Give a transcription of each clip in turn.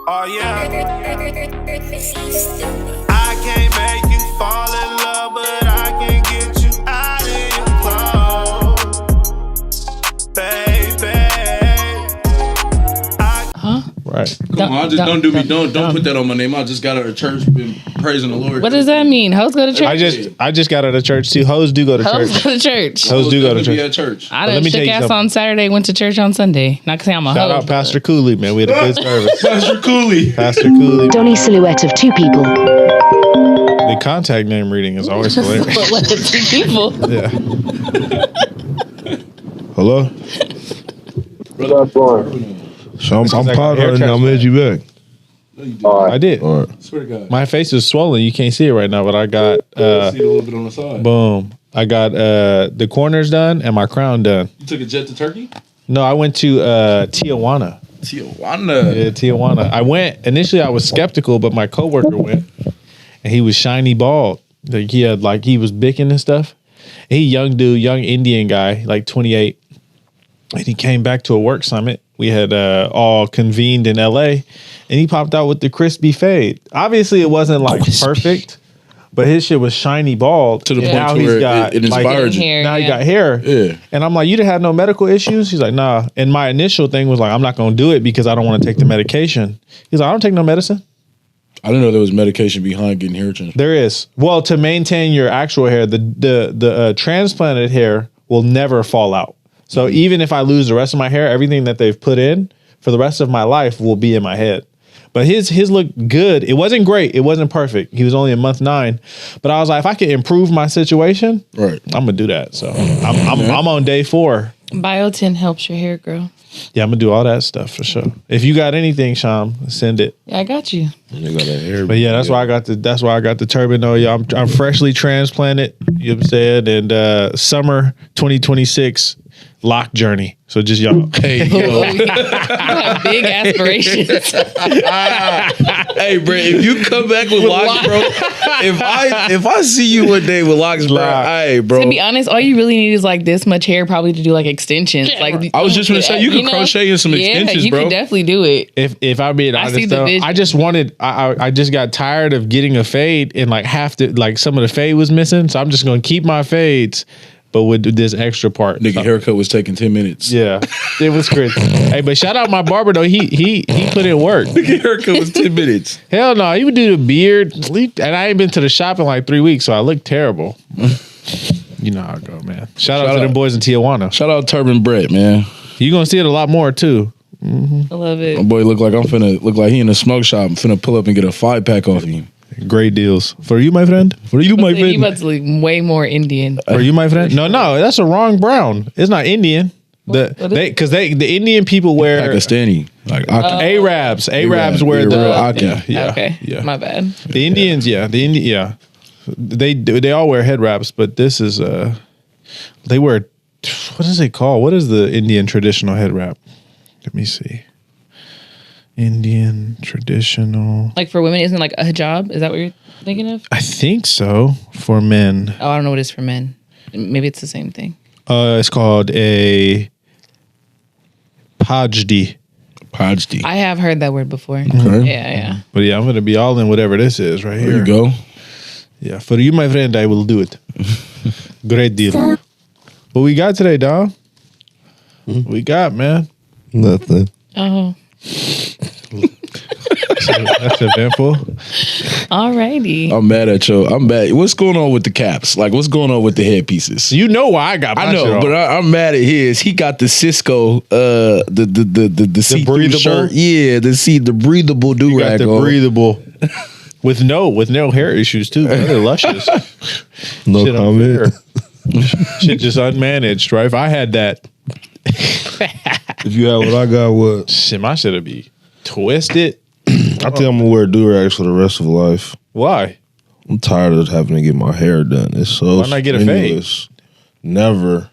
Oh yeah. I can't make you fall in love, but I can get you out of your clothes, baby. Right. Come on, don't put that on my name. I just got out of church, been praising the Lord. What does that mean? Hoes go to church? I just got out of church too. Hoes do go to church. Hoes go to church. Hoes do go to Be church. at church. I done shook ass on Saturday, went to church on Sunday. Not because I'm a Shout hoe. out Pastor Cooley, man. We had a good service. Pastor Cooley. Pastor Cooley. Donnie silhouette of two people. The contact name reading is always hilarious. But let the two people. Yeah. Hello? What's going? So I'm like part a hair of it and I'm gonna hit you back. I did. All right. Swear to God. My face is swollen. You can't see it right now, but I got See it a little bit on the side. boom. I got the corners done and my crown done. You took a jet to Turkey? No, I went to Tijuana. Tijuana. Yeah, Tijuana. I went initially. I was skeptical, but my coworker went, and he was shiny bald. Like he was bicking and stuff. And he young dude, young Indian guy, like 28, and he came back to a work summit. We had all convened in LA, and he popped out with the crispy fade. Obviously, it wasn't like perfect, but his shit was shiny bald To the point now to he's where got it inspired you. Hair, now he got hair. Yeah. And I'm like, you didn't have no medical issues? He's like, nah. And my initial thing was like, I'm not going to do it because I don't want to take the medication. He's like, I don't take no medicine. I didn't know there was medication behind getting hair transplant. There is. Well, to maintain your actual hair, the transplanted hair will never fall out. So even if I lose the rest of my hair, everything that they've put in for the rest of my life will be in my head. But his looked good. It wasn't great. It wasn't perfect. He was only in month 9. But I was like, if I could improve my situation, Right. I'm gonna do that. So I'm on day 4. Biotin helps your hair grow. Yeah, I'm gonna do all that stuff for sure. If you got anything, Sham, send it. Yeah, I got you. You got that hair. But yeah, that's why I got the turban. Oh yeah, I'm freshly transplanted. You know what I'm saying? And summer 2026 lock journey. So just y'all. Hey, yo. You have big aspirations. Hey, bro, if you come back with locks, bro, if I see you one day with locks, bro, hey, bro. To be honest, all you really need is like this much hair probably to do like extensions. Like I was just gonna say you can crochet in some extensions, you bro. can definitely do it. If I'm being I see honest the though, vision. I just wanted I just got tired of getting a fade and like some of the fade was missing. So I'm just gonna keep my fades, but with this extra part. Nigga, haircut was taking 10 minutes. Yeah, it was crazy. Hey, but shout out my barber though. He put in work. Nigga, haircut was 10 minutes. Hell no, he would do the beard, and I ain't been to the shop in like 3 weeks, so I look terrible. You know how I go, man. Shout out to them boys in Tijuana. Shout out Turban Brett, man. You gonna see it a lot more too. I love it. My boy look like he in a smoke shop. I'm finna pull up and get a 5-pack off of him. Great deals for you, my friend. For you, my You friend. about to look way more Indian. For you, my friend. No, that's a wrong brown. It's not Indian. The Indian people wear Pakistani, like Arabs. Arabs wear the Aka. yeah. Okay, Yeah. my bad. The Indians, They all wear head wraps, but this is they wear, what is it called? What is the Indian traditional head wrap? Let me see. Indian traditional. Like for women, isn't it like a hijab? Is that what you're thinking of? I think so for men. Oh, I don't know what it is for men. Maybe it's the same thing. It's called a pajdi. Pajdi. I have heard that word before. Okay. Yeah. But yeah, I'm gonna be all in whatever this is right here. There you go. Yeah, for you, my friend, I will do it. Great deal. What we got today, Dom? We got, man. Nothing. Oh, That's eventful. alrighty. I'm mad at you. I'm mad. What's going on with the caps? Like, what's going on with the headpieces? You know why I got my I know, shit but on. I'm mad at his. He got the Cisco, the see-through breathable? shirt. Yeah, the breathable do You got rag. the breathable. With no hair issues too. Man. They're luscious. No Shit comment. Shit just unmanaged, right? If I had that, If you have what I got, what? shit, my shit would be twisted. I think I'm gonna wear do-rags for the rest of life. Why? I'm tired of having to get my hair done. It's so Why not get a fade? strenuous. Never.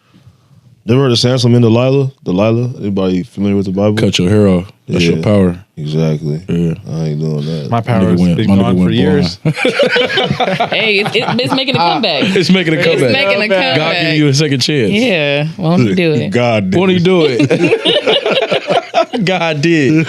Never heard of Samson and Delilah? Delilah? Anybody familiar with the Bible? Cut your hair off. That's your power. Exactly. Yeah. I ain't doing that. My power Nigga has went- been my nigga gone for went years. Hey, it's making a comeback. It's making a It's comeback. making a comeback. God give you a second chance. Yeah, why don't you do it? God did. Won't he do it? God did.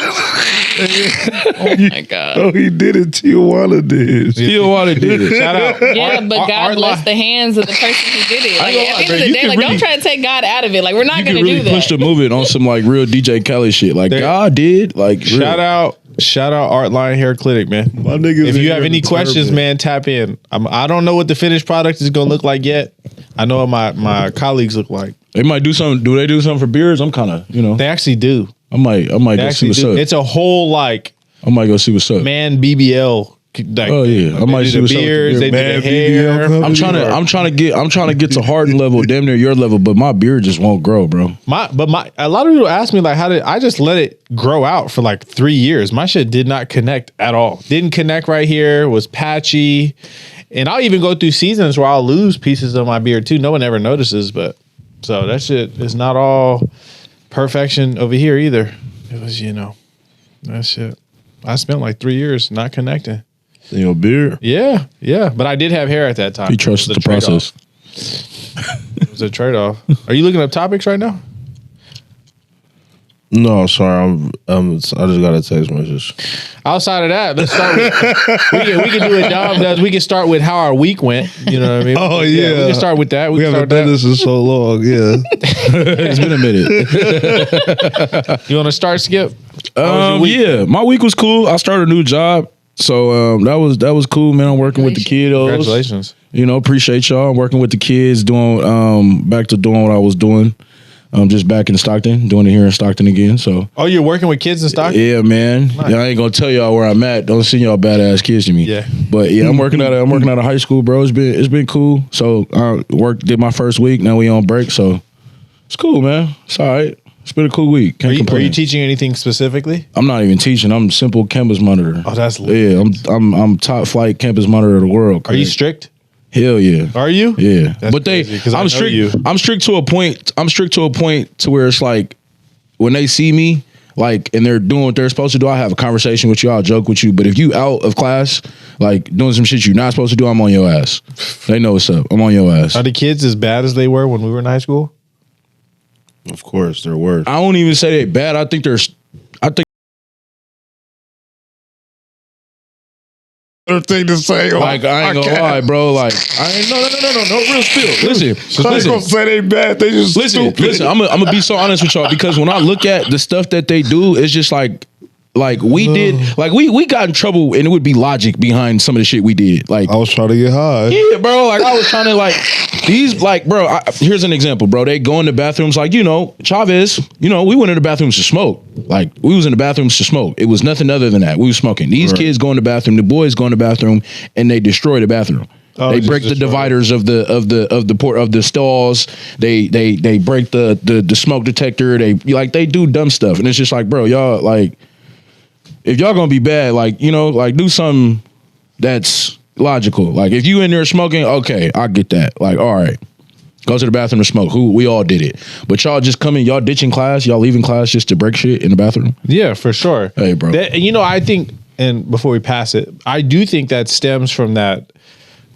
Oh my god. Oh, he did it. Tijuana did. Tijuana did it. Shout out. Yeah, but God bless the hands of the person who did it. Like, at the end of the day, like, don't try to take God out of it. Like, we're not You going can to really do push the that. movement on some like real DJ Khaled shit. Like God did. Like Shout out Artline Hair Clinic, man. My niggas If in you here have any questions, determined. man, tap in. I don't know what the finished product is gonna look like yet. I know what my colleagues look like. they might do something. Do they do something for beards? I'm kind of They actually do. I might They go see actually what's do. up. It's a whole like I might go see what's up. man BBL. Like, Oh, yeah. I might they see do the what's up with the beards, they beard. do Man, the BBL hair. company. I'm trying to get to Harden level, damn near your level, but my beard just won't grow, bro. A lot of people ask me like, how did I just let it grow out for like 3 years? My shit did not connect at all. Didn't connect right here. Was patchy, and I'll even go through seasons where I'll lose pieces of my beard too. No one ever notices, but so that shit is not all perfection over here either. It was, that shit. I spent like 3 years not connecting. In your beard? Yeah, but I did have hair at that time. He trusts It the was a trade-off. process. It was a trade-off. Are you looking up topics right now? No, sorry. I just got a text message. Outside of that, let's start with we can do what Dom does. We can start with how our week went. You know what I mean? Oh, We yeah. can start with that. We can haven't start done with this in so long. Yeah. It's been a minute. that. You want to start, Skip? How was your week? Yeah, my week was cool. I started a new job, so that was cool, man. I'm working with the kiddos. Congratulations. Appreciate y'all. I'm working with the kids, doing back to doing what I was doing. I'm just back in Stockton, doing it here in Stockton again. So Oh, you're working with kids in Stockton? yeah, man. Yeah, I ain't gonna tell y'all where I'm at. Don't send y'all badass kids to me. Yeah. But yeah, I'm working at a high school, bro. It's been cool. So I did my first week. Now we on break, so it's cool, man. It's all right. It's been a cool week. Can't Are complain. you teaching anything specifically? I'm not even teaching. I'm simple campus monitor. Oh, that's lit. Yeah, I'm top flight campus monitor of the world. Are you Craig. strict? Hell yeah. Are you? Yeah, That's but crazy, 'cause I I'm know strict. you. I'm strict to a point. I'm strict to a point to where it's like when they see me, like, and they're doing what they're supposed to do. I have a conversation with you. I'll joke with you. But if you out of class, like doing some shit you're not supposed to do, I'm on your ass. They know what's up. I'm on your ass. Are the kids as bad as they were when we were in high school? Of course, they're worse. I don't even say they bad. I think Thing to say. like I ain't gonna lie, bro. Like I ain't no real spill. Listen. say they bad. They just Listen. I'm gonna be so honest with y'all because when I look at the stuff that they do, it's just like we did, like we got in trouble, and it would be logic behind some of the shit we did. Like I was trying to get high. yeah, bro. Like I was trying to bro. Here's an example, bro. They go in the bathrooms, like Chavez. We went in the bathrooms to smoke. Like we was in the bathrooms to smoke. It was nothing other than that. We was smoking. These kids go in the bathroom. The boys go in the bathroom, and they destroy the bathroom. They just break the destroy it. dividers of the stalls. They break the smoke detector. They do dumb stuff, and it's just like, bro, y'all like. If y'all gonna be bad, do something that's logical. Like if you in there smoking, okay, I get that. Like, all right, go to the bathroom to smoke. We all did it. But y'all just coming, y'all ditching class, y'all leaving class just to break shit in the bathroom. Yeah, for sure. Hey, bro. I think, and before we pass it, I do think that stems from that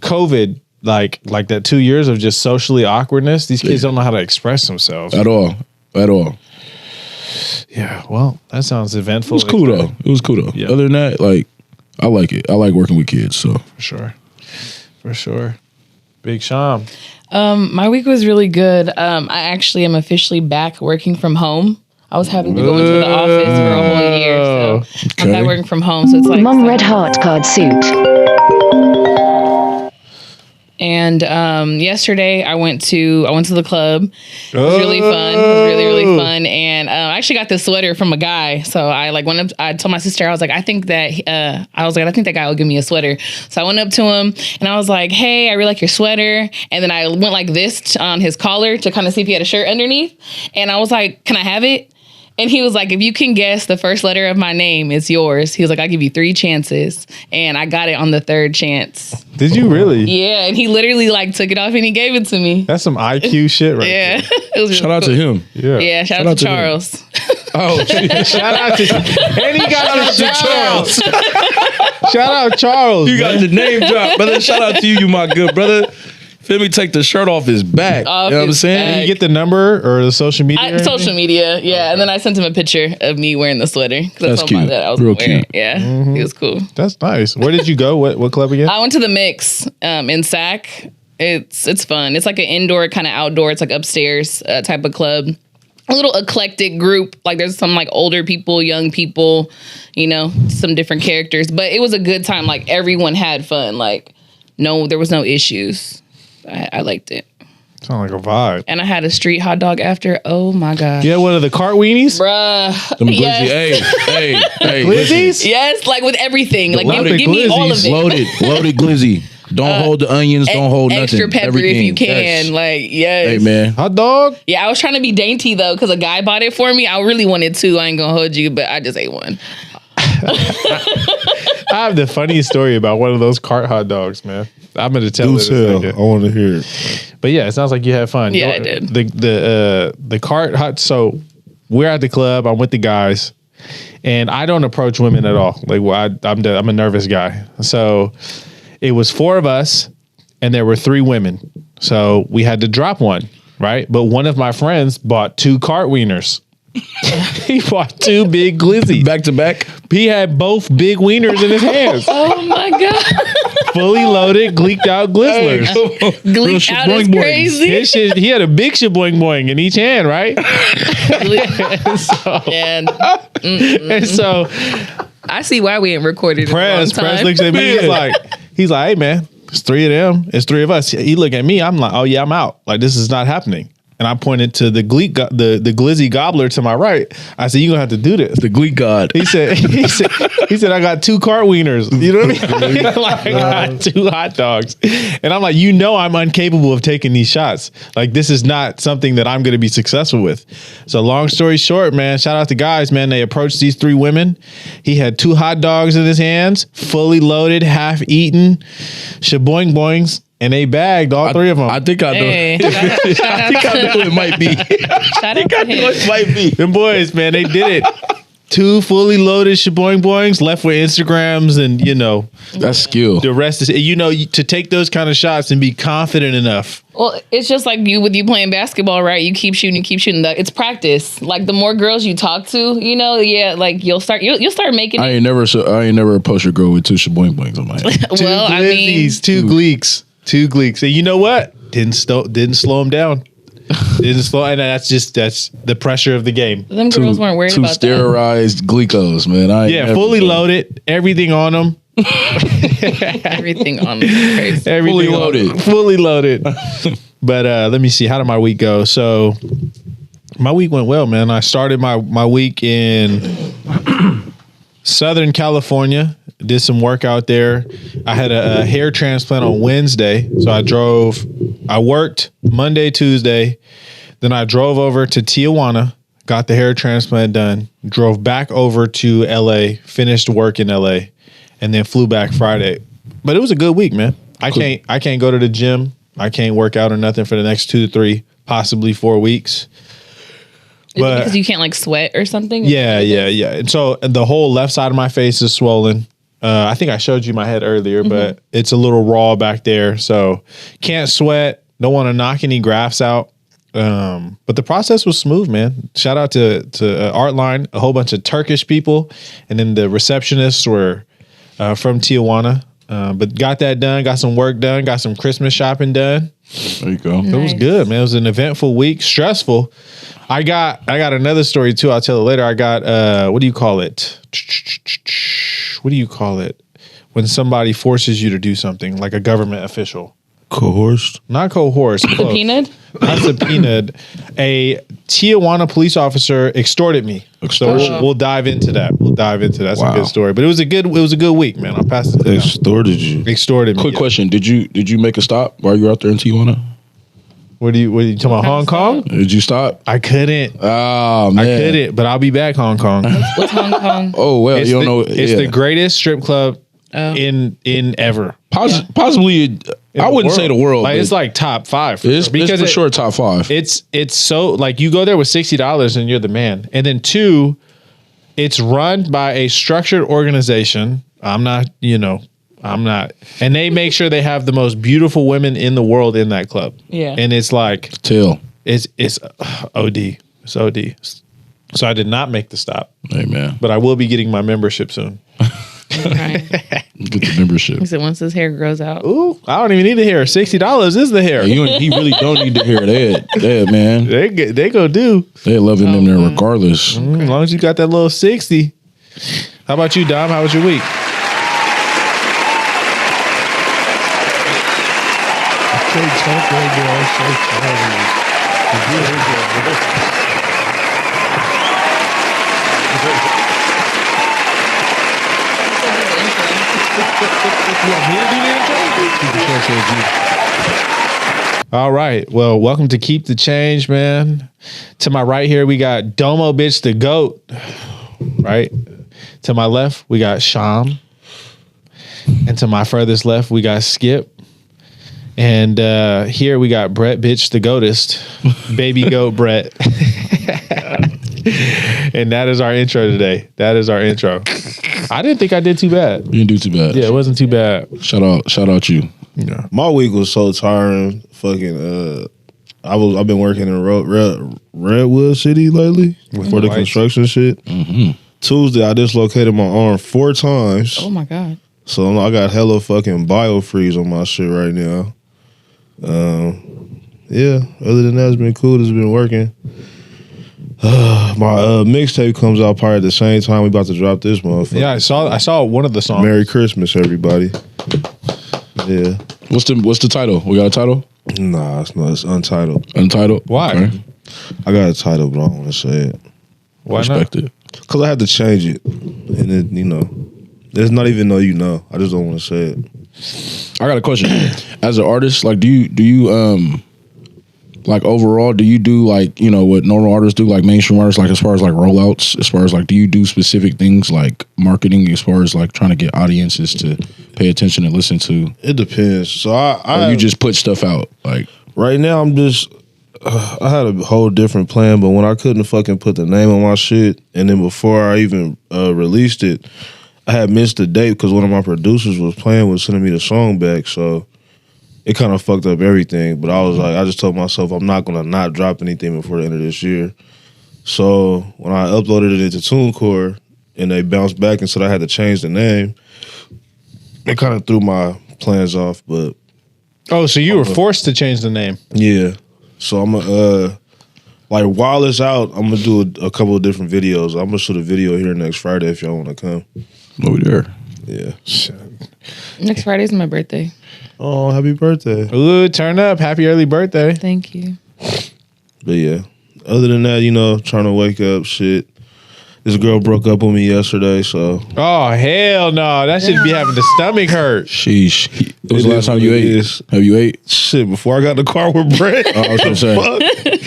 COVID, like that 2 years of just socially awkwardness. These kids don't know how to express themselves. At all. Yeah, well, that sounds eventful. It was cool though. Yeah. Other than that, like, I like it. I like working with kids. So For sure. Big Sham. My week was really good. I actually am officially back working from home. I was having to go into the office for a whole year, so I'm back working from home. So it's like Mom Red Heart card suit. And yesterday I went to the club. It was really fun. It was really fun. And I actually got this sweater from a guy. So I went up. I told my sister, I was like, I think that guy will give me a sweater. So I went up to him and I was like, hey, I really like your sweater. And then I went like this on his collar to kind of see if he had a shirt underneath. And I was like, can I have it? And he was like, if you can guess the first letter of my name, it's yours. He was like, I'll give you 3 chances. And I got it on the 3rd chance. Did you really? Yeah. And he literally took it off and he gave it to me. That's some IQ shit right Yeah. there. It was really shout out cool. to him. Yeah. Yeah. Shout out to Charles. Oh, Shout out to and he got the Charles. Shout out Charles. you got the name drop, brother. Shout out to you, my good brother. Feel me? Take the shirt off his back. Off you know what I'm his saying? back. You get the number or the social media? or Social anything? media, yeah. And then I sent him a picture of me wearing the sweater. 'Cause I That's told him cute. that I was Real wearing it. cute. Yeah, he was cool. That's nice. Where did you go? What club again? I went to the Mix in Sac. It's fun. It's like an indoor kind of outdoor. It's like upstairs type of club. A little eclectic group. Like there's some like older people, young people, you know, some different characters. But it was a good time. Like everyone had fun. Like there was no issues. I liked it. Sound like a vibe. And I had a street hot dog after. Oh my god. You had one of the cart weenies? Bruh. Them glizzy. Yes. Hey. Glizzies? Yes, like with everything. Like loaded give me all of glizzies. it. Loaded glizzy. Don't hold the onions. Don't hold nothing. Extra pepper Everything. if you can. Yes. Like, yes. Hey man. Hot dog? Yeah, I was trying to be dainty though, because a guy bought it for me. I really wanted two. I ain't gonna hold you, but I just ate one. I have the funniest story about one of those cart hot dogs, man. I'm going to tell Do it. in a tell. second. I want to hear it. But yeah, it sounds like you had fun. Yeah, I did. The cart hot. So we're at the club. I'm with the guys, and I don't approach women at all. Like I'm a nervous guy. So it was 4 of us, and there were 3 women. So we had to drop one, right? But one of my friends bought 2 cart wieners. He bought 2 big glizzies. Back to back. He had both big wieners in his hands. Oh my god. Fully loaded, gleeked out glizzlers. Gleek out is crazy. His shit, he had a big shaboing boing in each hand, right? And And so I see why we ain't recorded Press in a long time. looks at me. He's like, hey man, it's 3 of them. It's 3 of us. He look at me. I'm like, oh yeah, I'm out. Like this is not happening. And I pointed to the glizzy gobbler to my right. I said, you're gonna have to do this. The Gleek God. He said, I got 2 cart wieners. You know what I mean? Like, I got 2 hot dogs. And I'm like, I'm incapable of taking these shots. Like, this is not something that I'm going to be successful with. So long story short, man, shout out to guys, man. They approached these 3 women. He had 2 hot dogs in his hands, fully loaded, half eaten, shaboing boings. And they bagged all 3 of them. I think I know. Hey, I think I know who it might be. shout out to him. It might be. Them boys, man, they did it. 2 fully loaded shaboing boings, left with Instagrams, and That's skill. the rest is to take those kind of shots and be confident enough. Well, it's just like you playing basketball, right? You keep shooting. It's practice. Like the more girls you talk to, like you'll start making I it. ain't never approached a girl with 2 shaboing boings on my head. Well, I mean, 2 gleeks. 2 gleeks. And you know what? Didn't slow him down. And that's the pressure of the game. them girls weren't worried 2 about that. sterilized Gleekos, man. Yeah, fully loaded, everything on them. Everything on me is crazy. Everything Fully loaded. Fully loaded. But let me see. How did my week go? So my week went well, man. I started my week in Southern California. Did some work out there. I had a hair transplant on Wednesday. So I worked Monday, Tuesday. Then I drove over to Tijuana, got the hair transplant done, drove back over to LA, finished work in LA, and then flew back Friday. But it was a good week, man. I can't go to the gym. I can't work out or nothing for the next 2 to 3, possibly 4 weeks. Is it because you can't like sweat or something? Yeah. And so the whole left side of my face is swollen. I think I showed you my head earlier, but it's a little raw back there. So can't sweat. Don't want to knock any grafts out. But the process was smooth, man. Shout out to Artline, a whole bunch of Turkish people. And then the receptionists were from Tijuana. But got that done, got some work done, got some Christmas shopping done. There you go. It was good, man. It was an eventful week, stressful. I got another story too. I'll tell it later. I got what do you call it? What do you call it when somebody forces you to do something, like a government official? Coerced? Not coerced. close. Subpoenaed? Not subpoenaed. A Tijuana police officer extorted me. Extortion. So we'll dive into that. That's Wow. a good story. But it was a good week, man. I'll pass it to them. Extorted you. Extorted me. Quick yeah. question. Did you make a stop while you were out there in Tijuana? What are you talking about? Hong Kong? Did you stop? I couldn't. Oh, man. I couldn't, but I'll be back, Hong Kong. What's Hong Kong? Oh, well, It's you don't the, know. It's the greatest strip club Oh. in ever. Possibly, In I wouldn't say the world. Like but it's like top 5. it's for sure top 5. It's so like you go there with $60 and you're the man. And then 2, it's run by a structured organization. I'm not I'm not. And they make sure they have the most beautiful women in the world in that club. Yeah. And it's like it's OD. It's OD. So I did not make the stop. Hey man, But I will be getting my membership soon. Right. get the membership. He said once his hair grows out. Ooh, I don't even need the hair. $60 is the hair. He really don't need to hear that, man. They go do. They loving them there regardless. As long as you got that little 60. How about you, Dom? How was your week? All right. Well, welcome to Keep the Change, man. To my right here, we got Domobxxtch the GOAT. Right? To my left, we got Sham. And to my furthest left, we got Skip. And here we got Brett Bitch the Goatist. Baby Goat Brett. And that is our intro today. That is our intro. I didn't think I did too bad. You didn't do too bad. Yeah, it wasn't too bad. Shout out you. Yeah. My week was so tiring. Fucking, I've been working in Redwood City lately for the construction shit. Mm-hmm. Tuesday, I dislocated my arm 4 times. Oh my God. So I got hella fucking biofreeze on my shit right now. Yeah, other than that, it's been cool. It's been working. My mixtape comes out probably at the same time we about to drop this motherfucker. Yeah, I saw one of the songs. Merry Christmas, everybody. Yeah. What's the title? We got a title? Nah, it's untitled. Untitled? Why? Okay. I got a title, but I don't want to say it. Why Respect not? it. Because I had to change it. And it, there's not even though I just don't want to say it. I got a question. As an artist, like, do you like overall, do you do like, what normal artists do, like mainstream artists, like as far as like rollouts, as far as like, do you do specific things like marketing, as far as like trying to get audiences to pay attention and listen to? It depends. So Or you just put stuff out like right now. I'm just. I had a whole different plan, but when I couldn't fucking put the name on my shit, and then before I even released it, I had missed the date because one of my producers was sending me the song back, so it kind of fucked up everything. But I just told myself I'm not gonna not drop anything before the end of this year. So when I uploaded it into TuneCore and they bounced back and said I had to change the name, it kind of threw my plans off. But So you were forced to change the name. yeah. So I'm like while it's out, I'm gonna do a couple of different videos. I'm gonna shoot a video here next Friday if y'all want to come. over there. Yeah. Next Friday's my birthday. Oh, happy birthday! Ooh, turn up. Happy early birthday. Thank you. But yeah, other than that, trying to wake up, shit. This girl broke up with me yesterday, so Oh, hell no. That should be having the stomach hurt. Sheesh. It was It the last is time what you it ate. is. Have you ate? shit. Before I got in the car with Brett, I was gonna say.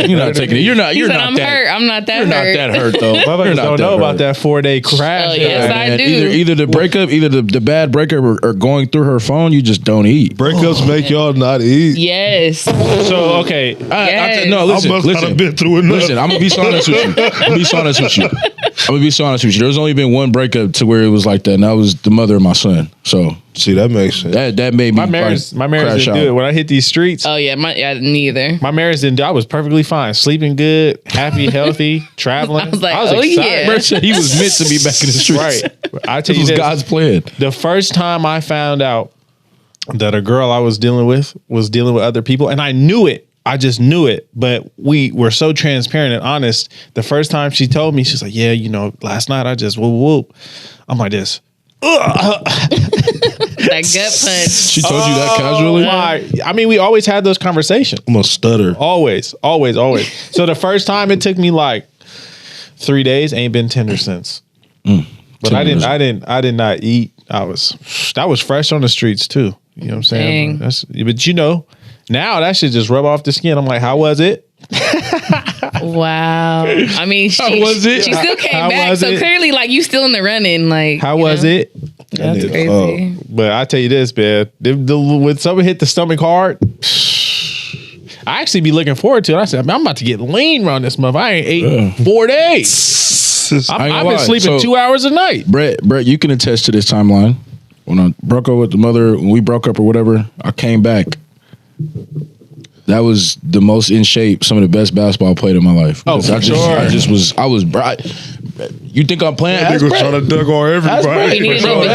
You're not taking it. You're not. He You're said, not I'm that. hurt. I'm not that You're hurt. not that hurt though. Motherfuckers You're not don't that know about hurt. that 4-day crash. Oh, yes, I Man, do. Either the breakup, either the bad breakup, or going through her phone, you just don't eat. breakups make y'all not eat. Yes. So, okay. Yes. No, listen, I must listen. have been through enough. Listen, I'm gonna be honest with you. I'm gonna be honest with you. There's only been one breakup to where it was like that, and that was the mother of my son. So See, that makes sense. that made me My marriage crash didn't out. do it. When I hit these streets, Oh yeah, neither. my marriage didn't do it. I was perfectly fine. Sleeping good, happy, healthy, traveling. I was like, oh, excited. yeah. Bert said he was meant to be back in the streets. Right. I tell This you was this. God's plan. The first time I found out that a girl I was dealing with other people, and I knew it. I just knew it, but we were so transparent and honest. The first time she told me, she's like, yeah, last night I just whoop. I'm like this. That gut punch. She told you that casually. I mean, we always had those conversations. I'm gonna stutter. Always. So the first time it took me like 3 days, ain't been tender since. But I did not eat. That was fresh on the streets too. You know what I'm saying? Dang. But now that should just rub off the skin. I'm like, how was it? Wow. I mean, she was it? She still came How back, was so it? cleally, like you still in the running. Like, How was it? That's nigga, crazy. But I tell you this, man. When someone hit the stomach hard, I actually be looking forward to it. I said, I'm about to get lean around this month. I ain't ate in 4 days. I ain't I've gonna been lie. sleeping So- 2 hours a night. Brett, you can attest to this timeline. when I broke up with the mother, when we broke up or whatever, I came back. That was the most in shape, some of the best basketball I played in my life. Oh, for sure. I was bright. You think I'm playing? That nigga was trying to dunk on everybody. He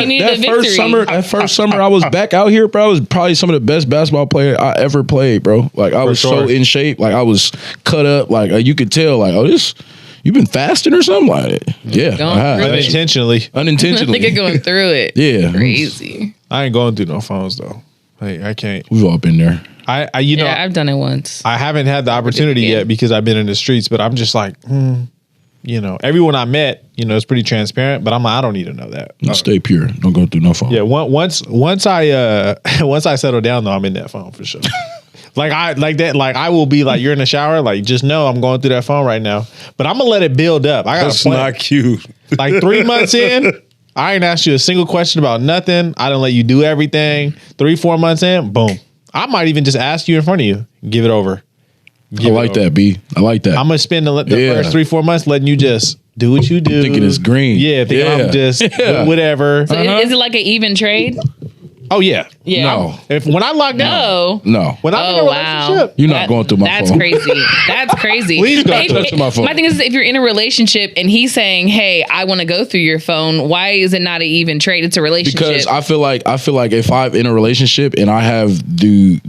needed That a first summer I was back out here, bro, I was probably some of the best basketball player I ever played, bro. Like I was so in shape, like I was cut up, like you could tell, like you've been fasting or something like that. Yeah, unintentionally. Nigga going through it. Yeah, crazy. I ain't going through no phones though. Hey, I can't. We've all been there. I've done it once. I haven't had the opportunity yet because I've been in the streets, but I'm just like, everyone I met, it's pretty transparent, but I don't need to know that. Stay pure. Don't go through no phone. Yeah, once I settle down though, I'm in that phone for sure. I will be like, you're in the shower, like just know I'm going through that phone right now. But I'm gonna let it build up. I got That's not cute. Like 3 months in, I ain't asked you a single question about nothing. I didn't let you do everything. 3-4 months in, boom. I might even just ask you in front of you. Give it over. I like that, B. I like that. I'm gonna spend the first 3-4 months letting you just do what you do. Thinking it's green. Yeah, I'm just whatever. So is it like an even trade? Oh yeah. Yeah. No. When I lock down. No. When I'm in a relationship. You're not going through my that's phone. That's crazy. Please don't touch my phone. My thing is, if you're in a relationship and he's saying, "Hey, I want to go through your phone," why is it not an even trade? It's a relationship. Because I feel like if I'm in a relationship and I have the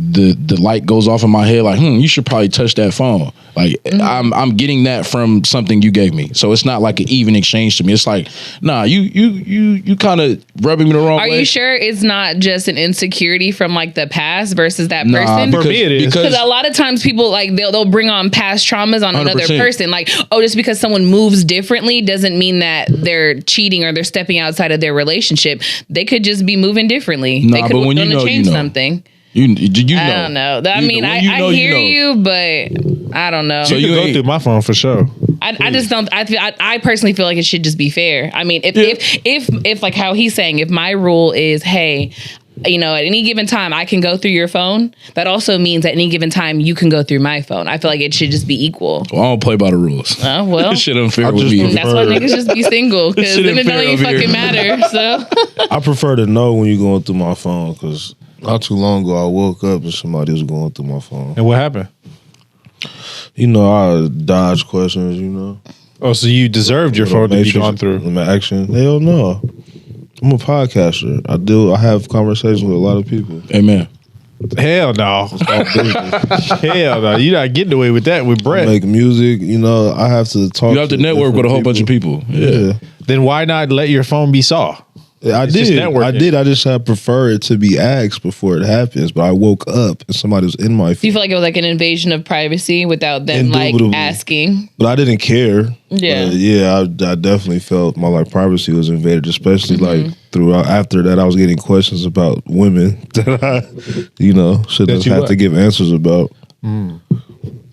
light goes off in my head, like, you should probably touch that phone. Like I'm getting that from something you gave me. So it's not like an even exchange to me. It's like, nah, you kind of rubbing me the wrong way. Are you sure it's not just an insecurity from like the past versus that person? For me it is. Because a lot of times people like they'll bring on past traumas on 100%. another person. Like, just because someone moves differently doesn't mean that they're cheating or they're stepping outside of their relationship. They could just be moving differently. Nah, they could but when want to change something. You know. I don't know. I mean, I hear you, but I don't know. So you go through my phone for sure. I just don't. I personally feel like it should just be fair. I mean, if like how he's saying, if my rule is, hey, at any given time I can go through your phone, that also means at any given time you can go through my phone. I feel like it should just be equal. Well, I don't play by the rules. Oh, well. This shit unfair with me. That's why niggas just be single, because then it don't even fucking matter. So I prefer to know when you're going through my phone, because not too long ago I woke up and somebody was going through my phone. And what happened? I dodge questions, Oh, so you deserved your phone to be gone through. Action. Hell no. I'm a podcaster. I have conversations with a lot of people. Amen. Hell no. Hell no. You're not getting away with that with Brett. I make music, I have to talk. You have to network with a whole bunch of people. Yeah. Then why not let your phone be saw? I did. I just prefer it to be asked before it happens. But I woke up and somebody was in my phone. do you feel like it was like an invasion of privacy without them like asking? But I didn't care. Yeah. I definitely felt my privacy was invaded, especially throughout. After that, I was getting questions about women that I, shouldn't have had to give answers about.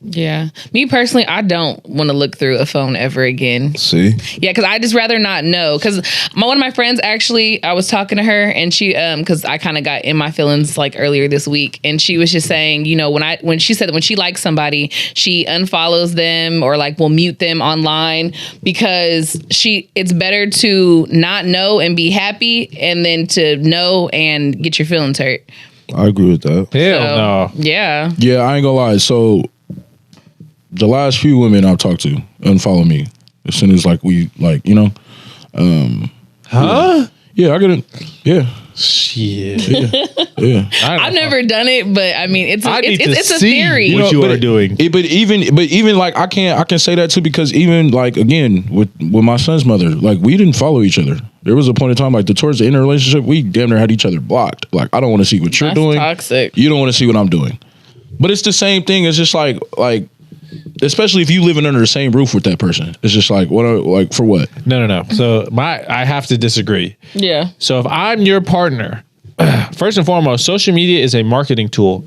Yeah. Me personally, I don't want to look through a phone ever again. See? Yeah, because I just rather not know. Because one of my friends, actually, I was talking to her and she, because I kind of got in my feelings like earlier this week. And she was just saying, when she said that when she likes somebody, she unfollows them or will mute them online because it's better to not know and be happy and then to know and get your feelings hurt. I agree with that. Hell no. Yeah. Yeah, I ain't gonna lie. So the last few women I've talked to unfollow me as soon as we Huh? Yeah, I get it. Yeah. Shit. Yeah. I've never done it, but I mean, it's a see theory. what you are doing. But even I can say that too, because even again with my son's mother, we didn't follow each other. There was a point in time towards the end of the relationship, we damn near had each other blocked. I don't want to see what you're doing. Toxic. You don't want to see what I'm doing. But it's the same thing. It's just like especially if you living under the same roof with that person. It's just what for what? No. So I have to disagree. Yeah. So if I'm your partner, first and foremost, social media is a marketing tool.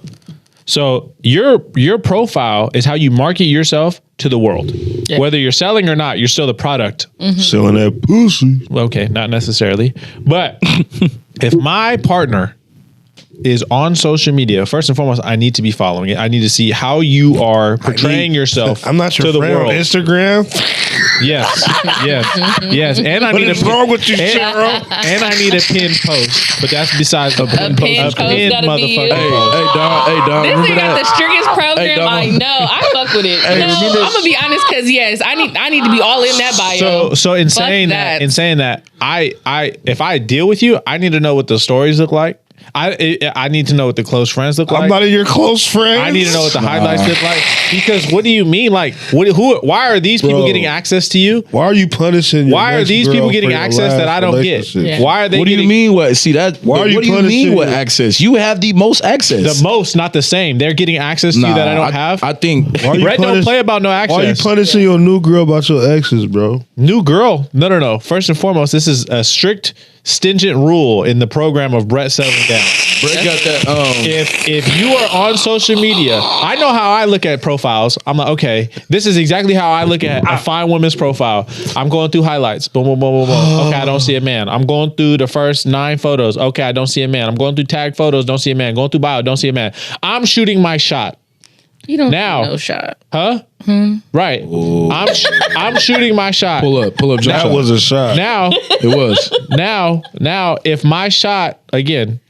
So your profile is how you market yourself to the world. Yeah. Whether you're selling or not, you're still the product. Mm-hmm. Selling that pussy. Okay, not necessarily. But if my partner is on social media, first and foremost, I need to be following it. I need to see how you are portraying yourself I'm not your to the friend world. on Instagram. Yes. And I need What's wrong with you, Cheryl? and I need a pinned post, but that's besides the pinned post gotta be you. motherfucking Hey, post. Dom, This remember nigga got the that? strictest program. Hey, Dom. I know. I fuck with it. Hey, No, remember- I'm gonna be honest because yes, I need to be all in that bio. So in Fuck saying that, I if I deal with you, I need to know what the stories look like. I need to know what the close friends look like. I'm not in your close friends. I need to know what the highlights look like, because what do you mean? Like, why are these people Bro. getting access to you? Why are you punishing? Why are these people getting access that I don't get? Yeah. Why are they? What do you getting mean? What? See that? Why are you what do you mean? punishing What you? access? You have the most access. the most, not the same? They're getting access to you that I don't have. I think. Why are you Brett don't punish- play about no access. Why are you punishing your new girl about your exes, bro? New girl? No. First and foremost, this is a strict, stringent rule in the program of Brett settling down. Brett got that. If you are on social media, I know how I look at profiles. I'm like, okay, this is exactly how I look at a fine woman's profile. I'm going through highlights. Boom, boom, boom, boom, boom. Okay, I don't see a man. I'm going through the first 9 photos. Okay, I don't see a man. I'm going through tag photos. Don't see a man. Going through bio. Don't see a man. I'm shooting my shot. You don't Now. no shot. Huh? Right. I'm shooting my shot. Pull up, jump That shot. was a shot. Now, It was. now, if my shot again,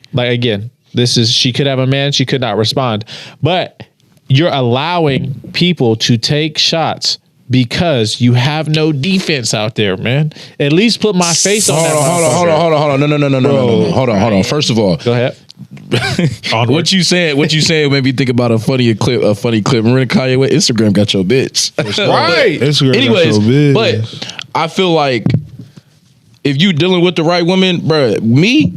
this is, she could have a man, she could not respond, but you're allowing people to take shots because you have no defense out there, man. At least put my face on that. Hold on. No. Hold on. First of all, Go ahead. what you saying made me think about a funny clip. Remember Kanye with Instagram got your bitch. Right. Instagram got Anyways, your but business. I feel like if you dealing with the right woman, bruh,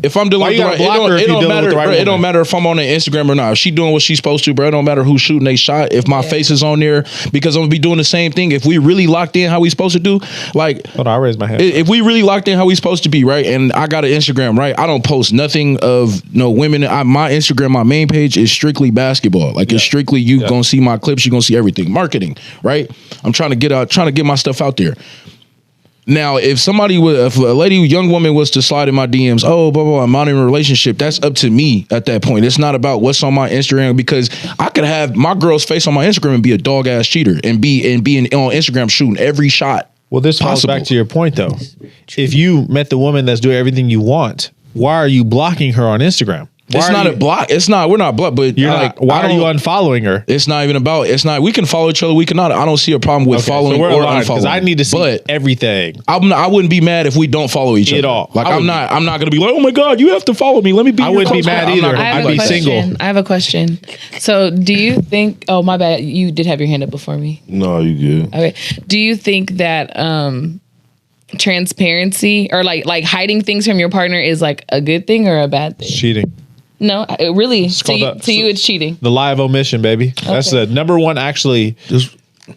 if I'm dealing Why with you the right, gotta block her if it you don't dealing with matter, the right bruh, it don't woman? matter if I'm on the Instagram or not. If she doing what she's supposed to, bro, it don't matter who's shooting they shot. If my face is on there, because I'm gonna be doing the same thing. If we really locked in how we supposed to do, like, Hold on, I raised my hand. if we really locked in how we supposed to be, right? And I got an Instagram, right? I don't post nothing of no women. My Instagram, my main page is strictly basketball. Like it's strictly you gonna see my clips, you gonna see everything. Marketing, right? I'm trying to get my stuff out there. Now, if a young woman was to slide in my DMs, oh, blah, blah, blah, I'm not in a relationship, that's up to me at that point. It's not about what's on my Instagram, because I could have my girl's face on my Instagram and be a dog ass cheater and be on Instagram shooting every shot. Well, this falls possible. back to your point, though. If you met the woman that's doing everything you want, why are you blocking her on Instagram? It's not a block. We're not blocked, but You're like, not, why are you unfollowing her? It's not even about. It's not. We can follow each other. We cannot. I don't see a problem with following so we're or aligned, unfollowing. because I need to see But everything. I wouldn't be mad if we don't follow each other At all. Like I I'm wouldn't not gonna be like, oh my god, you have to follow me. Let me be. I your wouldn't be close mad friend. I'm either. not I gonna have I'd a be question. single. I have a question. So, do you think? Oh, my bad. You did have your hand up before me. No, you good. Okay. Do you think that transparency or like hiding things from your partner is like a good thing or a bad thing? Cheating. No, it really. called To you, it's cheating. The lie of omission, baby. That's the number one actually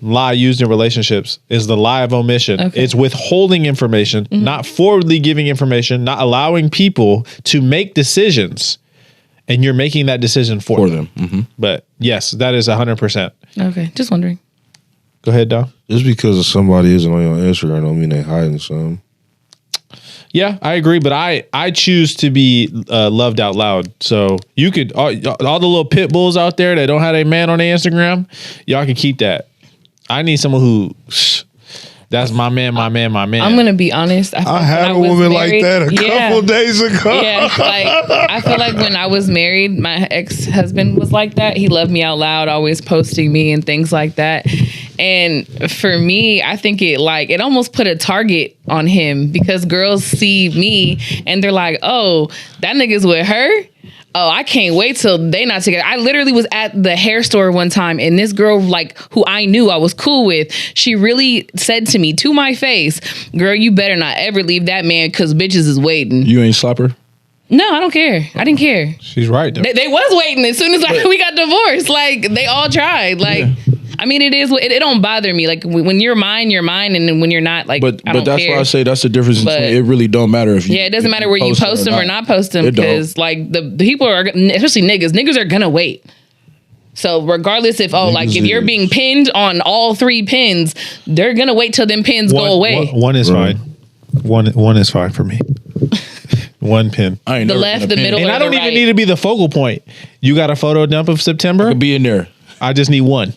lie used in relationships is the lie of omission. Okay. It's withholding information, not forwardly giving information, not allowing people to make decisions. And you're making that decision for them. Mm-hmm. But yes, that is 100%. Okay, just wondering. Go ahead, Dom. Just because somebody isn't on your Instagram don't mean they hiding something. Yeah, I agree, but I choose to be loved out loud. So you could all the little pit bulls out there that don't have a man on their Instagram, y'all can keep that. I need someone who that's my man. I'm gonna be honest. I had a woman like that a couple days ago. Yeah, like I feel like when I was married, my ex-husband was like that. He loved me out loud, always posting me and things like that. And for me, I think it almost put a target on him because girls see me and they're like, oh, that nigga's with her. Oh, I can't wait till they not together. I literally was at the hair store one time and this girl, like, who I knew I was cool with, she really said to me to my face, girl, you better not ever leave that man because bitches is waiting. You ain't slap her? No, I don't care. I didn't care. She's right, though. They was waiting as soon as we got divorced. Like, they all tried. Like, I mean, it don't bother me. Like, when you're mine, you're mine. And then when you're not, like, But I don't that's care. why I say that's the difference But- between it really don't matter if you. Yeah, it doesn't matter where you post them or not post them It don't. because like the people are, especially niggas are gonna wait. So regardless if if you're being pinned on all 3 pins, they're gonna wait till them pins go away. One is Right. fine. One is fine for me. One pin. I ain't The never left, been a the pin. middle, And or I don't the even right. need to be the focal point. You got a photo dump of September? Could be in there. I just need one.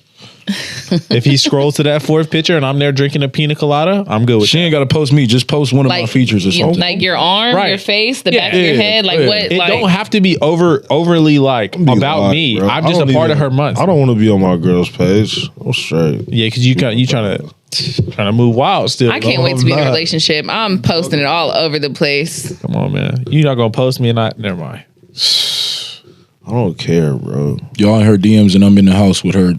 If he scrolls to that fourth picture and I'm there drinking a pina colada, I'm good with She that. ain't got to post me. Just post one of my features or something. Like your arm, Right. your face, the Yeah. back of your head. Like Yeah. what? It like, don't have to be overly like Be about live, me. bro. I'm I just a don't part of even- her month. I don't want to be on my girl's page. I'm straight. Yeah, because you trying to move wild still. I can't No, wait to I'm be in a not. relationship. I'm posting it all over the place. Come on, man. You're not gonna post me and I never mind. I don't care, bro. Y'all in her DMs and I'm in the house with her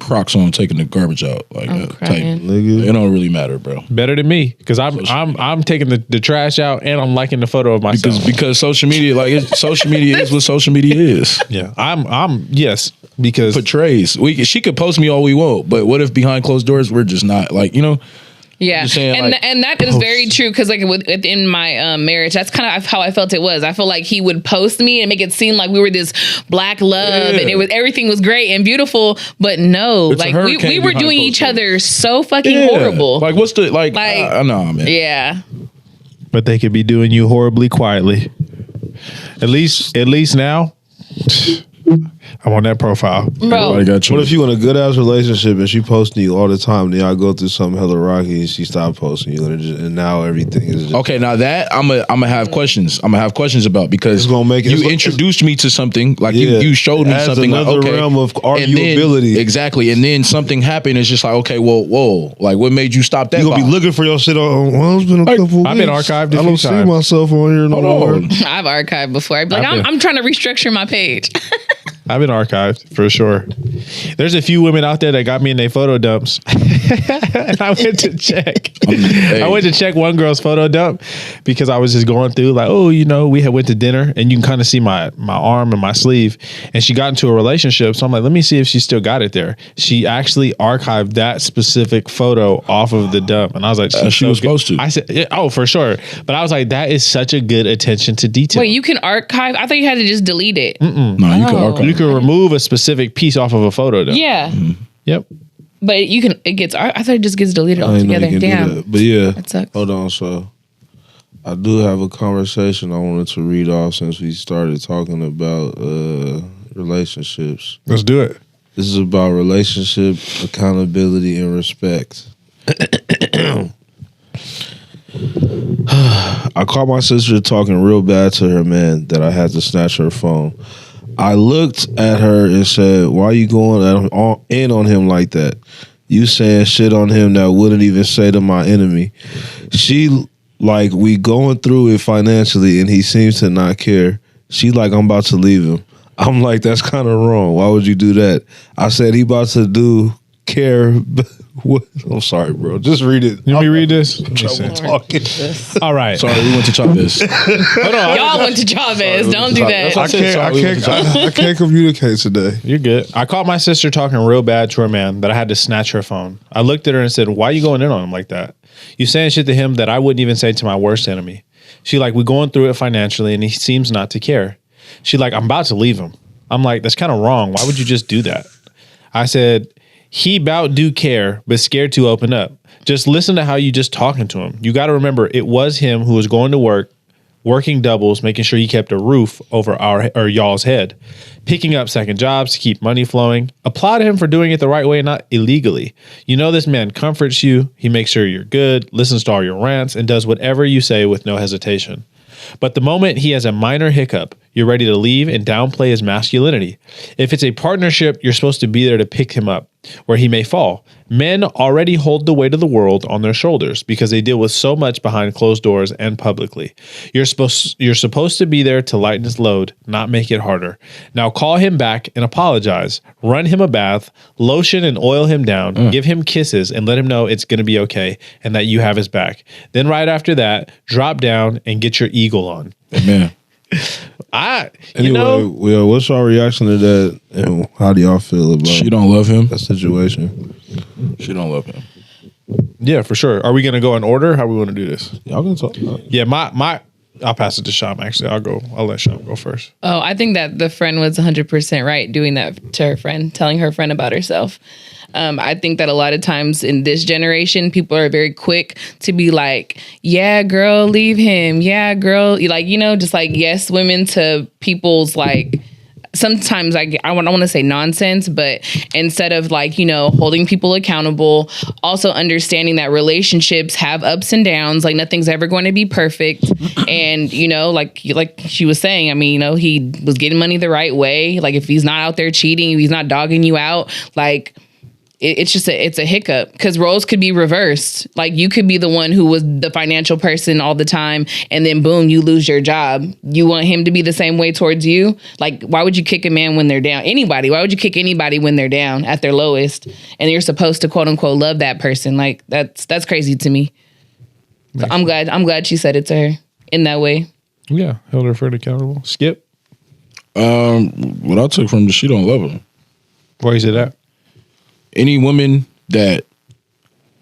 Crocs on taking the garbage out. Like I'm that type. crying. Nigga. It don't really matter, bro. Better than me because I'm taking the trash out and I'm liking the photo of myself. Because social media, social media is what social media is. Yeah, I'm yes because Portrays. She could post me all we want, but what if behind closed doors we're just not like, you know? Yeah, Just saying, and like, and that is very true because like within my marriage, that's kind of how I felt it was. I felt like he would post me and make it seem like we were this black love Yeah. and everything was great and beautiful, but no, It's a like we hurricane were behind doing closed each doors. other so fucking horrible. Like what's the like? Like- nah, man. Yeah, but they could be doing you horribly quietly. At least now, I'm on that profile. Everybody bro. got you. What if you in a good ass relationship and she posting you all the time? Then y'all go through something hella rocky and she stopped posting you, and now everything is just Okay, now that I'm gonna have questions. I'm gonna have questions about because It's gonna make it- you it's- introduced me to something like Yeah. you showed me Adds something like, another okay, realm of and then- arguability. exactly, and then something happened. It's just like okay, whoa, like what made you stop that? You gonna be vibe? looking for your shit on. Well, it's been a couple. I've been weeks. archived a I few don't see times. myself on here no Hold more. on. I've archived before. I'd be like, I've been- I'm trying to restructure my page. I've been archived for sure. There's a few women out there that got me in their photo dumps. And I went to check. Hey. I went to check one girl's photo dump because I was just going through like, oh, we had went to dinner and you can kind of see my arm and my sleeve. And she got into a relationship. So I'm like, let me see if she still got it there. She actually archived that specific photo off of the dump. And I was like, She was supposed to. I said, yeah, oh, for sure. But I was like, that is such a good attention to detail. Wait, you can archive? I thought you had to just delete it. No, you can Oh. archive. You can remove a specific piece off of a photo dump. Yeah, Yep. but it gets. I thought it just gets deleted I ain't know you altogether. can do Damn. that. But yeah, That sucks. hold on. So I do have a conversation I wanted to read off since we started talking about relationships. Let's do it. This is about relationship accountability and respect. I caught my sister talking real bad to her man that I had to snatch her phone. I looked at her and said, "Why you going in on him like that? You saying shit on him that I wouldn't even say to my enemy." She like, "We going through it financially and he seems to not care." She like, "I'm about to leave him." I'm like, "That's kind of wrong. Why would you do that?" I said, "He about to do care." What? I'm sorry, bro. Just read it. Let me read this. Let me see. Talking. All right. Sorry, we went to Chavez. Hold on. Y'all went to Chavez. Don't do that. I can't communicate today. You're good. I caught my sister talking real bad to her man that I had to snatch her phone. I looked at her and said, "Why you going in on him like that? You saying shit to him that I wouldn't even say to my worst enemy." She like, "We going through it financially and he seems not to care." She like, "I'm about to leave him." I'm like, "That's kind of wrong. Why would you just do that?" I said, "He bout do care, but scared to open up. Just listen to how you just talking to him. You got to remember, it was him who was going to work, working doubles, making sure he kept a roof over our or y'all's head, picking up second jobs to keep money flowing. Applaud him for doing it the right way, not illegally. You know this man comforts you. He makes sure you're good, listens to all your rants, and does whatever you say with no hesitation. But the moment he has a minor hiccup, you're ready to leave and downplay his masculinity. If it's a partnership, you're supposed to be there to pick him up where he may fall. Men already hold the weight of the world on their shoulders because they deal with so much behind closed doors and publicly. You're supposed to be there to lighten his load, not make it harder. Now call him back and apologize. Run him a bath, lotion and oil him down, give him kisses and let him know it's going to be okay and that you have his back. Then right after that, drop down and get your eagle on." Man. Anyway, well, what's our reaction to that, and how do y'all feel about She don't love him. that situation? She don't love him. Yeah, for sure. Are we going to go in order? How we want to do this? Y'all can talk about it. Yeah, I'll pass it to Sham. Actually, I'll let Sham go first. Oh, I think that the friend was 100% right doing that to her friend, telling her friend about herself. I think that a lot of times in this generation, people are very quick to be like, "Yeah, girl, leave him. Yeah, girl." Like, just like yes women to people's like sometimes I want to say nonsense, but instead of like, holding people accountable, also understanding that relationships have ups and downs, like nothing's ever going to be perfect. And, like she was saying, I mean, he was getting money the right way. Like if he's not out there cheating, if he's not dogging you out, like it's a hiccup, because roles could be reversed. Like you could be the one who was the financial person all the time, and then boom, you lose your job. You want him to be the same way towards you? Like, why would you kick a man when they're down? Anybody? Why would you kick anybody when they're down at their lowest? And you're supposed to quote unquote love that person. Like that's crazy to me. So I'm glad she said it to her in that way. Yeah, held her friend accountable. Skip. What I took from this, she don't love him. Why you say that? Any woman that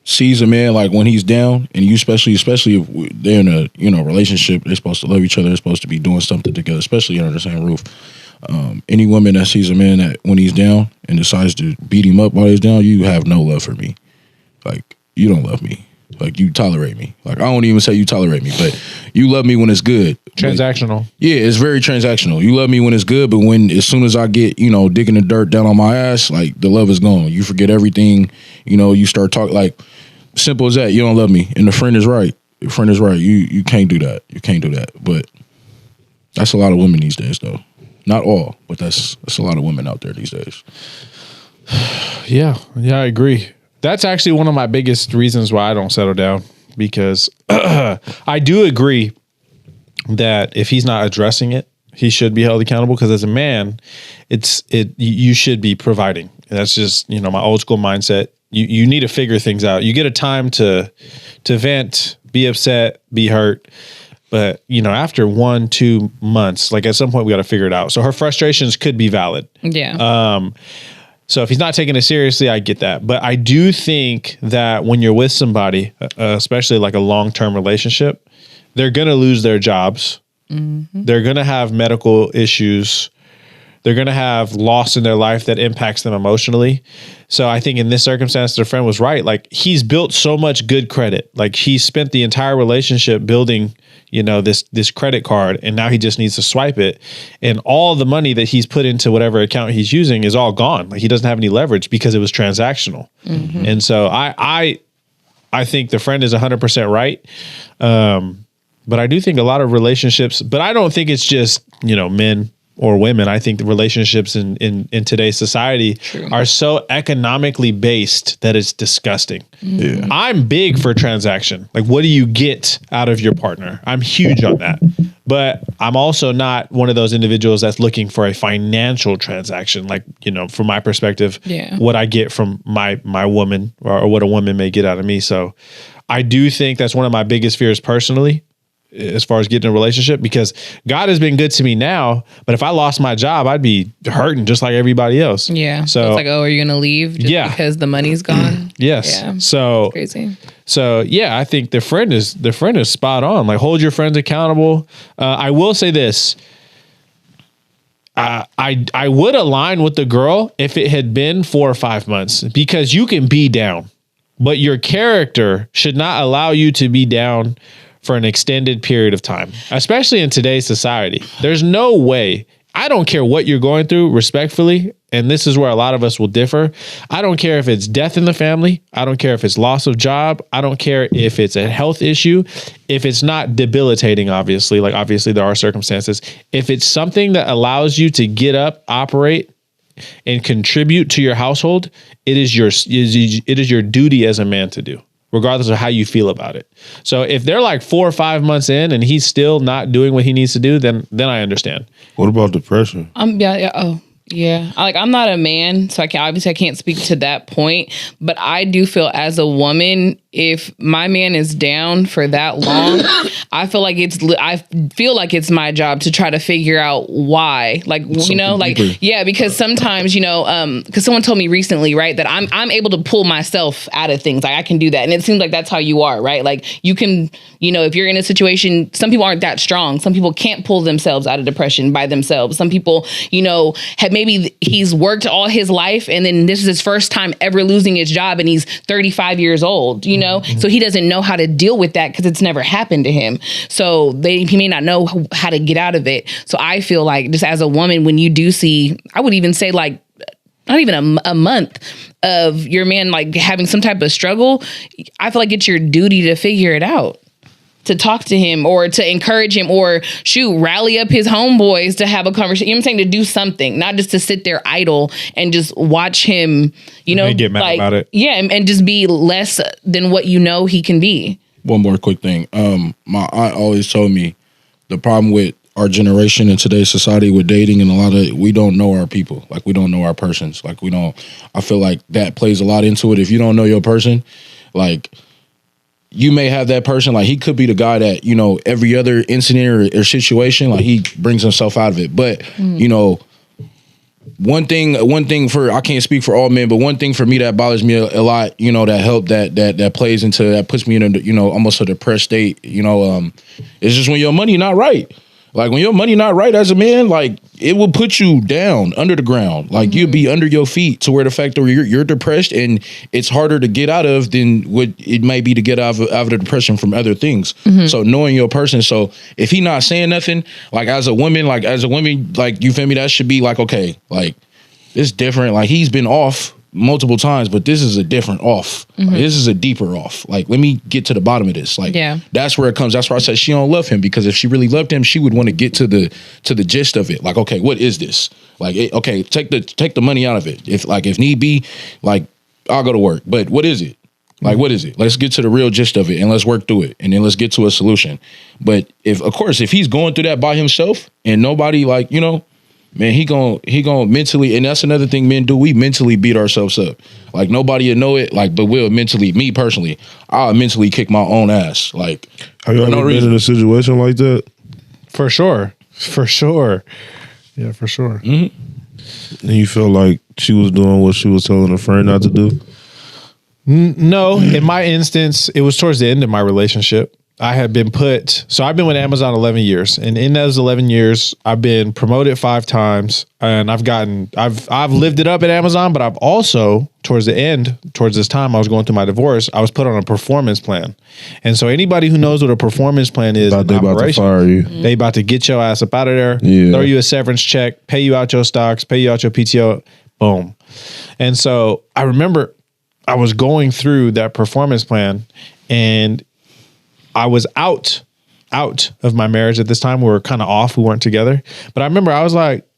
sees a man like when he's down, and you especially if they're in a relationship, they're supposed to love each other, they're supposed to be doing something together, especially under the same roof. Any woman that sees a man that when he's down and decides to beat him up while he's down, you have no love for me. Like, you don't love me. Like, you tolerate me. Like, I don't even say you tolerate me, but you love me when it's good. Transactional. Like, yeah, it's very transactional. You love me when it's good, but as soon as I get, digging the dirt down on my ass, like, the love is gone. You forget everything. You start talking, like, simple as that. You don't love me. And the friend is right. Your friend is right. You can't do that. You can't do that. But that's a lot of women these days, though. Not all, but that's a lot of women out there these days. Yeah, I agree. That's actually one of my biggest reasons why I don't settle down, because I do agree that if he's not addressing it, he should be held accountable, because as a man, you should be providing. And that's just, my old school mindset. You need to figure things out. You get a time to vent, be upset, be hurt. But, after 1-2 months, like at some point we got to figure it out. So her frustrations could be valid. Yeah. So if he's not taking it seriously, I get that. But I do think that when you're with somebody, especially like a long-term relationship, they're going to lose their jobs. Mm-hmm. They're going to have medical issues. They're going to have loss in their life that impacts them emotionally. So I think in this circumstance, their friend was right. Like, he's built so much good credit. Like, he spent the entire relationship building, this credit card, and now he just needs to swipe it. And all the money that he's put into whatever account he's using is all gone. Like, he doesn't have any leverage because it was transactional. Mm-hmm. And so I think the friend is 100% right. But I do think a lot of relationships, but I don't think it's just, men or women. I think the relationships in today's society are so economically based that it's disgusting. Yeah. I'm big for transaction. Like, what do you get out of your partner? I'm huge on that. But I'm also not one of those individuals that's looking for a financial transaction. Like, from my perspective, what I get from my woman or what a woman may get out of me. So I do think that's one of my biggest fears personally, as far as getting in a relationship, because God has been good to me now, but if I lost my job, I'd be hurting just like everybody else. Yeah. So it's like, are you going to leave just because the money's gone? Yes. Yeah. So crazy. So yeah, I think the friend is spot on. Like, hold your friends accountable. I will say this. I would align with the girl if it had been 4 or 5 months, because you can be down, but your character should not allow you to be down for an extended period of time, especially in today's society. There's no way. I don't care what you're going through, respectfully, and this is where a lot of us will differ. I don't care if it's death in the family. I don't care if it's loss of job. I don't care if it's a health issue. If it's not debilitating, obviously there are circumstances. If it's something that allows you to get up, operate, and contribute to your household, it is your duty as a man to do, regardless of how you feel about it. So if they're like 4 or 5 months in and he's still not doing what he needs to do, then I understand. What about depression? Yeah. I'm not a man, so I can't speak to that point, but I do feel as a woman, if my man is down for that long, I feel like it's my job to try to figure out why. Because sometimes, because someone told me recently, right, that I'm able to pull myself out of things. Like, I can do that. And it seems like that's how you are, right? Like, you can, if you're in a situation, some people aren't that strong. Some people can't pull themselves out of depression by themselves. Some people, maybe he's worked all his life and then this is his first time ever losing his job and he's 35 years old, know? So he doesn't know how to deal with that because it's never happened to him. So he may not know how to get out of it. So I feel like just as a woman, when you do see, I would even say like, not even a month of your man like having some type of struggle, I feel like it's your duty to figure it out, to talk to him or to encourage him or rally up his homeboys to have a conversation. You know what I'm saying? To do something, not just to sit there idle and just watch him, you know, get mad about it. Yeah. And just be less than what you know he can be. One more quick thing. My aunt always told me the problem with our generation in today's society with dating and we don't know our people. Like we don't know our persons. Like I feel like that plays a lot into it. If you don't know your person, like you may have that person, like he could be the guy that, you know, every other incident or situation, like he brings himself out of it. But, you know, one thing for, I can't speak for all men, but one thing for me that bothers me a lot, you know, that plays into, that puts me in a, you know, almost a depressed state, you know, it's just when your money not right. Like when your money not right as a man, like it will put you down under the ground. Like you'll be under your feet to where the fact that you're depressed and it's harder to get out of than what it might be to get out of the depression from other things. So knowing your person. So if he not saying nothing, like as a woman, like you feel me, that should be like, okay, like it's different. Like he's been off multiple times, but this is a different off. Like, this is a deeper off. Like, let me get to the bottom of this. Like, that's where it comes. That's why I said she don't love him, because if she really loved him, she would want to get to the gist of it. Like, okay, what is this? Like, okay, take the money out of it. If need be, like, I'll go to work. But what is it? Like, what is it? Let's get to the real gist of it and let's work through it. And then let's get to a solution. But if he's going through that by himself and nobody, like, you know, man, he gon' mentally, and that's another thing men do. We mentally beat ourselves up. Like nobody will know it. Like, but we'll mentally, me personally, I'll mentally kick my own ass. Like, have you ever been in a situation like that? For sure. Yeah, for sure. And you feel like she was doing what she was telling her friend not to do? No, in my instance, it was towards the end of my relationship. I had been I've been with Amazon 11 years, and in those 11 years, I've been promoted 5 times, and I've lived it up at Amazon, but I've also, towards this time I was going through my divorce, I was put on a performance plan. And so anybody who knows what a performance plan is, they about to fire you. They about to get your ass up out of there, throw you a severance check, pay you out your stocks, pay you out your PTO, boom. And so I remember I was going through that performance plan, and I was out of my marriage at this time. We were kind of off. We weren't together. But I remember I was like,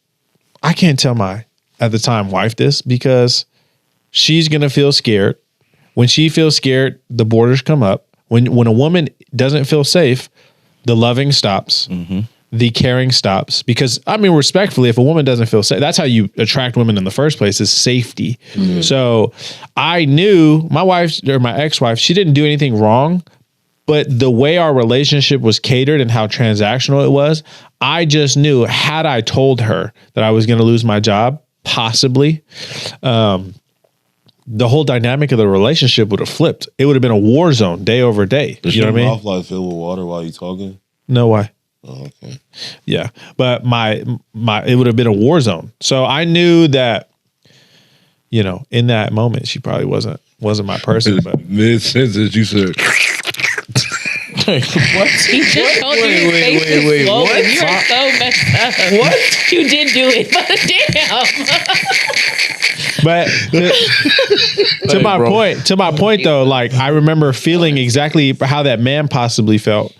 I can't tell my, at the time, wife this, because she's going to feel scared. When she feels scared, the borders come up. When a woman doesn't feel safe, the loving stops. The caring stops. Because, I mean, respectfully, if a woman doesn't feel safe, that's how you attract women in the first place, is safety. So I knew my wife, or my ex-wife, she didn't do anything wrong. But the way our relationship was catered and how transactional it was, I just knew, had I told her that I was going to lose my job, possibly, the whole dynamic of the relationship would have flipped. It would have been a war zone day over day. Does you know your what I mean? mouth like filled with water while you talking? No, why? Oh, okay. Yeah, but my it would have been a war zone. So I knew that, you know, in that moment, she probably wasn't my person. But mid sentence, you said. What? He just told you his face was swollen. You are so messed up. What? You did do it, but damn. But to my point though, like I remember feeling exactly how that man possibly felt.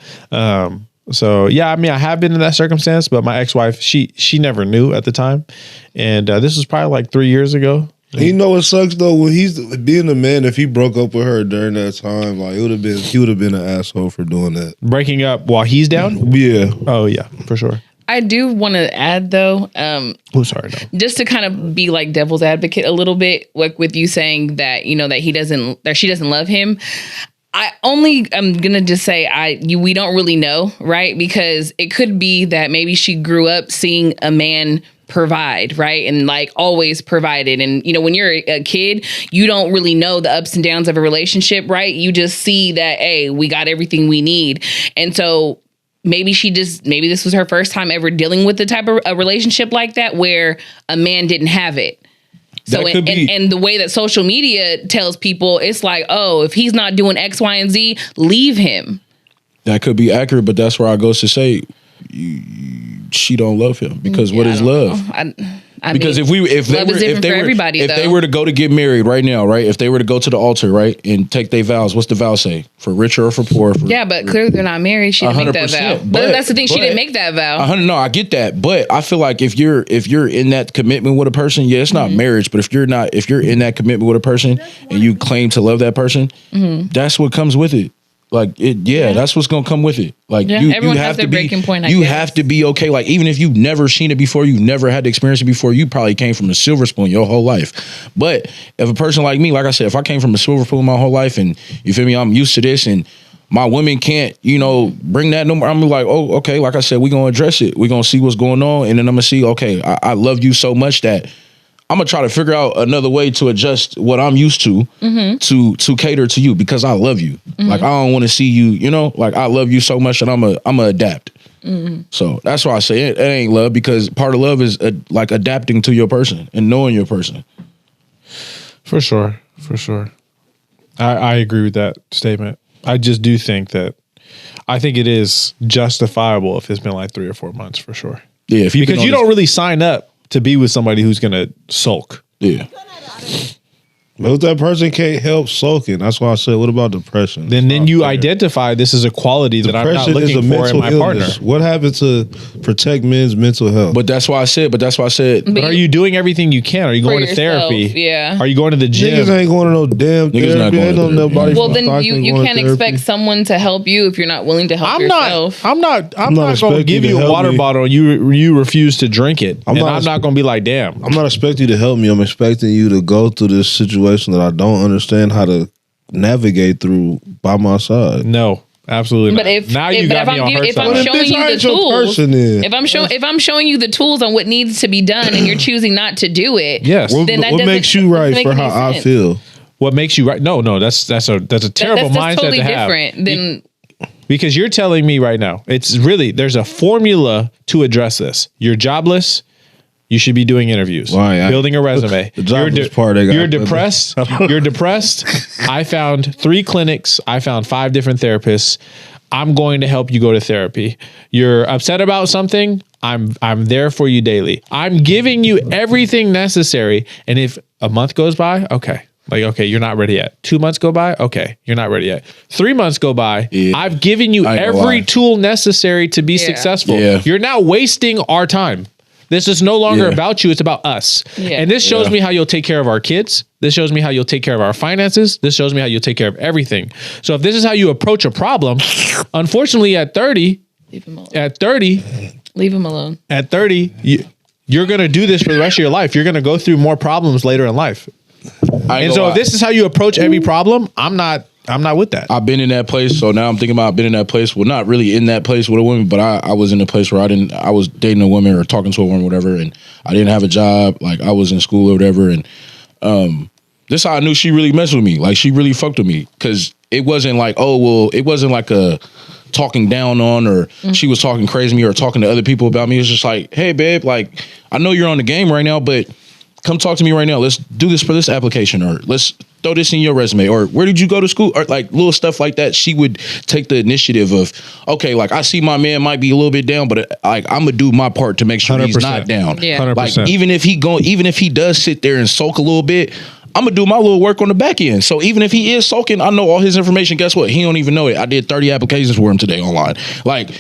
So yeah, I mean, I have been in that circumstance, but my ex-wife, she never knew at the time, and this was probably like 3 years ago. You know what sucks though? When he's being a man, if he broke up with her during that time, like he would have been an asshole for doing that. Breaking up while he's down? Yeah. Oh yeah, for sure. I do want to add though, sorry, no. just to kind of be like devil's advocate a little bit, like with you saying that, you know, that she doesn't love him. I'm gonna just say we don't really know, right? Because it could be that maybe she grew up seeing a man provide, right? And like always provided. And, you know, when you're a kid, you don't really know the ups and downs of a relationship, right? You just see that, hey, we got everything we need. And so maybe this was her first time ever dealing with the type of a relationship like that where a man didn't have it. So That could be- and the way that social media tells people, it's like, oh, if he's not doing X, Y, and Z, leave him. That could be accurate, but that's where I goes to say she don't love him because what I is don't love? know. I Because mean, if they love is different for everybody, if they though. were to go to get married right now, right? If they were to go to the altar, right, and take their vows, what's the vow say? For richer or for poor? yeah, but clearly they're not married. She didn't make that 100%, vow. But that's the thing. She but- didn't make that vow. 100. No, I get that, but I feel like if you're in that commitment with a person, yeah, it's Mm-hmm. not marriage, but if you're in that commitment with a person and you claim to love that person, Mm-hmm. that's what comes with it. Like that's what's gonna come with it. Like Yeah, you everyone has have their to be, breaking point, I you guess. have to be okay. Like even if you've never seen it before, you've never had to experience it before, you probably came from a silver spoon your whole life. But if a person like me, like I said, if I came from a silver spoon my whole life, and you feel me, I'm used to this, and my women can't, bring that no more. I'm like, oh, okay. Like I said, we're gonna address it. We're gonna see what's going on, and then I'm gonna see, okay, I love you so much that I'm gonna try to figure out another way to adjust what I'm used to to cater to you because I love you. Like I don't want to see you, like I love you so much that I'm gonna adapt. So that's why I say it ain't love, because part of love is like adapting to your person and knowing your person. For sure. I agree with that statement. I just do think that I think it is justifiable if it's been like 3 or 4 months for sure. Yeah, if Because you don't really sign up to be with somebody who's gonna sulk. Yeah. But if that person can't help sulking, that's why I said, what about depression? Then It's not you fair. identify this is a quality that I'm not Depression is a looking for in mental my illness. partner. What happened to protect men's mental health? But that's why I said. But are you doing everything you can? Are you For going to yourself, therapy? yeah. Are you going to the gym? Niggas ain't going to no damn Niggas not therapy. going Ain't to no therapy. nobody. Well, from then Stockton you going to can't therapy. expect someone to help you if you're not willing to help I'm yourself. not going to expecting give you you to a help water me. bottle and you refuse to drink it. I'm And not I'm not going to be like, damn. I'm not expecting you to help me. I'm expecting you to go through this situation that I don't understand how to navigate through by my side. No, absolutely But not. if now you but got me on her if I'm side. showing Bitch, I you the ain't your tools, person then. if I'm showing you the tools on what needs to be done and you're choosing not to do it, Yes. What, then that what doesn't- makes you doesn't right make for any how I sense. feel? What makes you right? No, that's a terrible that's mindset totally to have. different than Because you're telling me right now, there's a formula to address this. You're jobless. You should be doing interviews, Why? building a resume. The jobless part I got. You're depressed. You're depressed. I found 3 clinics. I found 5 different therapists. I'm going to help you go to therapy. You're upset about something. I'm there for you daily. I'm giving you everything necessary. And if a month goes by, okay. Like, okay, you're not ready yet. 2 months go by. Okay, you're not ready yet. 3 months go by. Yeah. I've given you I ain't gonna every lie. tool necessary to be successful. Yeah. You're now wasting our time. This is no longer Yeah. about you. It's about us. Yeah. And this shows Yeah. me how you'll take care of our kids. This shows me how you'll take care of our finances. This shows me how you'll take care of everything. So if this is how you approach a problem, unfortunately at 30, leave him alone. Leave him alone. At 30, you're going to do this for the rest of your life. You're going to go through more problems later in life. And so if this is how you approach every problem, I'm not with that. I've been in that place, so now I'm thinking about being in that place. Well, not really in that place with a woman, but I was in a place where I was dating a woman or talking to a woman, whatever, and I didn't have a job. Like I was in school or whatever, and this how I knew she really messed with me. Like she really fucked with me, because it wasn't like, it wasn't like a talking down on, or she was talking crazy to me or talking to other people about me. It was just like, hey babe, like I know you're on the game right now, but come talk to me right now. Let's do this for this application, or let's throw this in your resume, or where did you go to school, or like little stuff like that. She would take the initiative of, okay, like I see my man might be a little bit down, but like I'm gonna do my part to make sure he's 100%. not down. Yeah. 100%. Like even if he does sit there and sulk a little bit, I'm gonna do my little work on the back end. So even if he is sulking, I know all his information. Guess what? He don't even know it. I did 30 applications for him today online. Like,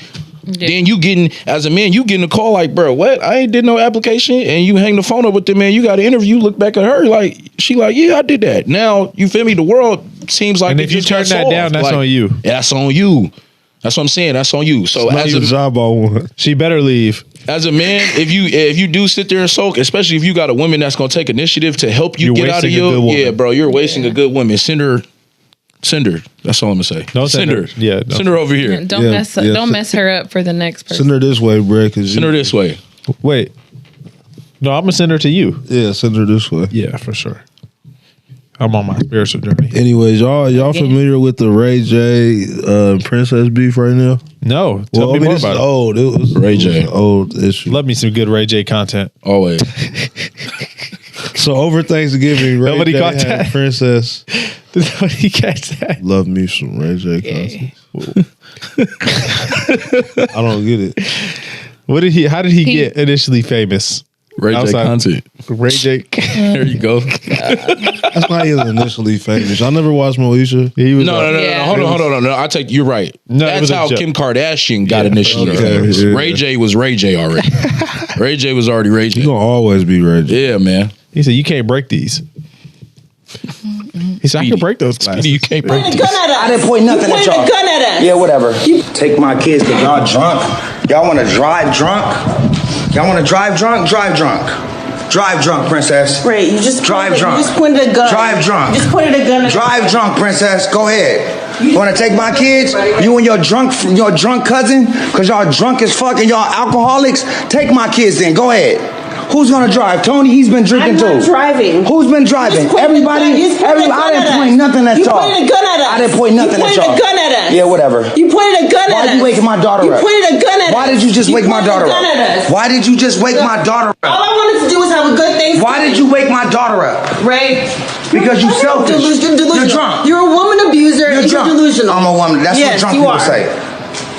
then you getting, as a man, you getting a call like, bro, what? I ain't did no application. And you hang the phone up with the man. You got an interview. Look back at her. Like, she like, yeah, I did that. Now, you feel me? The world seems like And it if you just got turn that solved. down, that's Like, on you. That's on you. That's what I'm saying. That's on you. So Not as the a job I want. She better leave. as a man, if you do sit there and sulk, especially if you got a woman that's gonna take initiative to help you You're get out of wasting a good your, woman. yeah, bro, you're wasting a good woman. Send her. That's all I'm gonna say. Don't send her. Yeah, don't. Send her over here. Don't Yeah, mess yeah. don't mess her up for the next person. Send her this way, bro. Send her this way. Wait. No, I'm gonna send her to you. Yeah, send her this way. Yeah, for sure. I'm on my spiritual journey. Anyways, y'all familiar with the Ray J Princess beef right now? No, tell me more this is about it. old. It was Ray J. an old issue. Love me some good Ray J content. Always. So over Thanksgiving, Ray Nobody J caught had that. Princess Did nobody catch that? love me some Ray J concerts. I don't get it. How did he get initially famous? Ray J Outside- content. Ray J. There you go. That's not even initially famous. I never watched Moesha. He was No. Yeah. Hold on. No, I take you're right. No, it That's was a how joke. Kim Kardashian got initially okay, famous. yeah. Ray J was Ray J already. Ray J was already Ray J. You gonna always be Ray J. Yeah, man. He said, "You can't break these." He said, "I can break those glasses." You can't break Pointed a this. gun at us. I didn't point nothing You at pointed y'all. a gun at us. Yeah, whatever. Take my kids because y'all drunk. Y'all want to drive drunk? Y'all want to drive drunk? Drive drunk. Drive drunk, princess. Ray, you just Drive pointed, drunk. You just pointed a gun. Drive drunk. You just pointed a gun at Drive drunk, princess. Go ahead. You want to take my kids? You and your drunk cousin? Because y'all drunk as fuck and y'all alcoholics? Take my kids then. Go ahead. Who's gonna drive? Tony, he's been drinking I'm not too. driving. Who's been driving? You just pointed a gun. Everybody? You just pointed a gun I didn't at point us. nothing at You y'all. pointed a gun at us. I didn't point nothing at You y'all. pointed a gun at us. Yeah, whatever. You pointed a gun at us. Why you waking my daughter up? You pointed a gun at us. Why did you just wake my pointed daughter a gun up? at us. Why did you just wake my daughter All up? I wanted to do was have a good Thanksgiving. Why did you wake my daughter up? Ray? Because you selfish. Delusional. You're drunk. You're a woman abuser. You're and drunk. You're delusional. I'm a woman. That's yes, what drunk you people are. say.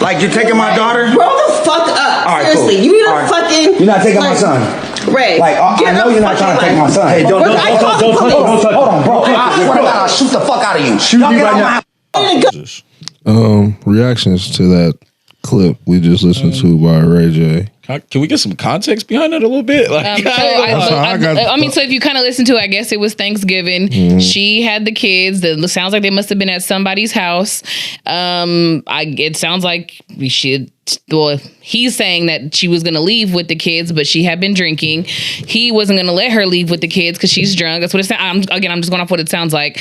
Like you're taking my daughter? Grow the fuck up. All right, Seriously, cool. you need to All right. fucking. You're not taking my son. Ray. Like I get know the you're not fuck trying to take out. my son. Hey, Hold on, bro. I swear to God, I'll shoot the fuck out of you. Shoot me right now. Reactions to that clip we just listened to by Ray J. Can we get some context behind it a little bit? Like, Um, I mean, so if you kind of listen to it, I guess it was Thanksgiving. She had the kids. It sounds like they must have been at somebody's house. It sounds like we should. Well, he's saying that she was going to leave with the kids, but she had been drinking. He wasn't going to let her leave with the kids because she's drunk. That's what it sounds. I'm just going off what it sounds like.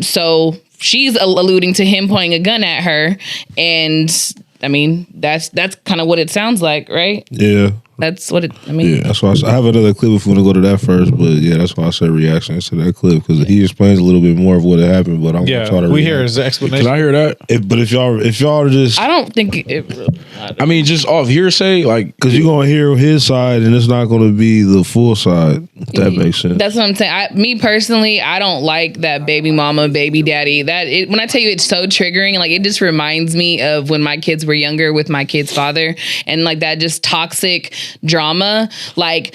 So she's alluding to him pointing a gun at her, and I mean that's kind of what it sounds like, right? Yeah. That's what it. I mean, That's why I have another clip if we want to go to that first, but yeah, that's why I said reactions to that clip because he explains a little bit more of what happened. But I want to try to we hear his explanation. can I hear that? But if y'all are just, I don't think it. I mean, just off hearsay, like, because you're gonna hear his side and it's not gonna be the full side. If that makes sense. That's what I'm saying. Me personally, I don't like that baby mama, baby daddy. When I tell you it's so triggering, like it just reminds me of when my kids were younger with my kid's father, and like that just toxic drama, like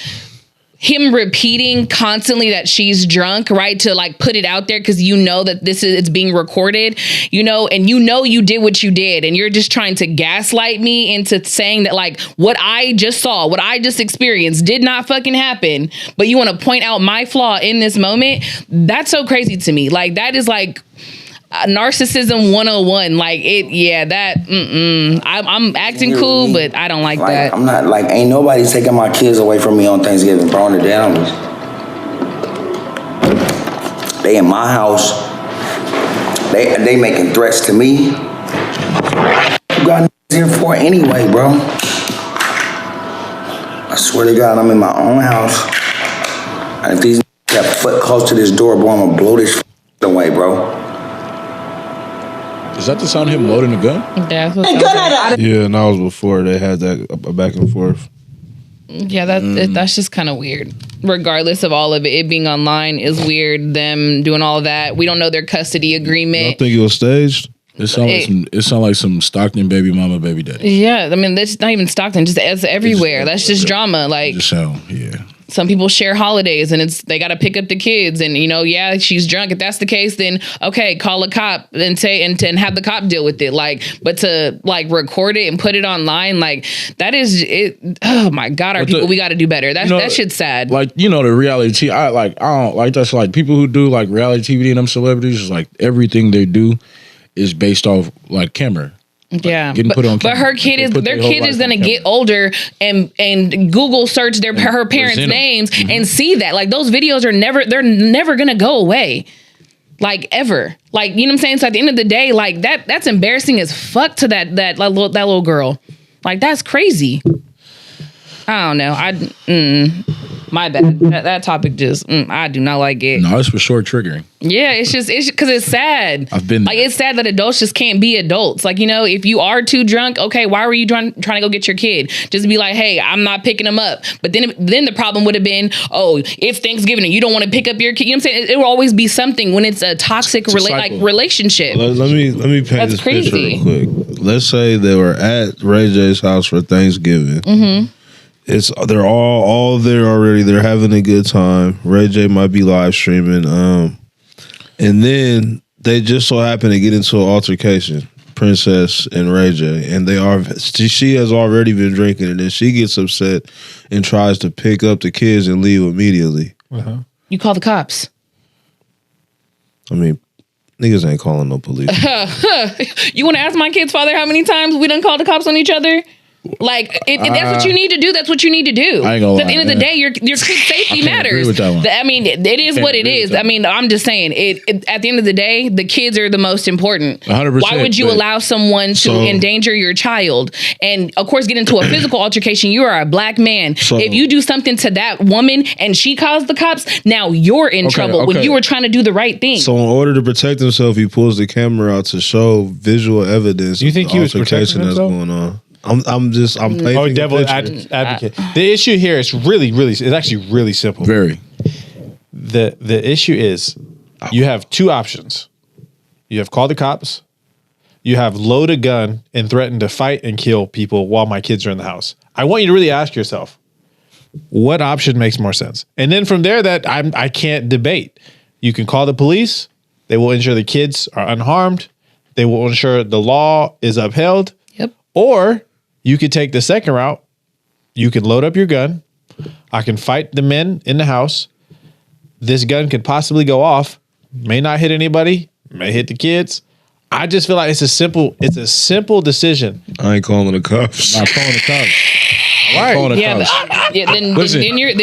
him repeating constantly that she's drunk, right? To like put it out there because you know that it's being recorded, and you did what you did, and you're just trying to gaslight me into saying that like what I just saw, what I just experienced did not fucking happen, but you want to point out my flaw in this moment. That's so crazy to me. Like that is like narcissism 101. Like it, yeah, that I'm acting cool, but I don't like that. I'm not like ain't nobody taking my kids away from me on Thanksgiving, bro. On the down. They in my house. They making threats to me. You got here for anyway, bro. I swear to God, I'm in my own house. And if these got foot close to this door, bro, I'm gonna blow this away, bro. is that the sound of him loading a gun? That's what A sounds gun like. at us. Yeah, and that was before they had that back and forth. Yeah, that's just kind of weird. Regardless of all of it being online is weird. Them doing all of that. We don't know their custody I agreement. think it was staged. It sound like some Stockton baby mama, baby daddy. Yeah, I mean that's not even Stockton. Just it's everywhere. That's just drama. Like Just sound, yeah. some people share holidays, and they got to pick up the kids. And yeah, she's drunk. If that's the case, then okay, call a cop and say and have the cop deal with it. Like, but to like record it and put it online, like that is it. Oh my God, our people, we got to do better. That shit's sad. Like, the reality, I don't like that's like people who do like reality TV and them celebrities is like everything they do is based off like camera. Yeah, getting put on but camera. her kid They is put their their whole kid is life on gonna get older and Google search her parents' present 'em. names and see that like those videos are never gonna go away, like ever. Like you know what I'm saying. So at the end of the day, like that's embarrassing as fuck to that little girl. Like that's crazy. I don't know. My bad. That topic just, I do not like it. No, it's for sure triggering. Yeah, it's because it's sad. I've been like, it's sad that adults just can't be adults. Like, you know, if you are too drunk, okay, why were you trying to go get your kid? Just be like, hey, I'm not picking him up. But then the problem would have been, oh, it's Thanksgiving and you don't want to pick up your kid. You know what I'm saying? It will always be something when it's a toxic relationship. Let me paint That's this crazy. picture real quick. Let's say they were at Ray J's house for Thanksgiving. They're all there already. They're having a good time. Ray J might be live streaming. And then they just so happen to get into an altercation, Princess and Ray J, and she has already been drinking, and then she gets upset and tries to pick up the kids and leave immediately. You call the cops. I mean, niggas ain't calling no police. You want to ask my kid's father how many times we done called the cops on each other? Like, if that's what you need to do, that's what you need to do. I ain't gonna lie, at the end of the day, your kid's safety matters. agree with that one. I mean, it is what it is. I mean, I'm just saying, at the end of the day, the kids are the most important. 100%, Why would you allow someone to endanger your child and, of course, get into a physical altercation? You are a black man. If you do something to that woman and she calls the cops, now you're in trouble when you were trying to do the right thing. So in order to protect himself, he pulls the camera out to show visual evidence. You think of he the was protecting altercation that's himself? going on. I'm painting Oh, a devil picture. advocate. The issue here is it's actually really simple. Very. The issue is you have two options. You have call the cops. You have load a gun and threaten to fight and kill people while my kids are in the house. I want you to really ask yourself, what option makes more sense? And then from there, that I can't debate. You can call the police. They will ensure the kids are unharmed. They will ensure the law is upheld. Yep. Or you could take the second route. You can load up your gun. I can fight the men in the house. This gun could possibly go off. May not hit anybody. May hit the kids. I just feel like it's a simple decision. I ain't calling the cops. Not calling the cops. Right. Calling the Yeah, cops. then Listen. you're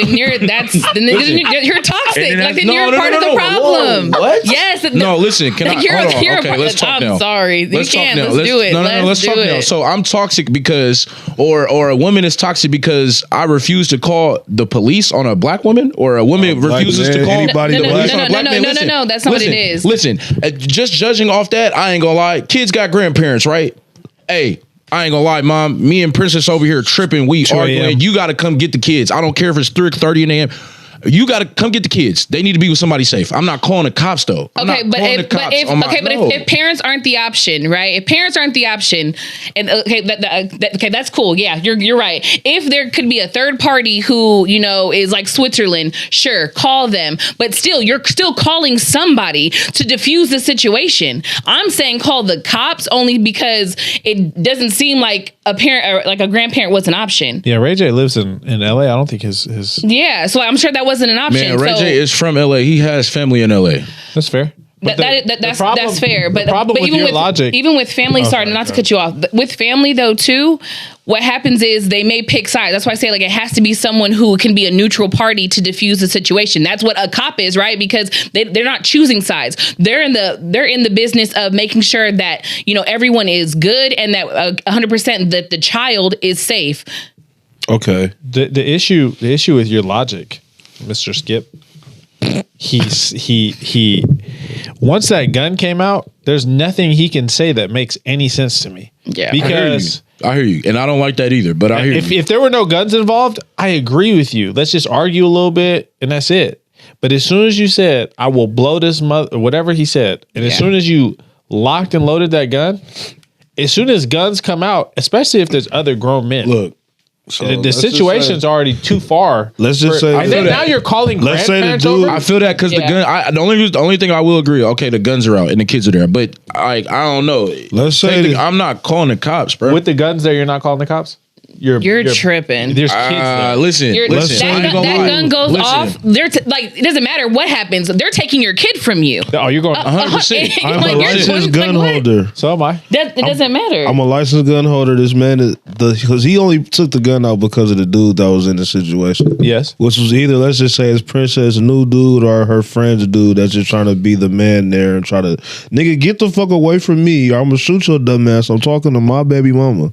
toxic. And Like, then no, you're no, part no, of the no. problem. Whoa, what? Yes. No, listen. Can I? Hold on. Okay, let's talk now. I'm sorry. Let's you talk can. now. Let's do it. No, let's talk now. So I'm toxic because, or a woman is toxic because I refuse to call the police on a black woman, or a woman refuses to call anybody the the police black- on a black man. Listen, no, that's not what it is. Listen, just judging off that, I ain't gonna lie. Kids got grandparents, right? Hey. I ain't gonna lie, Mom. Me and Princess over here tripping. We 2 a.m. arguing. You got to come get the kids. I don't care if it's 3:30 in the a.m. You got to come get the kids. They need to be with somebody safe. I'm not calling the cops though. If parents aren't the option, right? If parents aren't the option, and okay, that's cool. Yeah, you're right. If there could be a third party who, you know, is like Switzerland, sure, call them. But still, you're still calling somebody to diffuse the situation. I'm saying call the cops only because it doesn't seem like a parent or like a grandparent was an option. Yeah, Ray J lives in LA. I don't think his Yeah, so I'm sure that wasn't an option. Man, Ray so, J is from LA. He has family in LA. That's fair. But That's fair, but with even your with logic, even with family, sorry, not to cut you off, but with family though too, what happens is they may pick sides. That's why I say like it has to be someone who can be a neutral party to diffuse the situation. That's what a cop is, right? Because they're not choosing sides. They're in the business of making sure that, you know, everyone is good and that 100% that the child is safe. Okay. the issue with your logic, Mr. Skip. He once that gun came out, there's nothing he can say that makes any sense to me. Yeah. Because I hear you. And I don't like that either, but I hear you. if there were no guns involved, I agree with you. Let's just argue a little bit and that's it. But as soon as you said, I will blow this mother, or whatever he said, and as soon as you locked and loaded that gun, as soon as guns come out, especially if there's other grown men. Look. So The situation's already too far. Let's just say and then now you're calling Let's say the grandparents dude- over. I feel that because the gun. The only thing I will agree. Okay, the guns are out and the kids are there, but I don't know. Let's say I'm not calling the cops, bro. With the guns there, you're not calling the cops? You're tripping. There's kids there. Listen, That gun goes off. Like it doesn't matter what happens. They're taking your kid from you. Oh, you're going 100%. I'm Like, a you're licensed gun what? holder. So am I. It doesn't matter. I'm a licensed gun holder. This man, because he only took the gun out because of the dude that was in the situation. Yes. Which was either, let's just say, it's Princess' new dude or her friend's dude that's just trying to be the man there and try to, nigga, get the fuck away from me. Or I'm gonna shoot your dumb ass. I'm talking to my baby mama.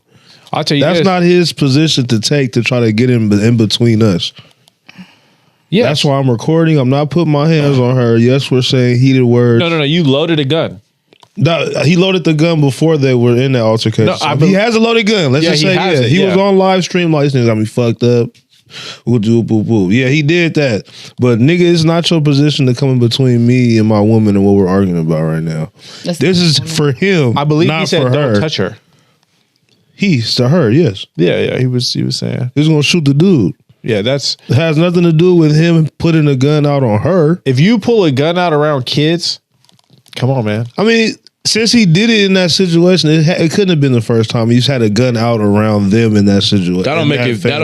I'll tell you That's this. not his position to take to try to get in between us. Yes. That's why I'm recording. I'm not putting my hands on her. Yes, we're saying heated words. No. You loaded a gun. No, he loaded the gun before they were in that altercation. No, he has a loaded gun. Let's just say he has it, He was on live stream like, this nigga got me fucked up. We'll do boo boo. Yeah, he did that. But nigga, it's not your position to come in between me and my woman and what we're arguing about right now. This is for him. I believe not he said for don't her. touch her. He's to her, yes. Yeah. He was saying. He's gonna shoot the dude. Yeah, it has nothing to do with him putting a gun out on her. If you pull a gun out around kids, come on, man. I mean, since he did it in that situation, it couldn't have been the first time he's had a gun out around them in that situation. That don't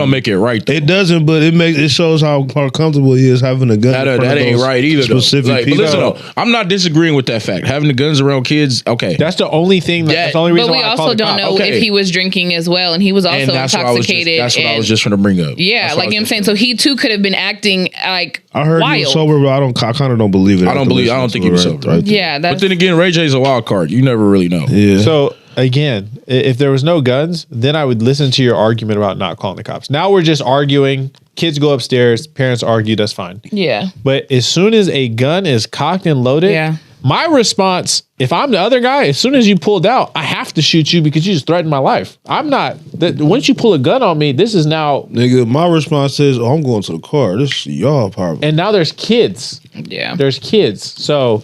make it right. Though. It doesn't, but it shows how comfortable he is having a gun. That ain't right either. Specific though. Like, but people. listen, though, I'm not disagreeing with that fact. Having the guns around kids, okay. That's the only thing. That's the only reason. But we why I also called don't know if he was drinking as well, and he was also intoxicated. That's what I was just trying to bring up. Yeah, like I'm saying. So he too could have been acting like I heard wild. he was sober, but I kind of don't believe it. I don't think he was sober. Right yeah, but then again, Ray J's a wild card. You never really know. Yeah. So again, if there was no guns, then I would listen to your argument about not calling the cops. Now we're just arguing. Kids go upstairs, parents argue, that's fine. Yeah. But as soon as a gun is cocked and loaded, my response, if I'm the other guy, as soon as you pulled out, I have to shoot you because you just threatened my life. I'm not, once you pull a gun on me, this is now. Nigga, my response is, I'm going to the car. This is y'all problem. And now there's kids. Yeah. There's kids. So,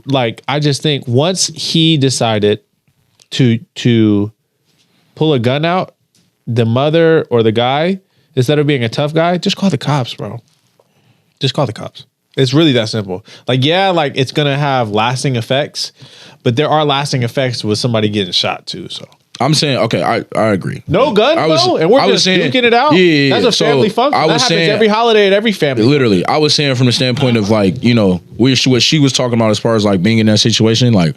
like, I just think once he decided to pull a gun out, the mother or the guy, instead of being a tough guy, just call the cops, bro. Just call the cops. It's really that simple. Like, yeah, like it's gonna have lasting effects, but there are lasting effects with somebody getting shot too. So I'm saying, okay, I agree. No gun, though, and we're just duking it out. Yeah, that's a family function. That happens every holiday at every family. Literally, I was saying from the standpoint of like, you know, what she was talking about as far as like being in that situation, like.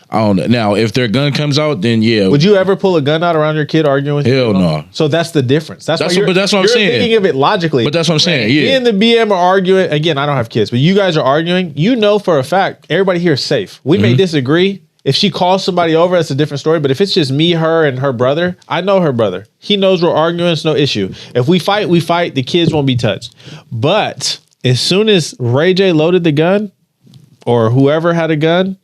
I don't know. Now, if their gun comes out, then yeah. Would you ever pull a gun out around your kid arguing with you? Hell no. So that's the difference. That's what I'm saying. You're thinking of it logically. But that's what I'm saying. Yeah. Me and the BM are arguing. Again, I don't have kids, but you guys are arguing. You know for a fact, everybody here is safe. We may disagree. If she calls somebody over, that's a different story. But if it's just me, her, and her brother, I know her brother. He knows we're arguing. It's no issue. If we fight, we fight. The kids won't be touched. But as soon as Ray J loaded the gun, or whoever had a gun,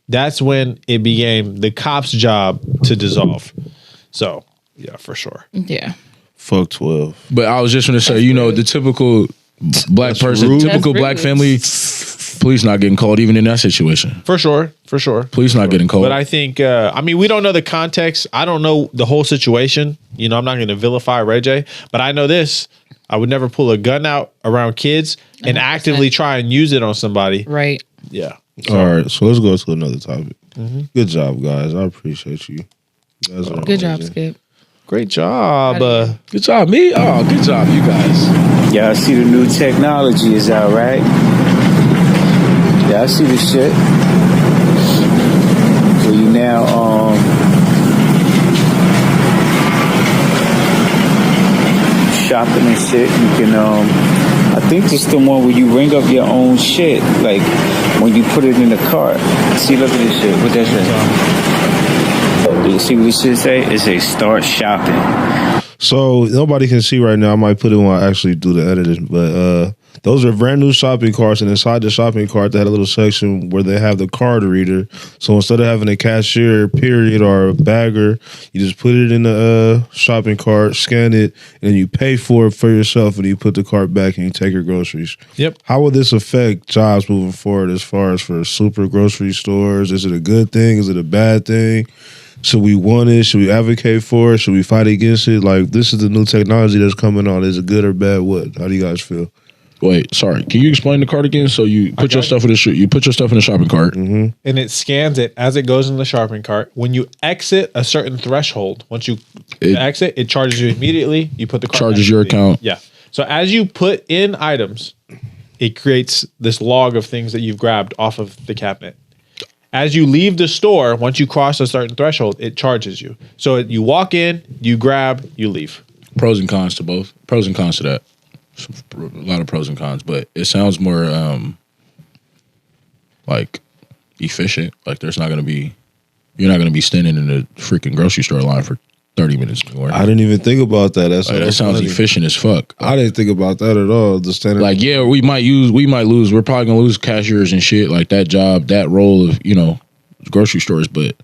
that's when it became the cop's job to dissolve. So, yeah, for sure. Yeah. Fuck 12. But I was just going to say, you know, the typical black person, rude. typical black family, police not getting called even in that situation. For sure. Police not getting called. But I think, I mean, we don't know the context. I don't know the whole situation. You know, I'm not going to vilify Ray J, but I know this. I would never pull a gun out around kids and 100%. Actively try and use it on somebody. Right. Yeah. So, all right, so let's go to another topic. Good job, guys. I appreciate you. You guys are good job, amazing. Skip. Great job. Good job, me. Oh, good job, you guys. Yeah, I see the new technology is out, right? Yeah, I see the shit. So you now shopping and shit. You can I think this the one where you ring up your own shit, like when you put it in the cart. See, look at this shit. What that shit? You see what this shit say? It say start shopping. So nobody can see right now. I might put it when I actually do the editing, but those are brand new shopping carts, and inside the shopping cart, they had a little section where they have the card reader. So instead of having a cashier, period, or a bagger, you just put it in the shopping cart, scan it, and then you pay for it for yourself, and you put the cart back and you take your groceries. Yep. How will this affect jobs moving forward as far as for super grocery stores? Is it a good thing? Is it a bad thing? Should we want it? Should we advocate for it? Should we fight against it? Like, this is the new technology that's coming on. Is it good or bad? What? How do you guys feel? Wait, sorry. Can you explain the cart again? So you put your stuff in the shopping cart, and it scans it as it goes in the shopping cart. When you exit a certain threshold, once you exit, it charges you immediately. You put the cart charges your account. Yeah. So as you put in items, it creates this log of things that you've grabbed off of the cabinet. As you leave the store, once you cross a certain threshold, it charges you. So you walk in, you grab, you leave. Pros and cons to both. Pros and cons to that. A lot of pros and cons, but it sounds more like efficient. Like you're not gonna be standing in the freaking grocery store line for 30 minutes more. I didn't even think about that. That sounds efficient as fuck. I didn't think about that at all. The standard, like, yeah, we might lose. We're probably gonna lose cashiers and shit, like that job, that role of, you know, grocery stores. But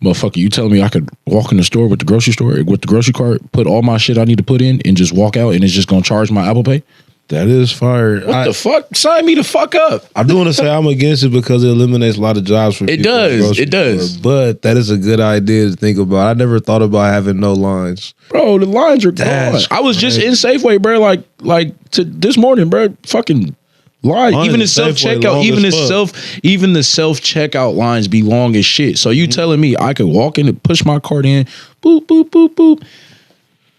motherfucker, you telling me I could walk in the store with the grocery cart, put all my shit I need to put in, and just walk out, and it's just gonna charge my Apple Pay? that is fire. What the fuck? Sign me the fuck up. I do want to say I'm against it because it eliminates a lot of jobs for people. It does. But that is a good idea to think about. I never thought about having no lines. Bro, the lines are gone. I was just in Safeway, bro, like to this morning, bro. Fucking line. Even the self checkout, even the self checkout lines be long as shit. So you telling me I could walk in and push my cart in, boop, boop, boop, boop,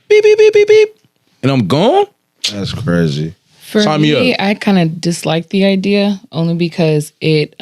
beep, beep, beep, beep, beep, and I'm gone? That's crazy. For Sign me, me up. I kind of dislike the idea only because it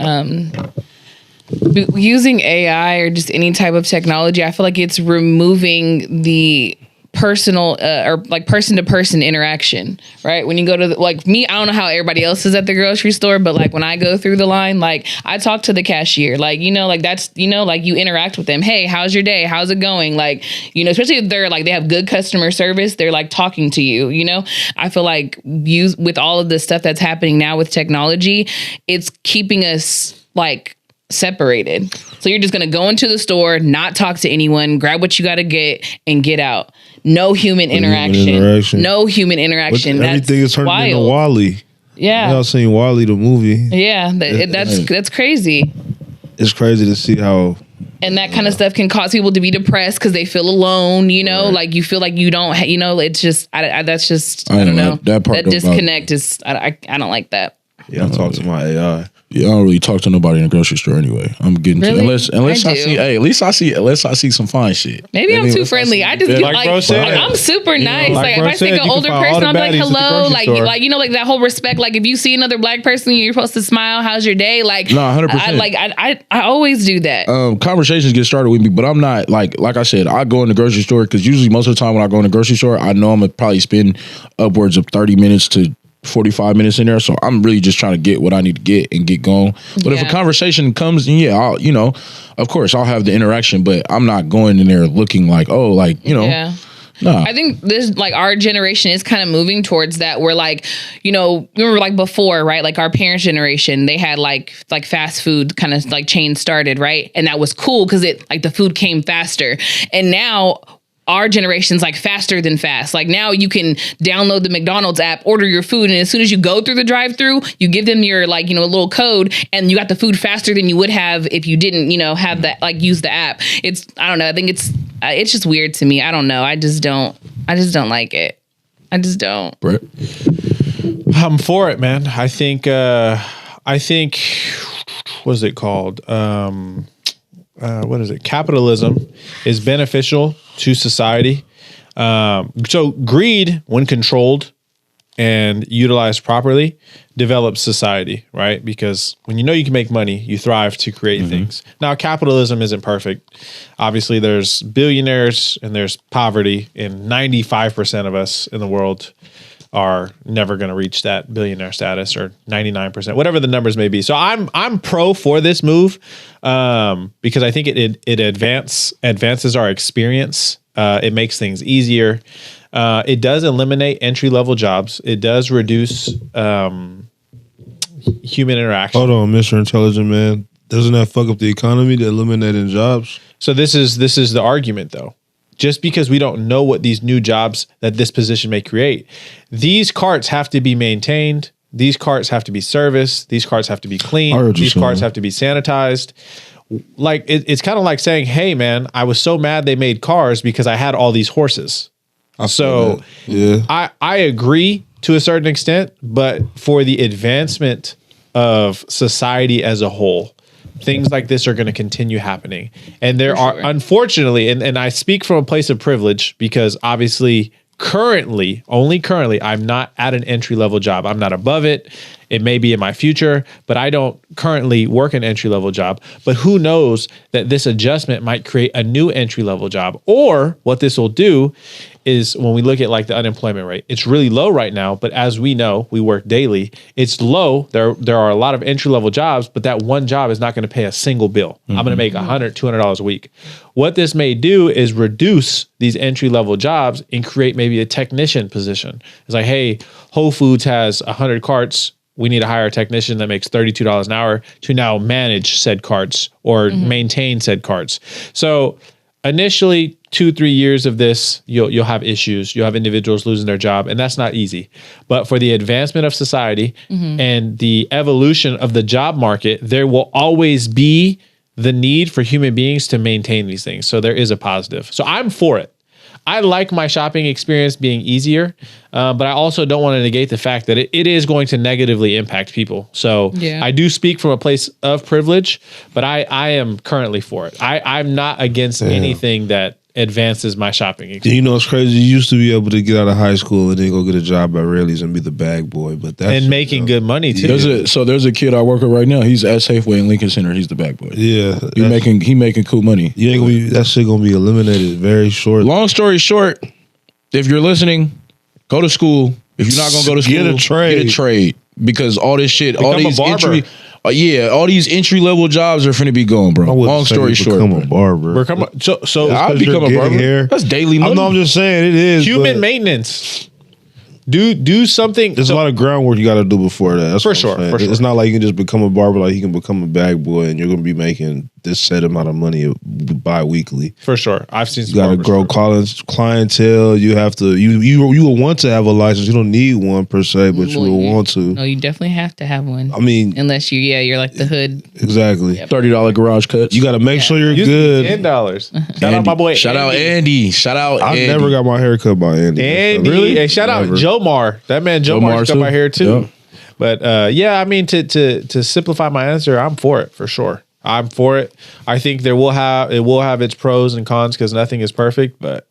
using AI or just any type of technology, I feel like it's removing the personal or like person to person interaction, right? When you go to like me, I don't know how everybody else is at the grocery store, but like when I go through the line, like I talk to the cashier, like, you know, like that's, you know, like you interact with them. Hey, how's your day? How's it going? Like, you know, especially if they're like, they have good customer service, they're like talking to you, you know. I feel like with all of the stuff that's happening now with technology, it's keeping us like separated. So you're just going to go into the store, not talk to anyone, grab what you got to get and get out. No human interaction. No human interaction. Everything is turning into Wall-E. Yeah. Y'all seen Wall-E the movie? Yeah, that's crazy. It's crazy to see how. And that kind of stuff can cause people to be depressed because they feel alone, you know, like you feel like you don't, you know, it's just, that's just, I don't know. That disconnect is, I don't like that. Yeah, I talk to my AI. Yeah, I don't really talk to nobody in the grocery store anyway. I'm getting to unless I see. Hey, at least I see some fine shit. Maybe I'm too friendly. I just get I'm super nice. Like if I see an older person, I'm like, hello, like you know, like that whole respect. Like if you see another black person, you're supposed to smile. How's your day? Like, no, 100%. I always do that. Conversations get started with me, but I'm not like I said. I go in the grocery store because usually most of the time when I go in the grocery store, I know I'm gonna probably spend upwards of 30 minutes to 45 minutes in there, so I'm really just trying to get what I need to get and get going. But if a conversation comes, then I'll, you know, of course I'll have the interaction, but I'm not going in there looking like, oh, like, you know. Yeah. Nah. I think this, like, our generation is kind of moving towards that. Where, like, you know, remember, like, before, right? Like, our parents' generation, they had, like fast food kind of, like, chain started, right? And that was cool because the food came faster. And now our generation's like faster than fast. Like now you can download the McDonald's app, order your food, and as soon as you go through the drive-through, you give them your, like, you know, a little code, and you got the food faster than you would have if you didn't, you know, have that, like, use the app. I don't know. I think it's just weird to me. I don't know. I just don't like it. I just don't. Brett? I'm for it, man. I think what's it called? What is it? Capitalism is beneficial to society. So greed, when controlled and utilized properly, develops society, right? Because when you know you can make money, you thrive to create things. Now, capitalism isn't perfect. Obviously, there's billionaires and there's poverty, and 95% of us in the world are never going to reach that billionaire status, or 99%, whatever the numbers may be. So I'm pro for this move because I think it advances our experience. It makes things easier. It does eliminate entry-level jobs. It does reduce human interaction. Hold on, Mr. Intelligent Man. Doesn't that fuck up the economy to eliminating jobs? So this is the argument, though. Just because we don't know what these new jobs that this position may create, these carts have to be maintained. These carts have to be serviced. These carts have to be cleaned. These carts have to be sanitized. Like it's kind of like saying, "Hey, man, I was so mad they made cars because I had all these horses." So I agree to a certain extent, but for the advancement of society as a whole, things like this are going to continue happening. And there are, unfortunately, and I speak from a place of privilege because obviously only currently, I'm not at an entry-level job. I'm not above it. It may be in my future, but I don't currently work an entry level job. But who knows that this adjustment might create a new entry level job? Or what this will do is when we look at like the unemployment rate, it's really low right now. But as we know, we work daily. It's low. There are a lot of entry level jobs, but that one job is not going to pay a single bill. I'm going to make $100, $200 a week. What this may do is reduce these entry level jobs and create maybe a technician position. It's like, hey, Whole Foods has 100 carts. We need to hire a technician that makes $32 an hour to now manage said carts or maintain said carts. So initially, 2-3 years of this, you'll have issues. You'll have individuals losing their job, and that's not easy. But for the advancement of society and the evolution of the job market, there will always be the need for human beings to maintain these things. So there is a positive. So I'm for it. I like my shopping experience being easier, but I also don't want to negate the fact that it is going to negatively impact people. So I do speak from a place of privilege, but I am currently for it. I'm not against anything that advances my shopping experience. You know, it's crazy. You used to be able to get out of high school and then go get a job at Raley's and be the bag boy, but that's and making good money too. There's a kid I work with right now. He's at Safeway in Lincoln Center. He's the bag boy. Yeah, he making cool money. You ain't gonna be, that shit gonna be eliminated very short. Long story short, if you're listening, go to school. If you're not gonna go to school, get a trade because all this shit, all these entry level jobs are finna be going, bro. Long story short, become a barber. So I'll become a barber. Hair. That's daily money. I'm just saying it is human maintenance. Do something. There's a lot of groundwork you got to do before that. That's for sure. It's not like you can just become a barber. Like you can become a bag boy and you're going to be making this set amount of money bi-weekly. For sure. I've seen. You got to grow clientele. You have to. You will want to have a license. You don't need one per se, but you will want to. No, you definitely have to have one. I mean, unless you're like the hood. Exactly. $30 garage cuts. You got to make sure you're good. $10. Shout out my boy. Shout out Andy. Shout out. I never got my hair cut by Andy. Really? Hey, shout out Jomar. That man Jomar got my hair too. Yep. But I mean, to simplify my answer, I'm for it for sure. I'm for it. I think it will have its pros and cons because nothing is perfect. But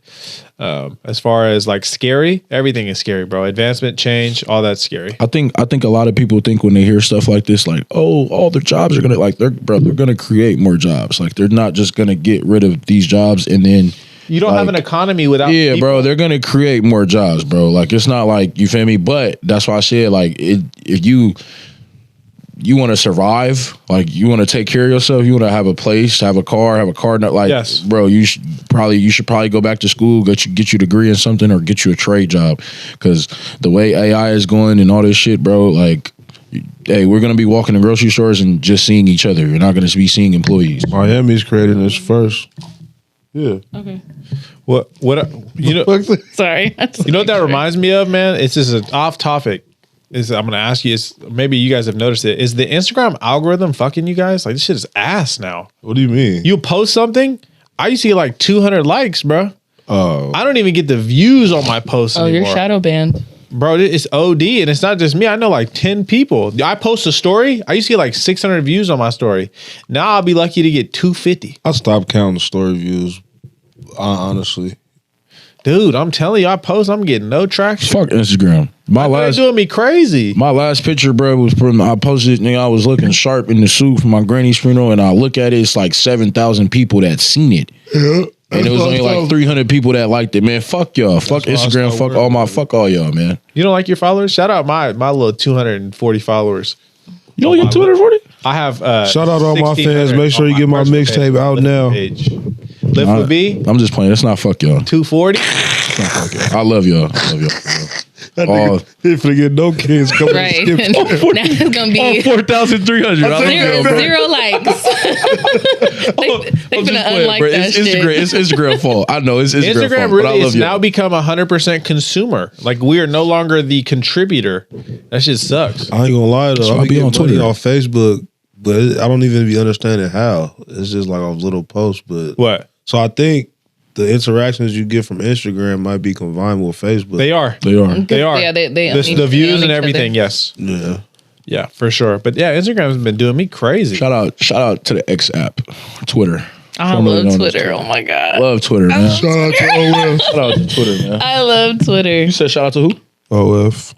as far as like scary, everything is scary, bro. Advancement, change, all that's scary. I think a lot of people think when they hear stuff like this, like, oh, all their jobs are gonna they're gonna create more jobs. Like they're not just gonna get rid of these jobs and then you don't have an economy without people. Bro, they're gonna create more jobs, bro. Like it's not like, you feel me? But that's why I said, like, if you want to survive, like you want to take care of yourself, you want to have a place, have a car, like, yes, bro, you should probably go back to school, get you a degree in something, or get you a trade job, because the way AI is going and all this shit, bro, like, hey, we're gonna be walking in grocery stores and just seeing each other. You're not gonna be seeing employees. Miami's creating this first. Yeah. Okay. What you know? Sorry. You know what that reminds me of, man? It's just an off topic. I'm gonna ask you. Maybe you guys have noticed it. Is the Instagram algorithm fucking you guys? Like this shit is ass now. What do you mean? You post something, I used to get like 200 likes, bro. Oh. I don't even get the views on my posts anymore. You're shadow banned. Bro, it's OD, and it's not just me. I know like 10 people. I post a story. I used to get like 600 views on my story. Now I'll be lucky to get 250. I stopped counting story views. Honestly, dude, I'm telling you, I'm getting no traction. Fuck Instagram. They're doing me crazy. My last picture, bro, was from, I posted, nigga, I was looking sharp in the suit for my granny's funeral, and I look at it, it's like 7,000 people that seen it. Yeah. And it was only like 300 people that liked it, man. Fuck y'all. Fuck Instagram. Fuck all y'all, man. You don't like your followers? Shout out my little 240 followers. You only get 240? I have shout out all my fans. Make sure you get my mixtape out now. Lift with B. I'm just playing. That's not fuck y'all. 240. I love y'all. If they get no kids coming, right? Now it's gonna be 4,300. Zero likes. They're gonna unlike that shit. It's Instagram fault. I know it's Instagram really has now become 100% consumer. Like we are no longer the contributor. That shit sucks. I ain't gonna lie though. I be on Twitter, on Facebook, but I don't even be understanding how. It's just like a little post, but what? So I think the interactions you get from Instagram might be combined with Facebook. They are. Yeah, the views and everything. Yes. Yeah. Yeah, for sure. But yeah, Instagram's been doing me crazy. Shout out to the X app, Twitter. I love Twitter. Oh my god. Love Twitter, man. Shout out to OF. Shout out to Twitter, man. I love Twitter. You said shout out to who? OF.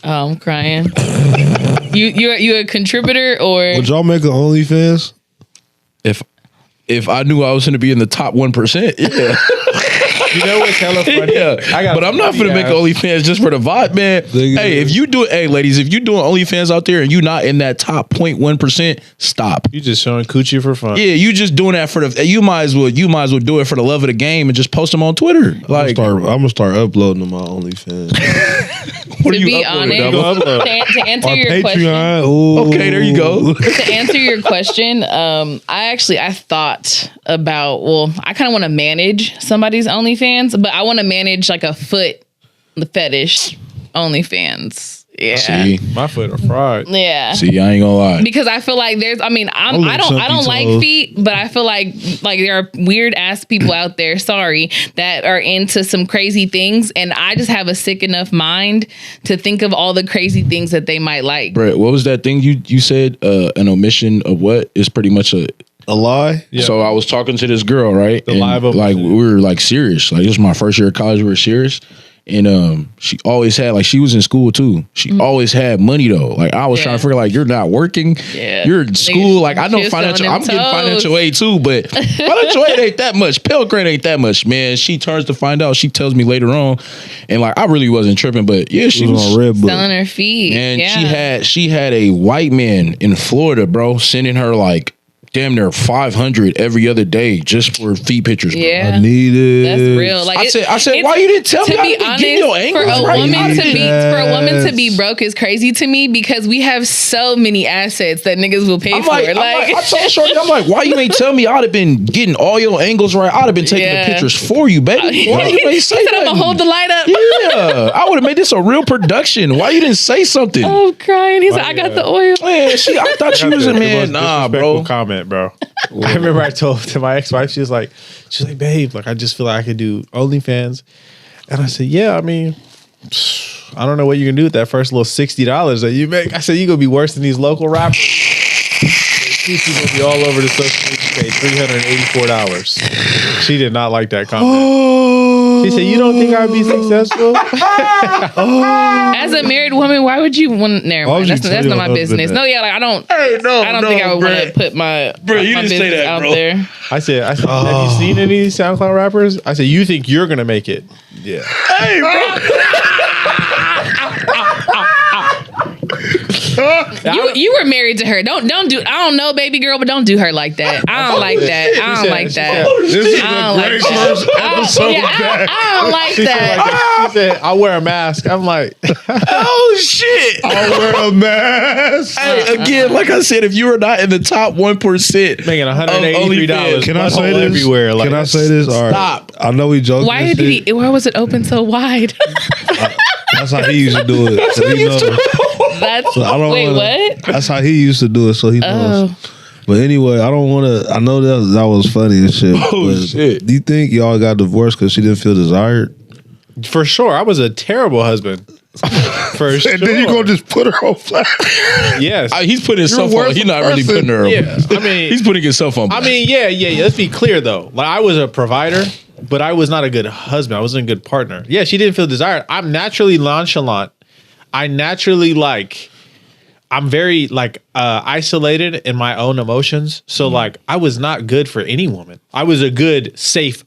Oh, I'm crying. You a contributor or? Would y'all make an OnlyFans? If I knew I was going to be in the top 1%, yeah. You know what's hella funny? Yeah, but I'm not gonna make OnlyFans just for the vibe, man. Hey, ladies, if you doing OnlyFans out there and you not in that top 0.1%, stop. You just showing coochie for fun. Yeah, you just doing that for the. You might as well do it for the love of the game and just post them on Twitter. Like, I'm gonna start uploading to my OnlyFans. what To are you be uploading, honest, Double? to answer On your question. Patreon. Ooh. Okay, there you go. To answer your question, I thought about, well, I kind of want to manage somebody's OnlyFans, but I want to manage like a foot fetish OnlyFans. Yeah. See, My foot are fried. Yeah. see, I ain't gonna lie. Because I feel like there's, I mean, I lick don't chunky like toes. feet, but I feel like there are weird ass people out there, sorry, that are into some crazy things, and I just have a sick enough mind to think of all the crazy things that they might like. Brett, what was that thing you said? An omission of what is pretty much a lie. Yeah. So I was talking to this girl, right? The and live like omission. we were like serious. Like this was my first year of college. We were serious. And she always had, like, she was in school too. She always had money though. Like I was Yeah. trying to figure, like, you're not working. Yeah. You're in school. Like I know Just on financial. them I'm getting toes. financial aid too, but financial aid ain't that much. Pell Grant ain't that much, man. She turns to find out. She tells me later on, and like I really wasn't tripping, but yeah, she She was on Red Book. Selling her feet. and yeah. she had a white man in Florida, bro, sending her like damn near 500 every other day just for feet pictures. Bro. Yeah. I need it. That's real. Like I said, it's- why you didn't tell to me? I be didn't honest, get your angles for a right. woman to be for a woman to be Yes. broke is crazy to me because we have so many assets that niggas will pay I'm for. like, I told Shorty, I'm like, why you ain't tell me? I'd have been getting all your angles right. I'd have been taking Yeah. the pictures for you, baby. Why you ain't he say said I'm nothing? gonna hold the light up. Yeah, I would have made this a real production. Why you didn't say something? Oh, crying. He said, I got the oil. Man, I thought you was a man. Nah, bro. Comment, bro. I remember I told to my ex-wife, she's like, babe, like I just feel like I could do OnlyFans, and I said, yeah, I mean, I don't know what you can do with that first little $60 that you make. I said, you gonna be worse than these local rappers. She's gonna be all over the social media. She paid $384. She did not like that comment. She said, you don't think I'd be successful? As a married woman, why would you want? Never Why would mind. you That's tell not my your husband business. that? No, yeah, like I don't No, think I would want Brett. to put my, Bro, you my didn't say business that, out bro. there. I said, have you seen any of these SoundCloud rappers? I said, you think you're gonna make it? Yeah. Hey, bro. You were married to her. Don't do. I don't know, baby girl, but don't do her like that. I don't like that. I don't like that. This is I don't the like great that. first episode back. I don't like She said, that. she said, I wear a mask. I'm like, Oh shit. I wear a mask. Hey, again, like I said, if you are not in the top 1%, making $183. Can I butthole say this? everywhere? Like, Can I say this? All right. Stop. I know we joking. Why and did shit. he? Why was it open so wide? That's how he used to do it. So he knows. That's I don't wait. wanna- What? That's how he used to do it. So he knows. Oh. But anyway, I don't want to. I know that was funny and shit. Oh, but shit. Do you think y'all got divorced because she didn't feel desired? for sure, I was a terrible husband. For sure. And then you gonna just put her on flat? Yes. He's putting himself You're a on. He's not really person. putting her. Yeah, I mean- he's putting himself on. I mean, yeah. Let's be clear though. Like I was a provider, but I was not a good husband. I wasn't a good partner. Yeah, she didn't feel desired. I'm naturally nonchalant. I naturally I'm very isolated in my own emotions. So like I was not good for any woman. I was a good, safe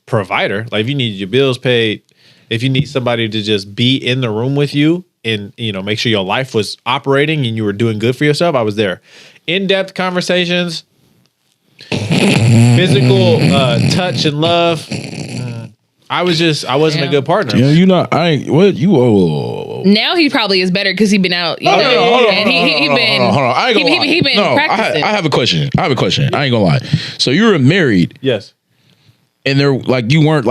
provider. Like if you need your bills paid, if you need somebody to just be in the room with you and make sure your life was operating and you were doing good for yourself, I was there. In-depth conversations, physical touch and love. I wasn't a good partner. Yeah, you not. I ain't. What you? Whoa. Now he probably is better because he been out. You know, and he been. Hold on. I ain't gonna lie. He been No, practicing. I have a question. I ain't gonna lie. So you were married, Yes. and there you weren't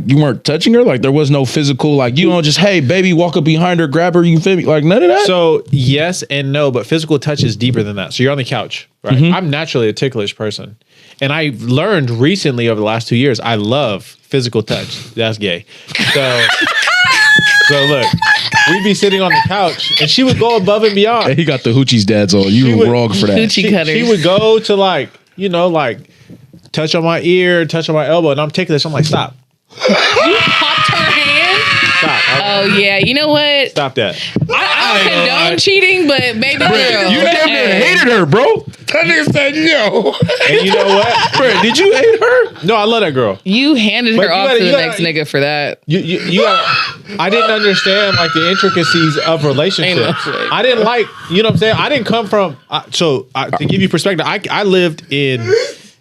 you weren't touching her. Like there was no physical. You don't just hey baby walk up behind her, grab her. You feel me? Like none of that. So yes and no, but physical touch is deeper than that. So you're on the couch, right? I'm naturally a ticklish person. And I've learned recently over the last 2 years, I love physical touch. That's gay. So look, we'd be sitting on the couch and she would go above and beyond. Hey, he got the hoochie's dads on. You were wrong for that. Hoochie cutters. She would go to touch on my ear, touch on my elbow, and I'm ticklish. I'm like, stop. You popped her hand. Stop. Oh yeah, you know what? Stop that. I don't condone cheating, but baby girl, You damn near hated her, bro. That nigga said yo. And you know what? Bro, did you hate her? No, I love that girl. You handed But her you off gotta- to you the gotta- next nigga for that. I didn't understand like the intricacies of relationships. Ain't no shit. I didn't like, you know what I'm saying? I didn't come from, to give you perspective, I lived in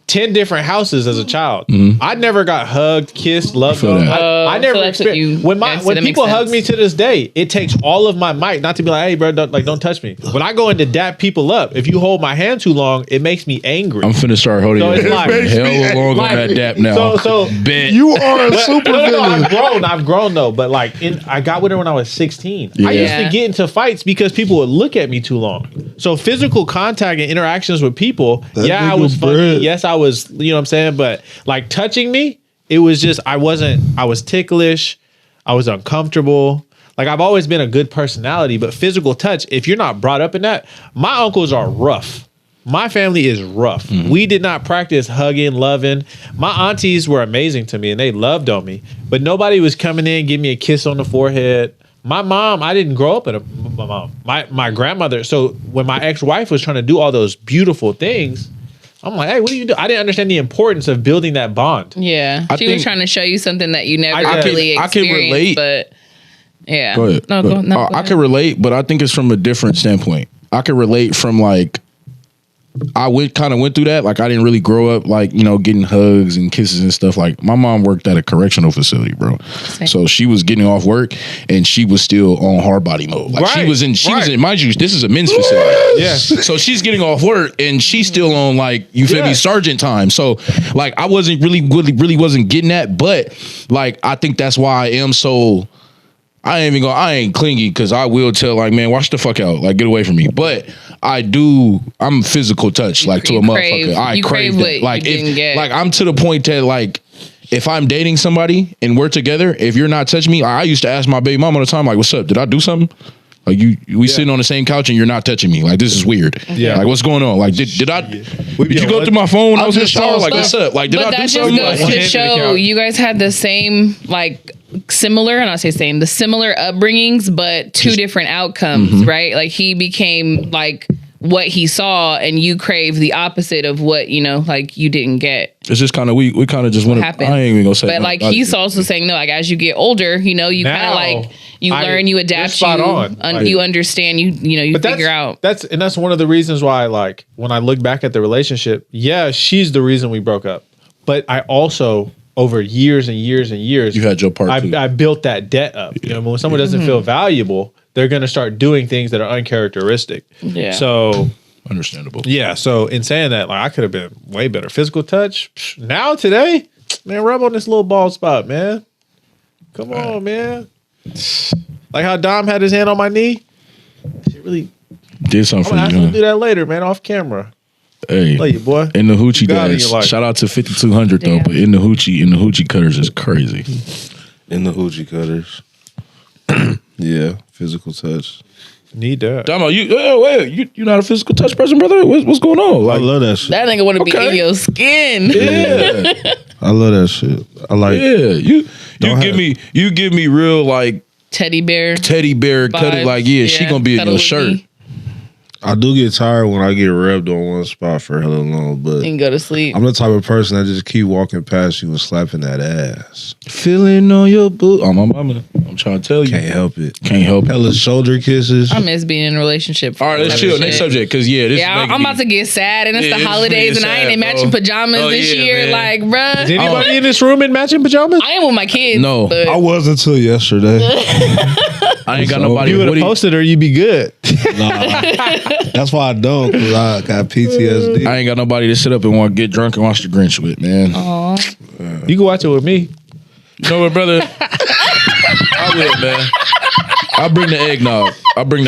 10 different houses as a child. I never got hugged, kissed, loved. feel that. I never so that's what experienced. you- When that when makes people hug sense. me to this day, it takes all of my might not to be like, hey, bro, don't touch me. When I go in to dap people up, if you hold my hand too long, it makes me angry. I'm finna start holding So your it's hand like- for hell long on like- that dap now. So Bet. You are a super villain. I've grown though, but like I got with her when I was 16. I used Yeah. to get into fights because people would look at me too long. So physical contact and interactions with people, That I nigga was funny. Brett. Yes, I was, you know what I'm saying? But like touching me, it was just I was ticklish, I was uncomfortable. Like I've always been a good personality, but physical touch, if you're not brought up in that, my uncles are rough. My family is rough. We did not practice hugging, loving. My aunties were amazing to me and they loved on me, but nobody was coming in, give me a kiss on the forehead. My mom, I didn't grow up in my mom. My grandmother. So when my ex-wife was trying to do all those beautiful things, I'm like, hey, what do you do? I didn't understand the importance of building that bond. Yeah, I she was think- trying to show you something that you never I can- really I can experienced. relate. But yeah, Go ahead. No, Go go. ahead. No, go I ahead. can relate, but I think it's from a different standpoint. I can relate from like I went through that. Like I didn't really grow up like, you know, getting hugs and kisses and stuff. Like my mom worked at a correctional facility, bro. Same. So she was getting off work and she was still on hard body mode. Like she Right, was in right. mind you, this is a men's facility. Yeah. So she's getting off work and she's still on like, you feel me, Yeah. sergeant time. So like I wasn't really wasn't getting that, but like I think that's why I am so I ain't clingy because I will tell like, man, watch the fuck out. Like, get away from me. But I'm physical touch, like to a crave- motherfucker. I you crave crave that. what Like you didn't if get. like I'm to the point that like if I'm dating somebody and we're together, if you're not touching me, I used to ask my baby mom all the time, like, what's up? Did I do something? Like we sitting on the same couch and you're not touching me. Like this is weird. Yeah. Like what's going on? Like did I We be did you on go what- through my phone when I I was in the just shower? saw Like what's stuff. up? Like did But I do that just something? goes Like, to hand show account. you guys had the same, like, similar, and I say same, the similar upbringings, but two different outcomes, right? Like he became like what he saw, and you crave the opposite of what, you know, like you didn't get. it's just kind of we kind of just went. I Happened. ain't even gonna say. But like he's also saying, no, like as you get older, you know, you kind Now, of like you I- learn, you you're adapt, spot on. Like- you understand, you know, you But figure out. that's one of the reasons why, like, when I look back at the relationship, yeah, she's the reason we broke up. But I also, over years and years and years, You had your part too. I built that debt up. You know, when someone doesn't feel valuable, they're gonna start doing things that are uncharacteristic. Yeah. So understandable. yeah. So in saying that, like, I could have been way better. Physical touch. Now today, man, rub on this little bald spot, man. Come on, man. Like how Dom had his hand on my knee. She really. Did something I'm gonna for ask you, him huh? to do that later, man, off camera. Hey, Love you, boy. in the hoochie You got it in days. your life. Shout out to 5200 though, Damn. but in the hoochie cutters is crazy. In the hoochie cutters. Yeah, physical touch. Need that. Damo, you not a physical touch person, brother? What's going on? I Like, love that shit. That nigga want to be Okay. in your skin. yeah, I love that shit. I like. yeah. You Don't give me real like Teddy bear. teddy bear cutting. vibes. Like she gonna be in cuddle your with shirt. me. I do get tired when I get rubbed on one spot for hella long, but And go to sleep. I'm the type of person that just keep walking past you and slapping that ass. Feeling on your boot. Oh my mama, I'm trying to tell you, Can't help it. can't help it. Hella shoulder kisses. I miss being in a relationship. All right, let's chill. Next subject, because this is Yeah, making I'm me- about to get sad, and it's Yeah, the it's holidays, making and I ain't sad, in bro. matching pajamas Oh, this yeah, year. man. Like, Is bruh, anybody in this room in matching pajamas? I am with my kids. No. but I was until yesterday. I ain't got So, nobody. You would What do have you- posted her, you'd be good. Nah, that's why I don't, because I got PTSD. I ain't got nobody to sit up and want to get drunk and watch the Grinch with, man. You can watch it with me. You know what, brother? I will, man. I'll bring the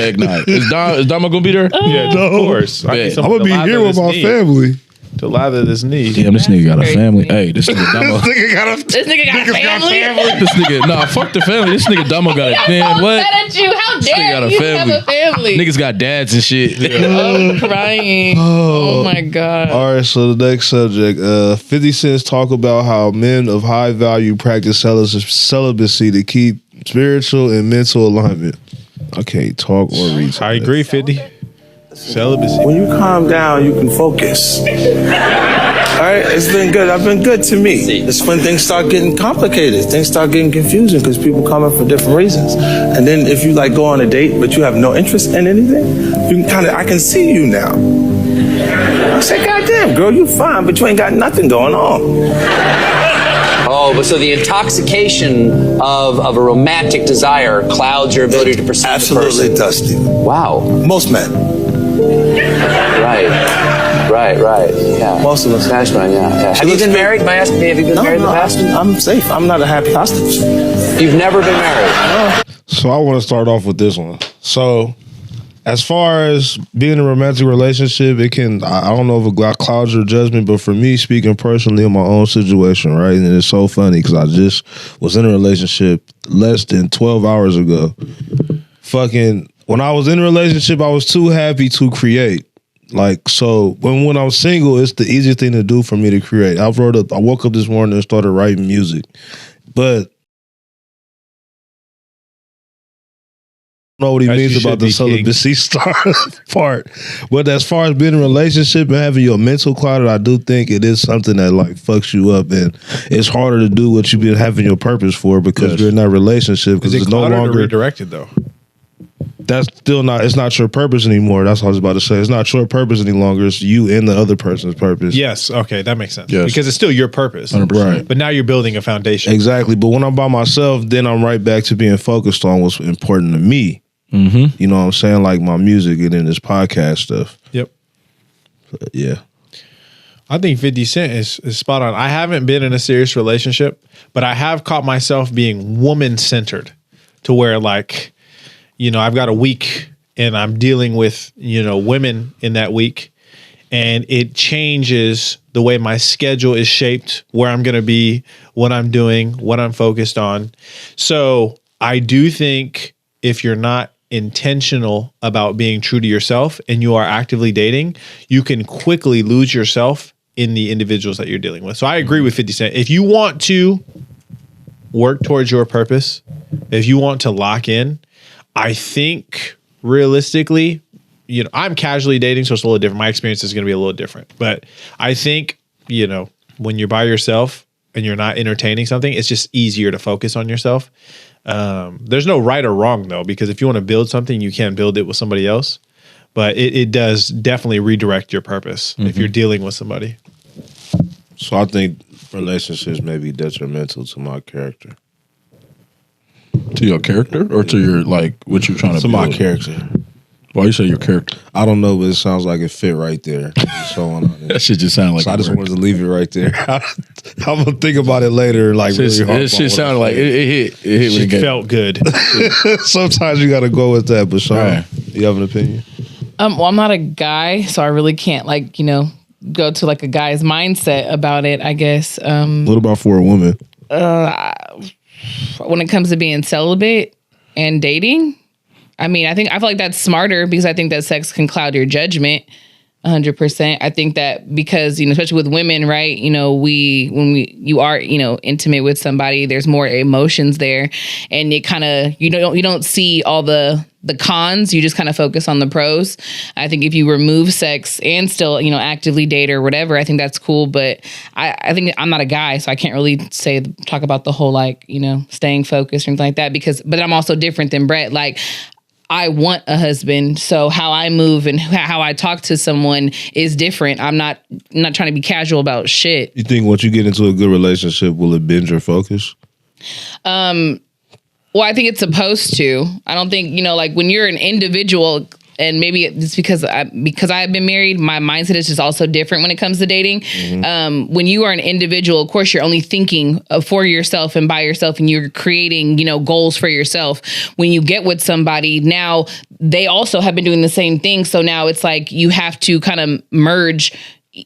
eggnog. Is Dama gonna be there? Yeah, of course. I need Bet. someone I'm gonna to be lather here with this my knee. family. To lather this knee. Damn, this nigga got a crazy. family. Hey, this nigga Dama. Nigga got a This nigga got family. This nigga, nah, fuck the family. This nigga Dama got a I'm man. so What? mad at you. How nigga dare got a you family. have a family? Niggas got dads and shit. I'm crying. Oh my god. All right, so the next subject. 50 Cent talk about how men of high value practice celibacy to keep spiritual and mental alignment. I can't talk or read. I agree, 50. Celibacy. When you calm down, you can focus. All right, it's been good. I've been good to me. It's when things start getting complicated. Things start getting confusing because people come in for different reasons. And then if you like go on a date but you have no interest in anything, you can I can see you now. I say, goddamn, girl, you fine, but you ain't got nothing going on. Oh, but so the intoxication of a romantic desire clouds your ability to perceive Absolutely the person. does, Steve. Wow. Most men. Right. Yeah. Most of us. Smash man, yeah. Have you been married? May I ask, have you been married in the past? I'm safe. I'm not a happy hostage. You've never been married? So I want to start off with this one. So as far as being in a romantic relationship, it can, I don't know if it clouds your judgment, but for me, speaking personally in my own situation, right? And it's so funny because I just was in a relationship less than 12 hours ago. When I was in a relationship, I was too happy to create. Like, so when I'm single, it's the easiest thing to do for me to create. I woke up this morning and started writing music. But know what he means about the celibacy part. But as far as being in a relationship and having your mental clouded, I do think it is something that like fucks you up, and it's harder to do what you've been having your purpose for because you're in that relationship because it's no longer redirected though. That's still not. It's not your purpose anymore. That's what I was about to say. It's not your purpose any longer. It's you and the other person's purpose. Yes. Okay, that makes sense. Yes. Because it's still your purpose. 100%. Right. But now you're building a foundation. Exactly. But when I'm by myself, then I'm right back to being focused on what's important to me. Mm-hmm. You know what I'm saying? Like my music and then this podcast stuff. Yep. But yeah. I think 50 Cent is spot on. I haven't been in a serious relationship, but I have caught myself being woman-centered to where like, you know, I've got a week and I'm dealing with, you know, women in that week, and it changes the way my schedule is shaped, where I'm going to be, what I'm doing, what I'm focused on. So I do think if you're not intentional about being true to yourself and you are actively dating, you can quickly lose yourself in the individuals that you're dealing with. So I agree with 50 Cent. If you want to work towards your purpose, if you want to lock in, I think realistically, you know, I'm casually dating, so it's a little different. My experience is going to be a little different. But I think, you know, when you're by yourself and you're not entertaining something, it's just easier to focus on yourself. There's no right or wrong, though, because if you want to build something, you can build it with somebody else. But it does definitely redirect your purpose if you're dealing with somebody. So I think relationships may be detrimental to my character. To your character or to your, like, what you're trying to build? To my character. Why you say your character? I don't know, but it sounds like it fit right there. So that shit just sounded like so I just wanted to leave it right there. I'm gonna think about it later. Like it shit sounded like it hit. It hit. It felt good. Sometimes you got to go with that. But Sean, right. You have an opinion? Well, I'm not a guy, so I really can't like, you know, go to like a guy's mindset about it, I guess. What about for a woman? When it comes to being celibate and dating, I mean, I feel like that's smarter because I think that sex can cloud your judgment 100%. I think that because, you know, especially with women, right? You know, when you are, you know, intimate with somebody, there's more emotions there, and it kind of, you don't see all the cons. You just kind of focus on the pros. I think if you remove sex and still, you know, actively date or whatever, I think that's cool. But I think I'm not a guy, so I can't really talk about the whole, like, you know, staying focused or anything like that, but I'm also different than Brett. Like, I want a husband, so how I move and how I talk to someone is different. I'm not trying to be casual about shit. You think once you get into a good relationship, will it bend your focus? Well, I think it's supposed to. I don't think, you know, like when you're an individual, and maybe it's because I've been married, my mindset is just also different when it comes to dating. Mm-hmm. When you are an individual, of course, you're only thinking for yourself and by yourself, and you're creating, you know, goals for yourself. When you get with somebody, now they also have been doing the same thing. So now it's like you have to kind of merge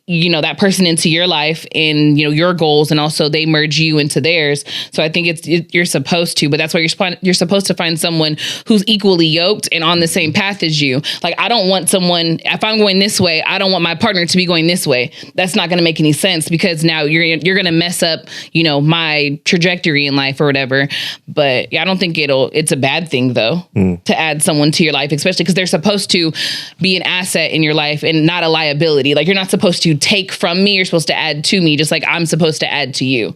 that person into your life and, your goals, and also they merge you into theirs. So I think you're supposed to, but that's why you're supposed to find someone who's equally yoked and on the same path as you. Like, I don't want someone, if I'm going this way, I don't want my partner to be going this way. That's not going to make any sense, because now you're going to mess up, my trajectory in life or whatever. But I don't think it's a bad thing though, to add someone to your life, especially because they're supposed to be an asset in your life and not a liability. Like, you're not supposed to take from me, you're supposed to add to me, just like I'm supposed to add to you.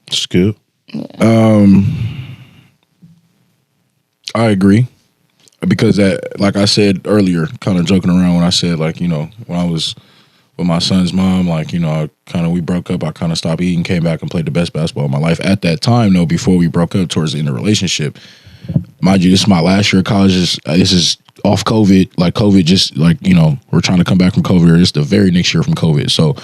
It's good. I agree, because like I said earlier, kind of joking around when I said, like, when I was with my son's mom, like, we broke up, I kind of stopped eating, came back and played the best basketball of my life. At that time, though, before we broke up, towards the end of the relationship, mind you, this is my last year of college. This is off COVID. Like, COVID just, like, we're trying to come back from COVID. It's the very next year from COVID. So,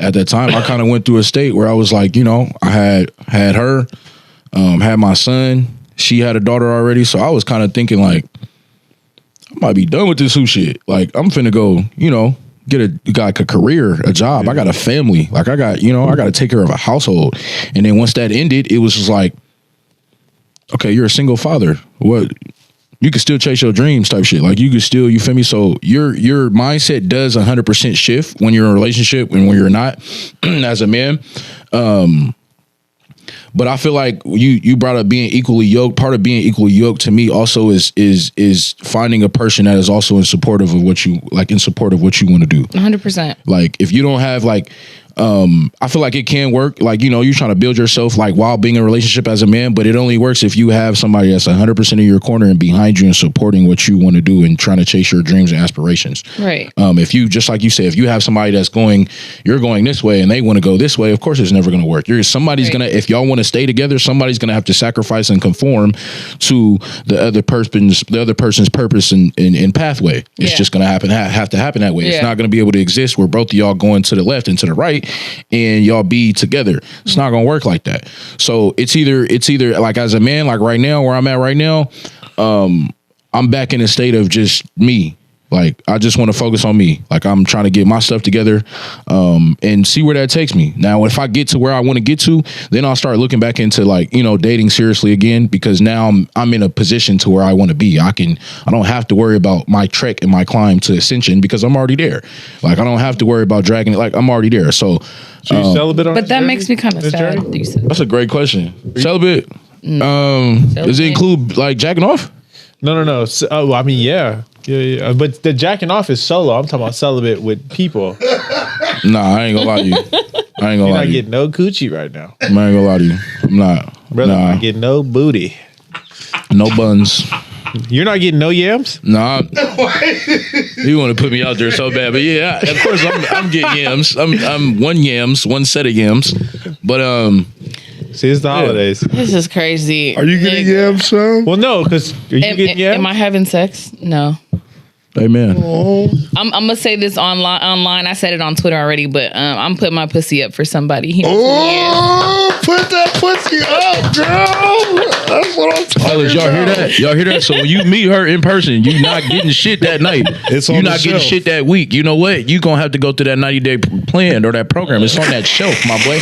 at that time, I kind of went through a state where I was like, I had her, had my son. She had a daughter already. So I was kind of thinking, like, I might be done with this who shit. Like, I'm finna go, get a career, a job. I got a family. Like, I got to take care of a household. And then once that ended, it was just like, okay, you're a single father. What? You can still chase your dreams type shit. Like, you can still, you feel me? So your mindset does 100% shift when you're in a relationship and when you're not as a man. But I feel like you brought up being equally yoked. Part of being equally yoked to me also is finding a person that is also in support of what you want to do. 100%. Like, if you don't have, like, I feel like it can work. Like, you're trying to build yourself, like, while being in a relationship as a man, but it only works if you have somebody that's 100% in your corner and behind you and supporting what you want to do and trying to chase your dreams and aspirations. Right. If you, just like you say, if you have somebody that's you're going this way and they want to go this way, of course it's never going to work. Somebody's going to, if y'all want to stay together, somebody's going to have to sacrifice and conform to the other person's purpose and pathway. It's just going to have to happen that way. It's not going to be able to exist where both of y'all going to the left and to the right and y'all be together. It's not gonna work like that. So it's either like, as a man, like right now, where I'm at right now, I'm back in a state of just me. Like, I just want to focus on me. Like, I'm trying to get my stuff together and see where that takes me. Now, if I get to where I want to get to, then I'll start looking back into, like, dating seriously again, because now I'm in a position to where I want to be. I don't have to worry about my trek and my climb to Ascension because I'm already there. Like, I don't have to worry about dragging it. Like, I'm already there. So you celibate on but that makes me kind of sad. That's a great question. Celibate? Does it include, like, jacking off? No. I mean, yeah. But the jacking off is solo. I'm talking about celibate with people. Nah, I ain't gonna lie to you. You're not getting no coochie right now. I ain't gonna lie to you. I'm not. Brother, I'm not getting no booty. No buns. You're not getting no yams? Nah. You want to put me out there so bad. But yeah, of course I'm getting yams. I'm one set of yams. But see, it's the holidays. This is crazy. Are you getting yams, son? Well, no, because are you getting yams? Am I having sex? No. Amen. I'm gonna say this online. I said it on Twitter already, but I'm putting my pussy up for somebody. Put that pussy up, girl. That's what I'm talking about. Y'all hear that? Y'all hear that? So when you meet her in person, you're not getting shit that night. You're not getting shit that week. You know what? You're gonna have to go through that 90-day plan or that program. It's on that shelf, my boy.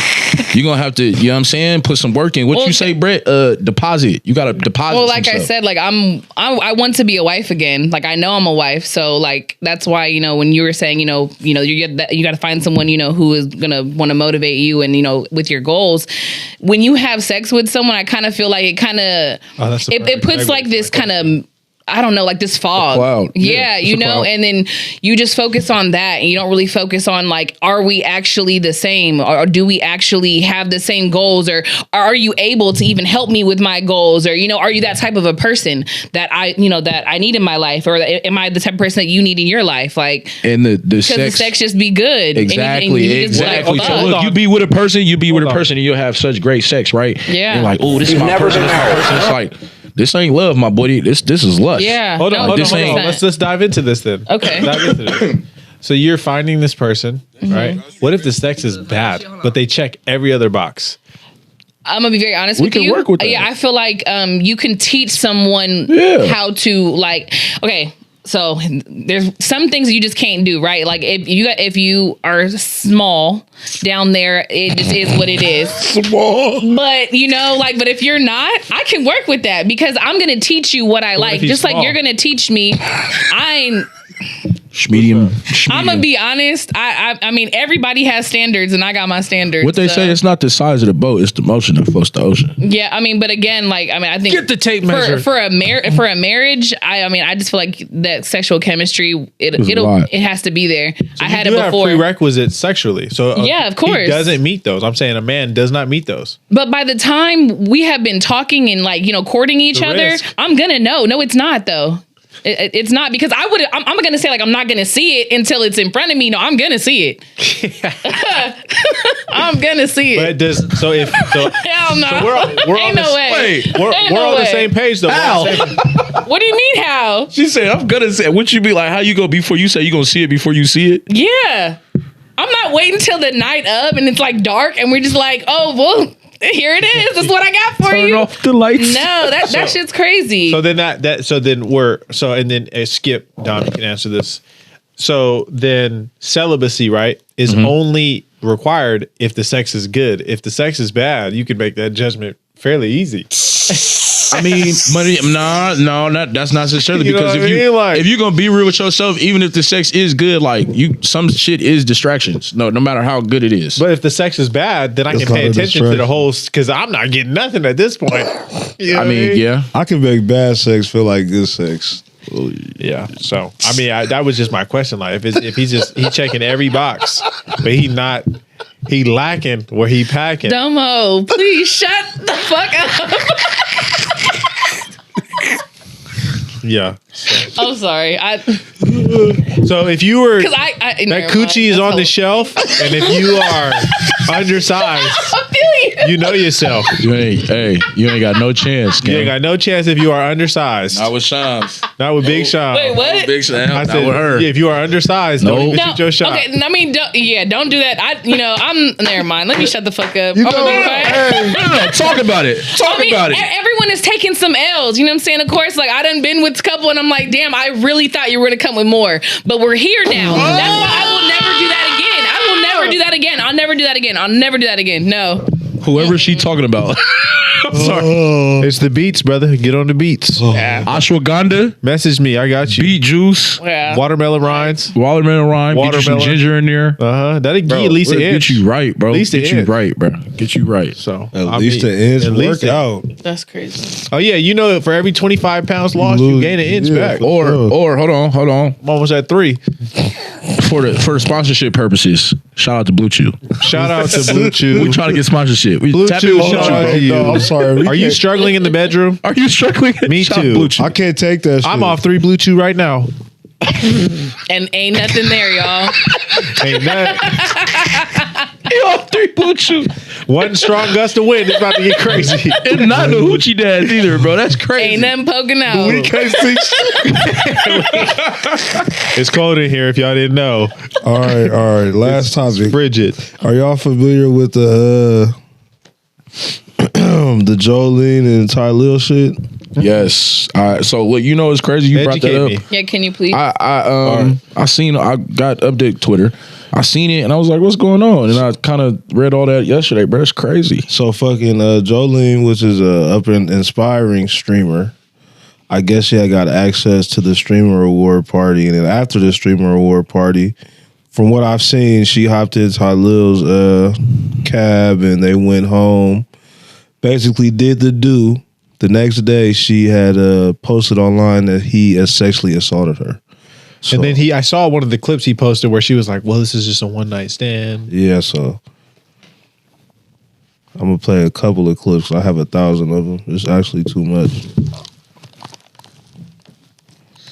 You're gonna have to, you know what I'm saying? Put some work in. What you say, Brett? Deposit. You gotta deposit. Well, like I said, like I want to be a wife again. Like, I know I'm a wife. So, like, that's why, when you were saying, you got to find someone, who is going to want to motivate you and, with your goals. When you have sex with someone, I kind of feel like it puts like this kind of, I don't know, like this fog. Cloud. Yeah, and then you just focus on that and you don't really focus on, like, are we actually the same, or do we actually have the same goals, or are you able to even help me with my goals, or, are you that type of a person that I need in my life, or am I the type of person that you need in your life? Like, and the sex just be good. Exactly. Exactly. So look, you be with a person, and you'll have such great sex, right? Yeah. You're like, oh, this is my person, this is my person. It's like, this ain't love, my buddy. This is lust. Yeah. Hold on. Let's dive into this then. Okay. Dive into this. So you're finding this person, right? What if the sex is bad, but they check every other box? I'm gonna be very honest with you. We can work with that. Yeah, I feel like you can teach someone how to, like. Okay, So there's some things you just can't do, right? Like if you are small down there, it just is what it is. Small. But but if you're not, I can work with that because I'm gonna teach you what I like. Just small? Like you're gonna teach me. Medium. I'm gonna be honest. I mean, everybody has standards, and I got my standards. What they say, it's not the size of the boat; it's the motion that floats the ocean. Yeah, I mean, but again, I think get the tape measure for a marriage. I just feel like that sexual chemistry it has to be there. So I had it before. Have prerequisites sexually, so yeah, of course, he doesn't meet those. I'm saying a man does not meet those. But by the time we have been talking and courting each other, I'm gonna know. No, it's not though. It's not because I'm going to say I'm not going to see it until it's in front of me. No, I'm going to see it. I'm going to see it. But hell no. So we're on no way. We're on the same page though. How? What do you mean how? She said, I'm going to say it. What you be like, how you go before you say you going to see it before you see it? Yeah. I'm not waiting till the night up and it's dark and we're just oh, well, here it is. That's what I got for you. Turn off the lights. No, that shit's crazy. So then Skip, Dom, you can answer this. So then celibacy, right, is only required if the sex is good. If the sex is bad, you can make that judgment fairly easy. I mean, that's not necessarily because if you're gonna be real with yourself, even if the sex is good, some shit is distractions. No matter how good it is. But if the sex is bad, then I can pay attention to the whole because I'm not getting nothing at this point. I mean, yeah, I can make bad sex feel like good sex. Yeah. So I mean, that was just my question. If he's checking every box, but he lacking where he packing. Domo, please shut the fuck up. Yeah. I'm sorry. So if you were that coochie is on the shelf, and if you are undersized, you know yourself. You ain't got no chance. You ain't got no chance if you are undersized. Not with Shams. Not with Big Sean. Wait, what? Big Sean. I said, with her. Yeah, if you are undersized, don't even shoot your shot. Okay, I mean, don't do that. I'm never mind. Let me shut the fuck up. No, talk about it. Talk about it. Everyone is taking some L's. You know what I'm saying? Of course, I done been with a couple, and I'm like, damn, I really thought you were gonna come with more, but we're here now. That's why I will never do that again. I will never do that again. I'll never do that again. I'll never do that again. No. Whoever she talking about. I'm sorry. It's the beats, brother. Get on the beats. Yeah. Ashwagandha. Message me. I got you. Beet juice. Yeah. Watermelon rinds. Watermelon. Get you some ginger in there. That'll get you at least an inch. Get you right, bro. Get you right, bro. Get you right. So at least an inch. Work out. That's crazy. Oh yeah, for every 25 pounds lost, you gain an inch back. Or hold on. I'm almost at 3. For the sponsorship purposes, shout out to Blue Chew. Shout out to Blue Chew. We trying to get sponsorship. Blue Chew, shout out to you. No, I'm sorry. Are you struggling in the bedroom? Are you struggling? Me too. Blue Chew. I can't take that shit. I'm off 3 Blue Chew right now. And ain't nothing there, y'all. Ain't nothing. You off 3 Blue Chew. One strong gust of wind is about to get crazy. And not the hoochie dads either, bro. That's crazy. Ain't nothing poking out. We can't see It's cold in here if y'all didn't know. All right. Last topic. Frigid. Are y'all familiar with the Jolene and Ty Lil shit? Yes. All right. So what is crazy? You brought that up. Yeah. Can you please? I got update Twitter. I seen it and I was like, what's going on? And I kind of read all that yesterday, bro. It's crazy. So fucking Jolene, which is a up and inspiring streamer, I guess she had got access to the streamer award party, and then after the streamer award party, from what I've seen, she hopped in Ty Lil's cab and they went home. Basically, did the do. The next day, she had posted online that he sexually assaulted her. So, and then I saw one of the clips he posted where she was like, well, this is just a one night stand. Yeah, so I'm going to play a couple of clips. I have 1,000 of them. It's actually too much.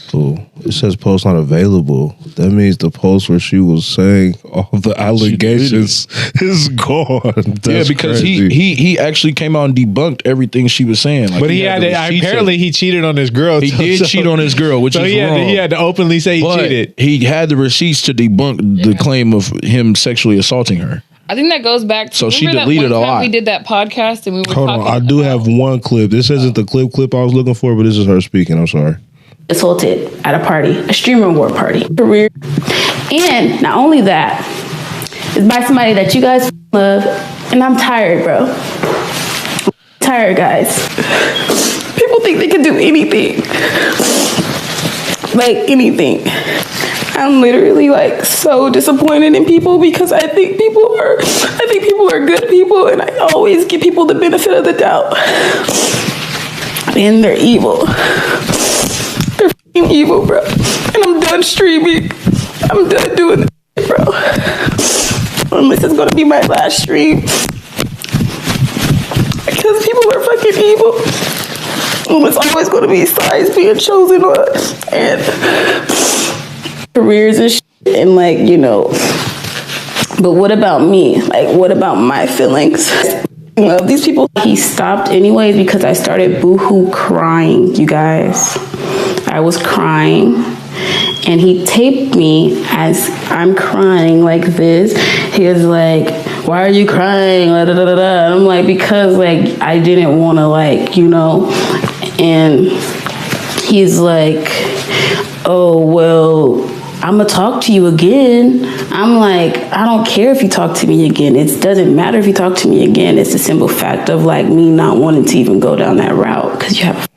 Cool. It says post not available. That means the post where she was saying all the allegations is gone. That's because crazy. he actually came out and debunked everything she was saying. But he apparently he cheated on his girl. He did cheat on his girl, which is wrong. He had to openly say he cheated. He had the receipts to debunk the claim of him sexually assaulting her. I think that goes back to so she deleted a lot. We did that podcast and we were Hold talking on, I do have one clip. This isn't the clip I was looking for, but this is her speaking. I'm sorry. assaulted at a party, a streamer award party. Career. And not only that, it's by somebody that you guys love, and I'm tired, bro. Tired, guys. People think they can do anything. Like anything. I'm literally like so disappointed in people because I think people are good people, and I always give people the benefit of the doubt. And they're evil. They're fucking evil, bro. And I'm done streaming. I'm done doing this, bro. This is gonna be my last stream. Because people are fucking evil. And it's always gonna be sides being chosen on. And careers and shit. And like, you know. But what about me? Like, what about my feelings? These people, he stopped anyways because I started boohoo crying, you guys. I was crying, and he taped me as I'm crying like this. He was like, "Why are you crying?" And I'm like, because like I didn't want to, like, you know. And he's like, "Oh well, I'm gonna talk to you again." I'm like, I don't care if you talk to me again. It doesn't matter if you talk to me again. It's the simple fact of like me not wanting to even go down that route because you have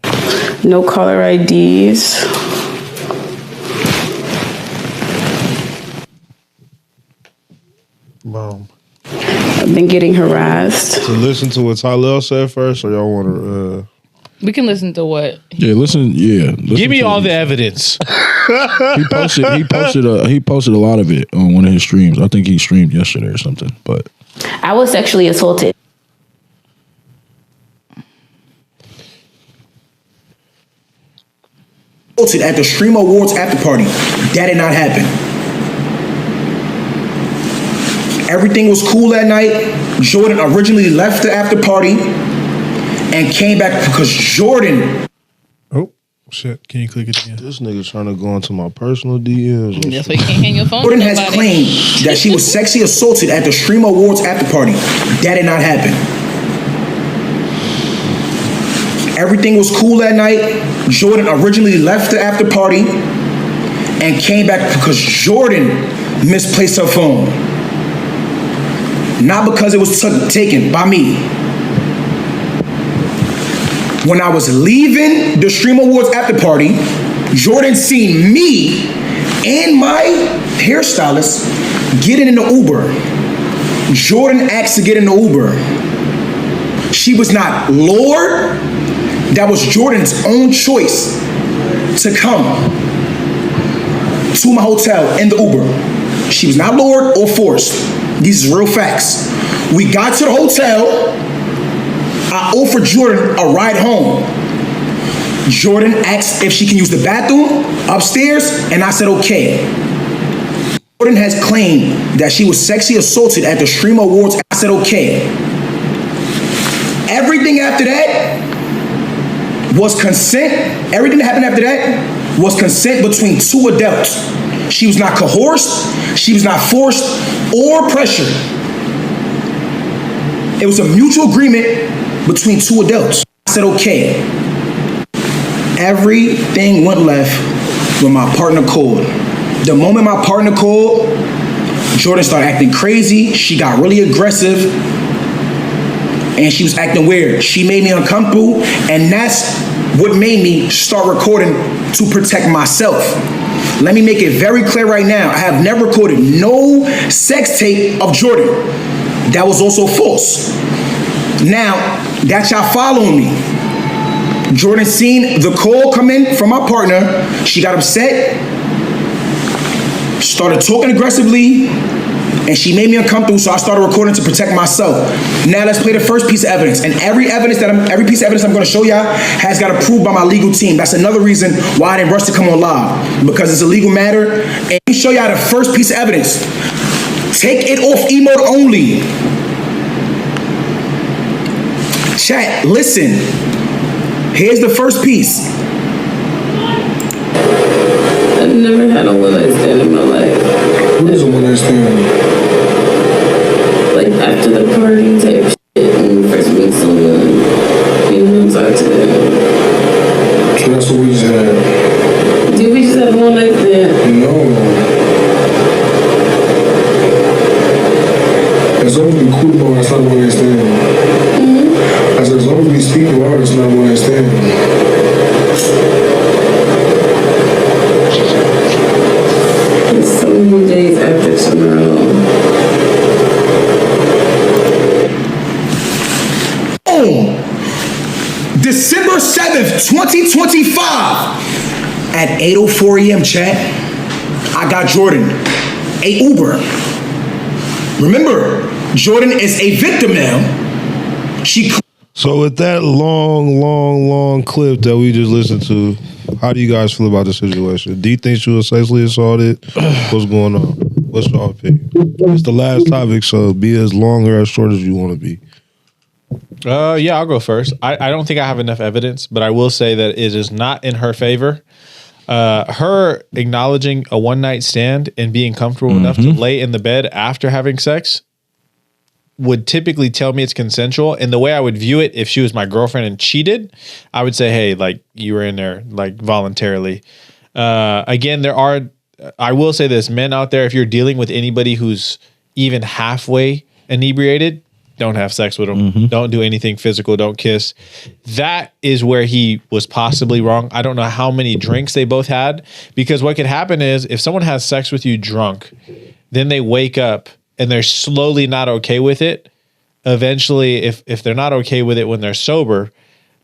no caller IDs. Boom. I've been getting harassed. So listen to what Tylell said first, or y'all want to? We can listen to what. Yeah, listen. Give me all the evidence. He posted a lot of it on one of his streams. I think he streamed yesterday or something. But I was sexually assaulted. At the Stream Awards after party. That did not happen. Everything was cool that night. Jordan originally left the after party and came back because Jordan. Oh, shit. Can you click it again? This nigga's trying to go into my personal DMs. That's why you can't hang your phone. Jordan has claimed that she was sexually assaulted at the Stream Awards after party. That did not happen. Everything was cool that night. Jordan originally left the after party and came back because Jordan misplaced her phone. Not because it was taken by me. When I was leaving the Stream Awards after party, Jordan seen me and my hairstylist getting in the Uber. Jordan asked to get in the Uber. She was not lured. That was Jordan's own choice to come to my hotel in the Uber. She was not lured or forced. These are real facts. We got to the hotel. I offered Jordan a ride home. Jordan asked if she can use the bathroom upstairs, and I said okay. Jordan has claimed that she was sexually assaulted at the Stream Awards. I said okay. Everything after that was consent. Everything that happened after that was consent between two adults. She was not coerced, she was not forced or pressured. It was a mutual agreement between two adults. I said okay. Everything went left when my partner called. The moment my partner called, Jordan started acting crazy. She got really aggressive. And she was acting weird. She made me uncomfortable, and that's what made me start recording to protect myself. Let me make it very clear right now. I have never recorded no sex tape of Jordan. That was also false. Now, that y'all following me. Jordan seen the call come in from my partner. She got upset, started talking aggressively, and she made me uncomfortable, so I started recording to protect myself. Now let's play the first piece of evidence. And every piece of evidence I'm gonna show y'all has got approved by my legal team. That's another reason why I didn't rush to come on live, because it's a legal matter. And let me show y'all the first piece of evidence. Take it off emote only. Chat, listen. Here's the first piece. I've never had a one-night stand in my life. What is a one-night stand? Like after the party type shit, when you first meet someone, you don't talk to them. So that's what we just had. hard. It's not one night stand. It's so many days after tomorrow. December 7th, 2025 at 8:04 a.m. chat. I got Jordan a Uber. Remember, Jordan is a victim now. So with that long clip that we just listened to, how do you guys feel about the situation? Do you think she was sexually assaulted? What's going on? What's your opinion? It's the last topic, so be as long or as short as you want to be. Yeah, I'll go first. I don't think I have enough evidence, but I will say that it is not in her favor. Her acknowledging a one night stand and being comfortable enough to lay in the bed after having sex would typically tell me it's consensual. And the way I would view it, if she was my girlfriend and cheated, I would say, hey, like you were in there like voluntarily. Again, I will say this, men out there, if you're dealing with anybody who's even halfway inebriated, don't have sex with them. Don't do anything physical. Don't kiss. That is where he was possibly wrong. I don't know how many drinks they both had, because what could happen is if someone has sex with you drunk, then they wake up and they're slowly not okay with it. Eventually, if they're not okay with it when they're sober,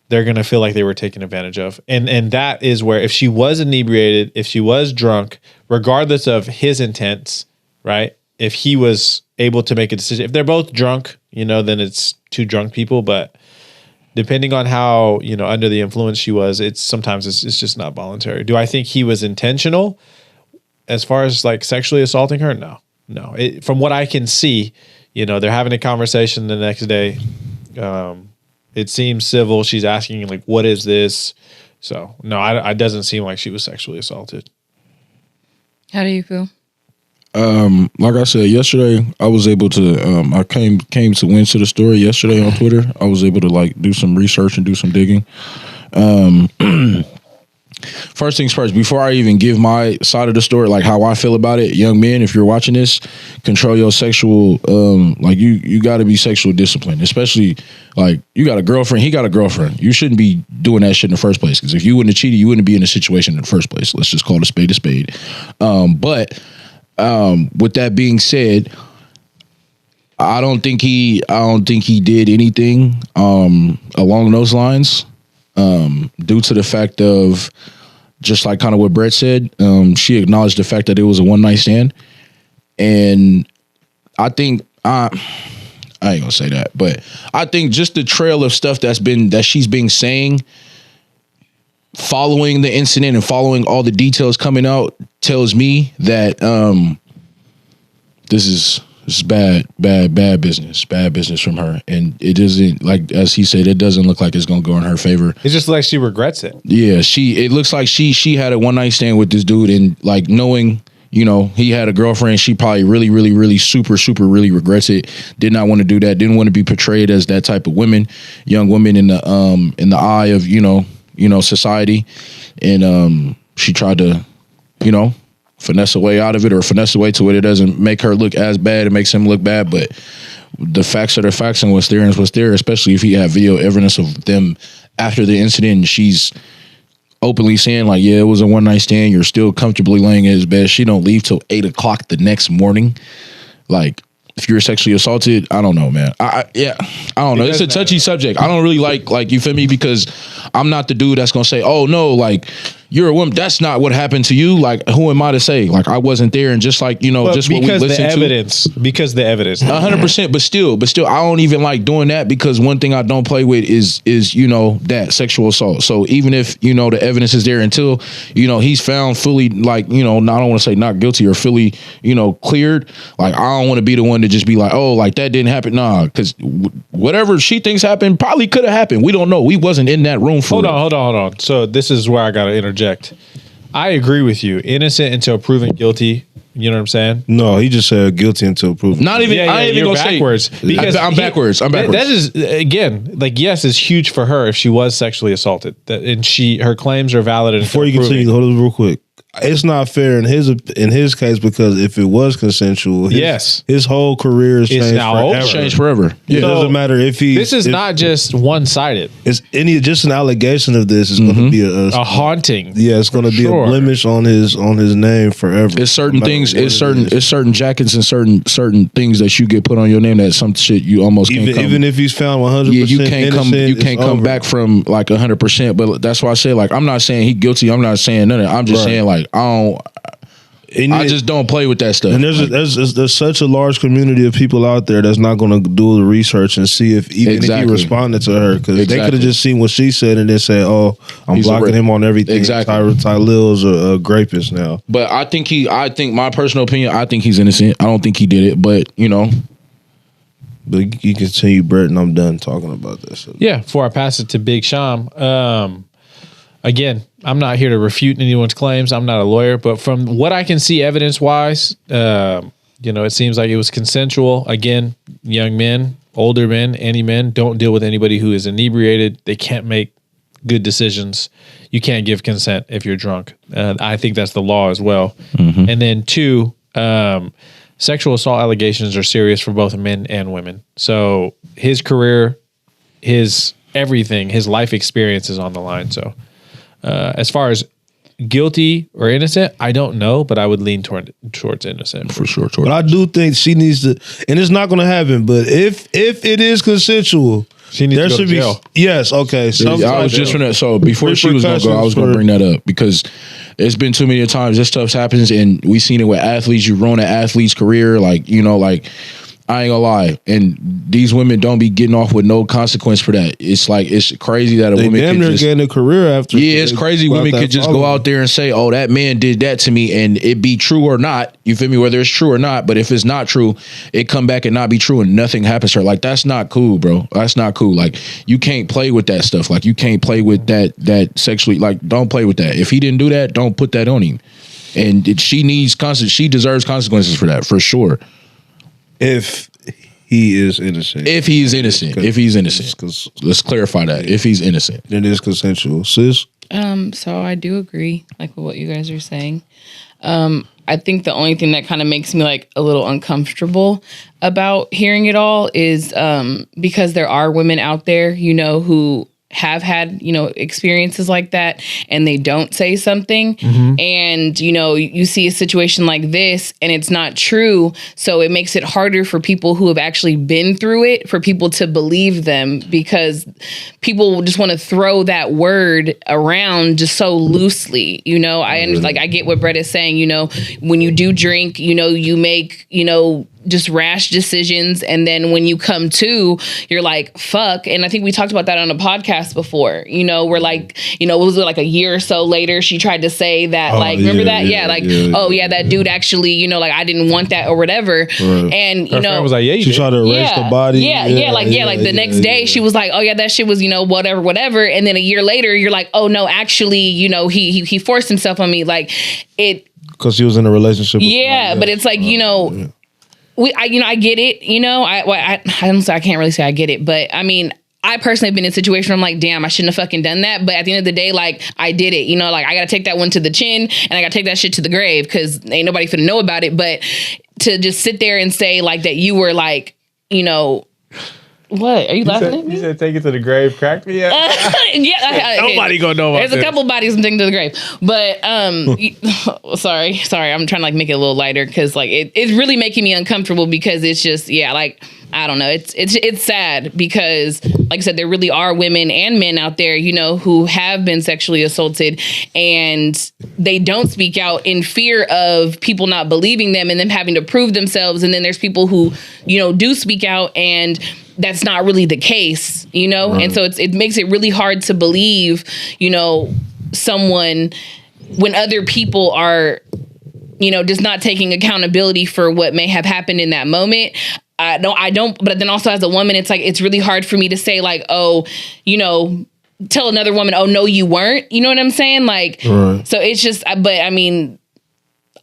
they're going to feel like they were taken advantage of. And that is where, if she was inebriated, if she was drunk, regardless of his intents, right? If he was able to make a decision, if they're both drunk, then it's two drunk people. But depending on how, under the influence she was, sometimes it's just not voluntary. Do I think he was intentional as far as like sexually assaulting her? No. From what I can see, they're having a conversation the next day. It seems civil. She's asking like, what is this? So no, it doesn't seem like she was sexually assaulted. How do you feel? Like I said yesterday, I was able to. I came to win to the story yesterday on Twitter. I was able to like do some research and do some digging. First things first, before I even give my side of the story, like how I feel about it, young men, if you're watching this, control your sexual. Like you got to be sexual disciplined, especially like you got a girlfriend, he got a girlfriend. You shouldn't be doing that shit in the first place, because if you wouldn't have cheated, you wouldn't be in a situation in the first place. Let's just call it a spade a spade. But with that being said, I don't think he did anything along those lines, due to the fact of, just like kind of what Brett said, she acknowledged the fact that it was a one night stand, and I think I ain't gonna say that, but I think just the trail of stuff that she's been saying following the incident and following all the details coming out tells me that this is bad business from her, and it doesn't, like as he said, it doesn't look like it's gonna go in her favor. It's just like she regrets it. Yeah, it looks like she had a one night stand with this dude, and like knowing he had a girlfriend, she probably really super really regrets it. Did not want to do that. Didn't want to be portrayed as that type of young woman in the eye of society, and she tried to finesse a way out of it, or finesse a way to where it doesn't make her look as bad. It makes him look bad, but the facts are the facts, and what's there is what's there, especially if you have video evidence of them after the incident, and she's openly saying like, yeah, it was a one night stand. You're still comfortably laying in his bed. She don't leave till 8 o'clock the next morning. Like, if you're sexually assaulted, I don't know, man. I don't know. It's a touchy subject. I don't really like, you feel me? Because I'm not the dude that's gonna say, oh no, like you're a woman. That's not what happened to you. Like, who am I to say? Like, I wasn't there, and just like just what we listened to. Because the evidence, 100%. But still, I don't even like doing that, because one thing I don't play with is that sexual assault. So even if the evidence is there, until he's found fully, like I don't want to say not guilty or fully cleared. Like, I don't want to be the one to just be like, oh, like that didn't happen. Nah, because whatever she thinks happened probably could have happened. We don't know. We wasn't in that room for. Hold on. So this is where I gotta interject. I agree with you. Innocent until proven guilty. You know what I'm saying? No, he just said guilty until proven. Not even. I ain't even gonna backwards. Say because I'm backwards. That is, again, like, yes, it's huge for her if she was sexually assaulted. And her claims are valid. Before you continue, hold on real quick. it's not fair in his case because if it was consensual, his whole career is changed forever. Changed forever. It doesn't matter if he. This is not just one sided. It's just an allegation of this is going to be a haunting. Yeah, it's going to be a blemish on his name forever. It's certain things. It's certain jackets and certain things that you get put on your name that some shit you almost can't come. Even if he's found 100%. Yeah, you can't come back from like 100%. But that's why I say like I'm not saying he guilty. I'm not saying nothing. I'm just saying like I just don't play with that stuff. And there's such a large community of people out there that's not going to do the research and see if if he responded to her because they could have just seen what she said and then said, "Oh, I'm blocking him on everything." Exactly. Tylil's a rapist now. But I think my personal opinion, I think he's innocent. I don't think he did it, but you know. But you continue, Brett, and I'm done talking about this. Yeah, before I pass it to Big Sham. Again, I'm not here to refute anyone's claims. I'm not a lawyer, but from what I can see evidence-wise, it seems like it was consensual. Again, young men, older men, any men, don't deal with anybody who is inebriated. They can't make good decisions. You can't give consent if you're drunk. I think that's the law as well. Mm-hmm. And then 2, sexual assault allegations are serious for both men and women. So his career, his everything, his life experience is on the line. So as far as guilty or innocent, I don't know, but I would lean towards innocent for sure. But I do think she needs to, and it's not going to happen. But if it is consensual, she needs to go to jail. Yes, okay. I was just gonna. So before she was gonna go, I was gonna bring that up because it's been too many times this stuff happens, and we seen it with athletes. You ruin an athlete's career, I ain't gonna lie, and these women don't be getting off with no consequence for that. It's crazy that a woman damn near getting a career after. Yeah, it's crazy. Women could just go out there and say, "Oh, that man did that to me," and it be true or not. You feel me? Whether it's true or not, but if it's not true, it come back and not be true, and nothing happens to her. Like that's not cool, bro. That's not cool. Like you can't play with that stuff. Like you can't play with that sexually. Like don't play with that. If he didn't do that, don't put that on him. And she deserves consequences for that for sure. If he is innocent. If he's innocent. Let's clarify that. If he's innocent. Then it is consensual. Sis? So I do agree, with what you guys are saying. I think the only thing that kind of makes me a little uncomfortable about hearing it all is because there are women out there, who have had, experiences like that and they don't say something. Mm-hmm. And, you see a situation like this and it's not true. So it makes it harder for people who have actually been through it, for people to believe them because people just want to throw that word around just so loosely. I get what Brett is saying, when you do drink, you make, just rash decisions. And then when you come to, you're like, fuck. And I think we talked about that on a podcast before, we're was it a year or so later, she tried to say that, remember that? That dude actually, I didn't want that or whatever. Right. And, her friend was like, she tried to erase the body. The next day she was like, oh yeah, that shit was, whatever. And then a year later, you're like, oh no, actually, he forced himself on me. Because he was in a relationship. But it's I get it, I can't really say I get it, but I mean, I personally have been in a situation where I'm like, damn, I shouldn't have fucking done that. But at the end of the day, I did it, I got to take that one to the chin and I got to take that shit to the grave because ain't nobody finna know about it. But to just sit there and say that you were what? Are you laughing at me? You said take it to the grave, cracked me up. Nobody gonna know about There's a couple bodies I'm taking to the grave. But sorry. I'm trying to make it a little lighter because it's really making me uncomfortable because it's just I don't know. It's sad because like I said, there really are women and men out there, who have been sexually assaulted and they don't speak out in fear of people not believing them and them having to prove themselves. And then there's people who, do speak out and that's not really the case, Right. And so it makes it really hard to believe, someone when other people are, just not taking accountability for what may have happened in that moment. I don't. But then also as a woman, it's really hard for me to say tell another woman, oh no, you weren't. You know what I'm saying? Right. So it's just. But I mean,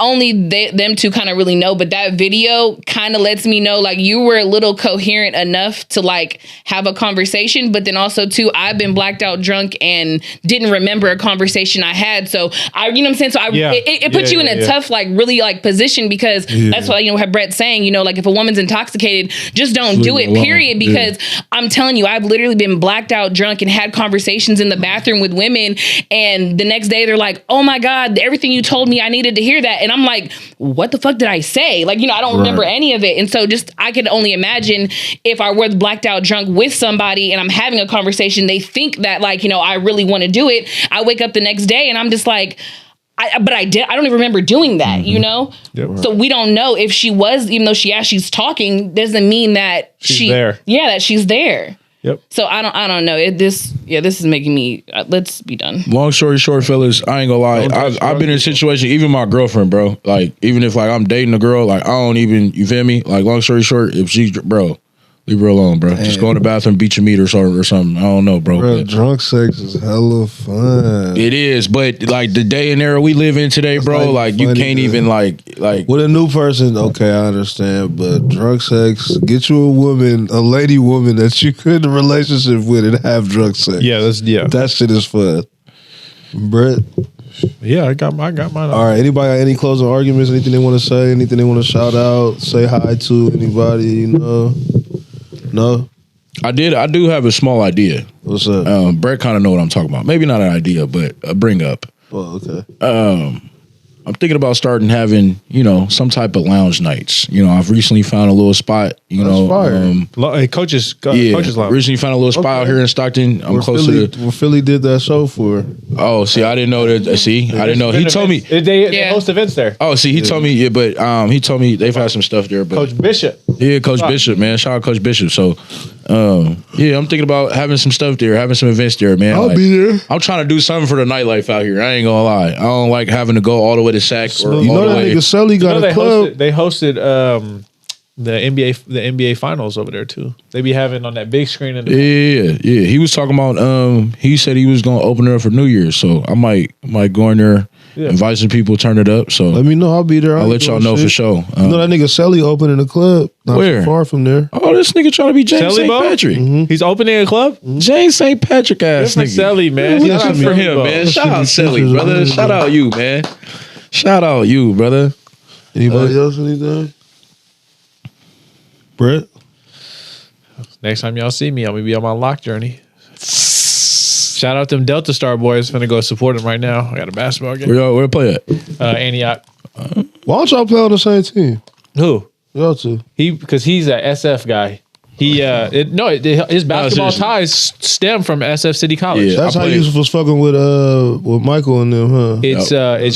only them two kind of really know, but that video kind of lets me know like you were a little coherent enough to like have a conversation, but then also too, I've been blacked out drunk and didn't remember a conversation I had. So you know what I'm saying? So it puts you in a tough, like really like position, because that's why, what Brett's saying, like if a woman's intoxicated, just don't do it, period. Because I'm telling you, I've literally been blacked out drunk and had conversations in the bathroom with women, and the next day they're like, oh my God, everything you told me, I needed to hear that. And I'm like, what the fuck did I say? Like, I don't remember any of it. And so I could only imagine if I was blacked out drunk with somebody and I'm having a conversation, they think that like, I really want to do it. I wake up the next day and I'm just like, I don't even remember doing that, Yep. So we don't know if she was, even though she's talking, doesn't mean that she's there. Yeah, that she's there. Yep. So I don't know. This is making me. Let's be done. Long story short, fellas, I ain't gonna lie. I've been in a situation, even my girlfriend, bro. Like, even if like I'm dating a girl, like I don't even, you feel me? Like, long story short, if she, bro, leave her alone, bro. Just go in the bathroom, beat your meat or something. I don't know, bro. Bro, drunk sex is hella fun. It is, but like the day and era we live in today, bro, like you can't even like with a new person. Okay, I understand, but drunk sex, get you a lady woman that you could in a relationship with and have drunk sex. Yeah, that shit is fun. Brett. Yeah, I got mine. All right. Anybody got any closing arguments? Anything they want to say? Anything they want to shout out? Say hi to anybody? No. I do have a small idea. What's up? Brett kind of know what I'm talking about. Maybe not an idea, but a bring up. Oh, okay. I'm thinking about starting having, some type of lounge nights. I've recently found a little spot, Hey, coaches lounge. Recently found a little spot out here in Stockton. I'm close to where Philly did that show for. Oh, see, I didn't know that. See, I didn't know. He told me they host events there. Oh, see, he told me. Yeah, but he told me they've had some stuff there. But Coach Bishop. Yeah, Coach Bishop, man. Shout out Coach Bishop. So, yeah, I'm thinking about having some stuff there, having some events there, man. I'll be there. I'm trying to do something for the nightlife out here. I ain't gonna lie. I don't like having to go all the way to Sac or you know that nigga Sully got a club. They hosted the NBA finals over there too. They be having on that big screen. Yeah. He was talking about. He said he was gonna open it up for New Year's, so I might go in there, invite some people, turn it up. So let me know. I'll be there. I'll let y'all know for sure. You know that nigga Sully opening a club not where? too far from there. Oh, this nigga trying to be James St. Patrick. Mm-hmm. He's opening a club. James St. Patrick ass nigga. Sully, man. Shout out for him, man. Shout out Sully, brother. Shout out you, man. Shout out you, brother. Anybody else anything? Brett? Next time y'all see me, I'm gonna be on my lock journey. Shout out them Delta Star boys. Finna go support them right now. I got a basketball game. Where play at? Antioch. Why don't y'all play on the same team? Who? Y'all two. Because he's a SF guy. His basketball ties stem from SF City College. Yeah, that's how you was fucking with Michael and them, huh? It's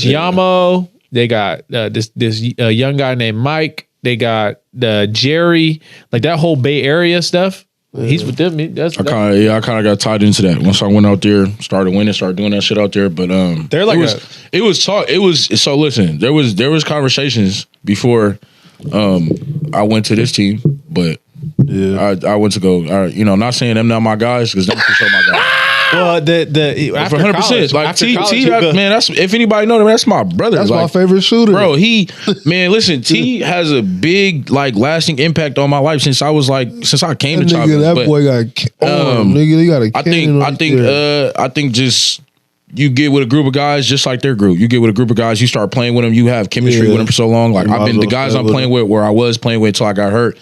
Yamo. They got this young guy named Mike. They got Jerry. Like that whole Bay Area stuff. Yeah. He's with them. I kind of got tied into that once I went out there, started winning, started doing that shit out there. But they're like listen, there was conversations before I went to this team, but yeah, I went to go. Not saying them not my guys because them for sure my guys. Well, the 100%. Like T, man, that's if anybody know them, that's my brother. That's my favorite shooter, bro. Listen, T has a big, lasting impact on my life since I came to Choppers. That boy got nigga, he got a cannon. I think just you get with a group of guys just like their group. You get with a group of guys, you start playing with them, you have chemistry with them for so long. Like I've been the guys I'm playing with where I was playing with until I got hurt.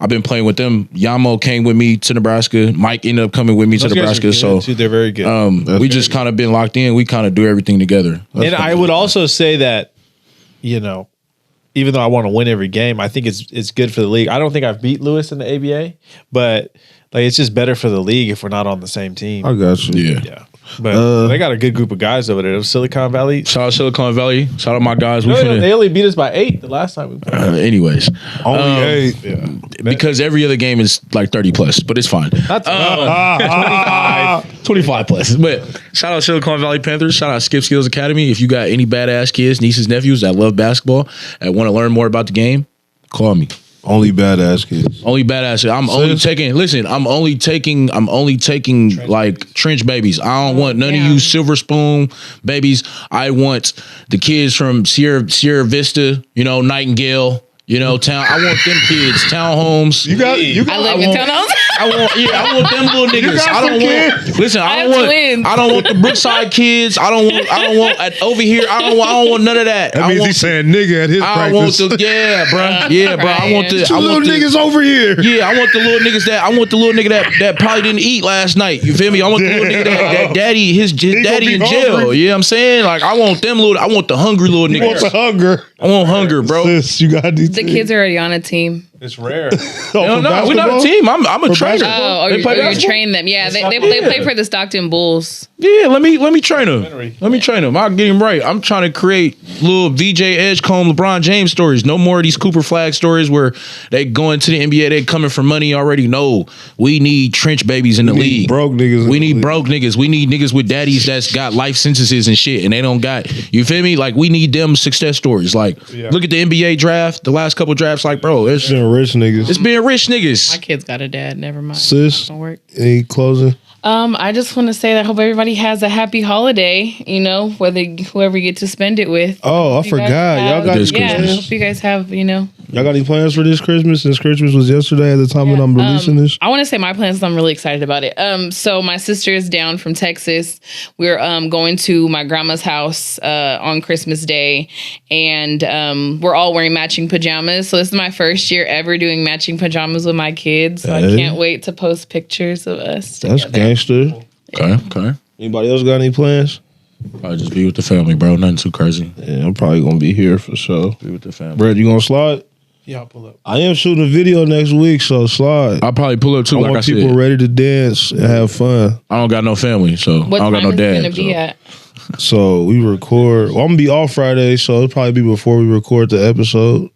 I've been playing with them. Yamo came with me to Nebraska. Mike ended up coming with me to Nebraska. So they're very good. We just kind of been locked in. We kind of do everything together. And I would also say that, even though I want to win every game, I think it's good for the league. I don't think I've beat Lewis in the ABA, but it's just better for the league if we're not on the same team. I got you. Yeah. But they got a good group of guys over there. It was Silicon Valley. Shout out Silicon Valley. Shout out my guys. They only beat us by 8 the last time we played. Anyways. Only 8. Yeah. Because every other game is like 30 plus, but it's fine. That's 25 plus. But shout out Silicon Valley Panthers. Shout out Skip Skills Academy. If you got any badass kids, nieces, nephews that love basketball and want to learn more about the game, call me. Only badass kids. Only badass. I'm only taking. Listen, I'm only taking like trench babies. I don't want none of you silver spoon babies. I want the kids from Sierra Vista. You know, Nightingale. You know, town. I want them kids. Townhomes. You got. I live in townhomes. I want them little niggas. I don't want. Listen, I don't want the Brookside kids. I don't want over here. I don't want none of that. That means he's saying nigga at his practice. I want bro. I want the little niggas over here. Yeah, I want the little niggas that probably didn't eat last night. You feel me? I want the little nigga that daddy his daddy in jail. hungry. You know what I'm saying? Like I want them little. I want the hungry little niggas. You want the hunger. I want hunger, bro. Sis, you got these. The kids are already on a team. It's rare. No, we're not a team. I'm a trainer. Oh, you train them. Yeah, they play for the Stockton Bulls. Yeah, let me train them. Let me train them. I'll get him right. I'm trying to create little VJ Edgecombe, LeBron James stories. No more of these Cooper Flag stories where they go into the NBA, they coming for money already. No, we need trench babies in the league. Broke niggas. We need broke niggas. We need niggas with daddies that's got life sentences and shit, and they don't got. You feel me? Like we need them success stories. Like look at the NBA draft, the last couple drafts. Like bro, it's been rich niggas. It's being rich niggas. My kid's got a dad. Never mind. Sis, any closing? I just want to say that I hope everybody has a happy holiday. You know, whoever you get to spend it with. Oh, I forgot. Y'all got this I hope you guys have. You know. Y'all got any plans for this Christmas? Since Christmas was yesterday at the time when I'm releasing this. I want to say my plans. I'm really excited about it. So my sister is down from Texas. We're going to my grandma's house on Christmas Day, and we're all wearing matching pajamas. So this is my first year ever doing matching pajamas with my kids. So I can't wait to post pictures of us together. That's gangster. Okay. Anybody else got any plans? I'll just be with the family, bro. Nothing too crazy. Yeah, I'm probably gonna be here for sure. Be with the family. Brett, you gonna slide? Yeah, I'll pull up. I am shooting a video next week, so slide. I'll probably pull up too. I Like want I people said, ready to dance and have fun. I don't got no family, so What I don't got time no is it dad. gonna be at? So we record. Well, I'm gonna be off Friday, so it'll probably be before we record the episode.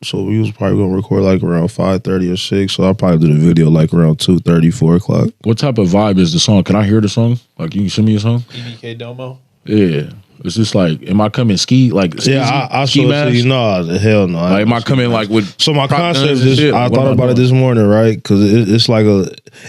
So we was probably gonna record like around 5:30 or 6. So I'll probably do the video like around 2:30, 4 o'clock. What type of vibe is the song? Can I hear the song? Like, you can send me a song? EBK Domo. Yeah. It's just like, am I coming ski? Like, I ski show it mask? to you. No, the hell no. Like, am I coming like with? So my prop concept guns and is, shit? I What thought am I about it doing? this morning, right? Because it's like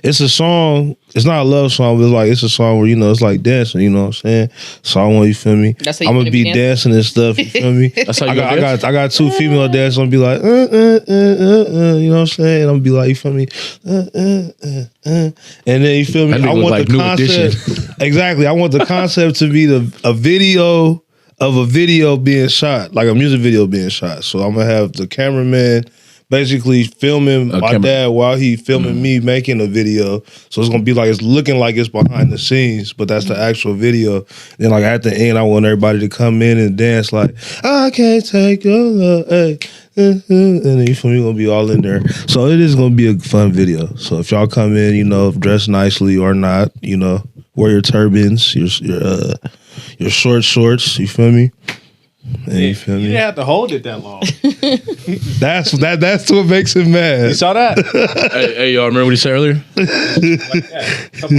it's a song. It's not a love song, but it's a song where, you know, it's like dancing, you know what I'm saying? So I want, you feel me? That's how you I'm gonna gonna be be dancing and stuff, you feel me? That's how you I gonna dance? got 2 female dancers. I'm gonna be like, you know what I'm saying? I'm gonna be like, you feel me? And then, you feel me? That nigga I look want like the New concept. Exactly. I want the concept to be a video of a video being shot, like a music video being shot. So I'm gonna have the cameraman basically filming my dad while he filming me making a video. So it's gonna be like, it's looking like it's behind the scenes, but that's the actual video. Then like at the end, I want everybody to come in and dance like, I can't take your love, hey. And then you feel me, gonna be all in there. So it is gonna be a fun video. So if y'all come in, you know, dress nicely or not, you know, wear your turbans, your short shorts, you feel me? And you feel me? You didn't have to hold it that long. That's what makes him mad. You saw that? hey, y'all remember what he said earlier? Come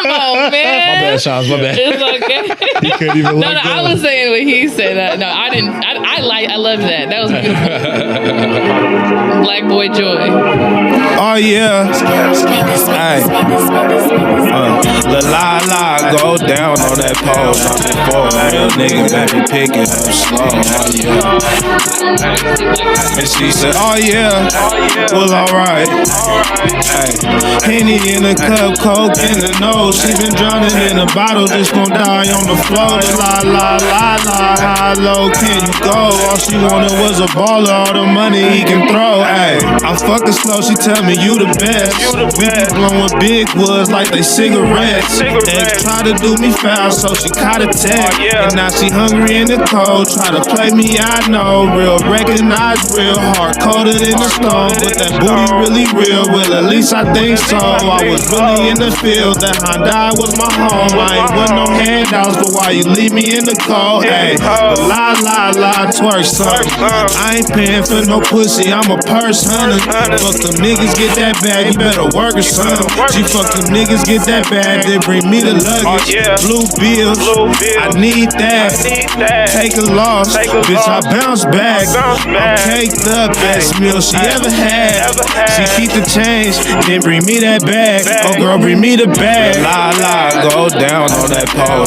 on, man. My bad, Charles. My bad. It's okay. He can't even No, I was saying what he said. No, I didn't. I loved that. That was beautiful. Black boy joy. Oh yeah. Hey. La la go down on that pole. Before real nigga let me pick it up slow. Oh yeah. And she said, oh yeah. Well, alright. Hey. Henny in the cup, coke in the nose. She been drowning in a bottle, just gon' die on the floor. La la la la, how low can you go? All she wanted was a baller, all the money he can throw. Hey, I'm fucking slow, she tell me you the best. We be blowing big woods like they cigarettes. Ex try to do me foul, so she caught a tech. And now she hungry in the cold, try to play me, I know. Real, recognize real, hard colder than the stone. But that booty really real, well at least I think so. I was really in the field, that Hyundai was my home. I ain't want no handouts, but why you leave me in the cold? Hey, but la la la, twerk something. I ain't paying for no pussy, I'm a purse hunter. Fuck them niggas, get that bag, you better work or something. She fuck them niggas, get that bag, they bring me the luggage. Blue bills, I need that. Take a loss, bitch, I bounce back. I'm caked up, best meal she ever had. She keep the change, then bring me that bag. Oh girl, bring me the bag. La la, go down on that pole.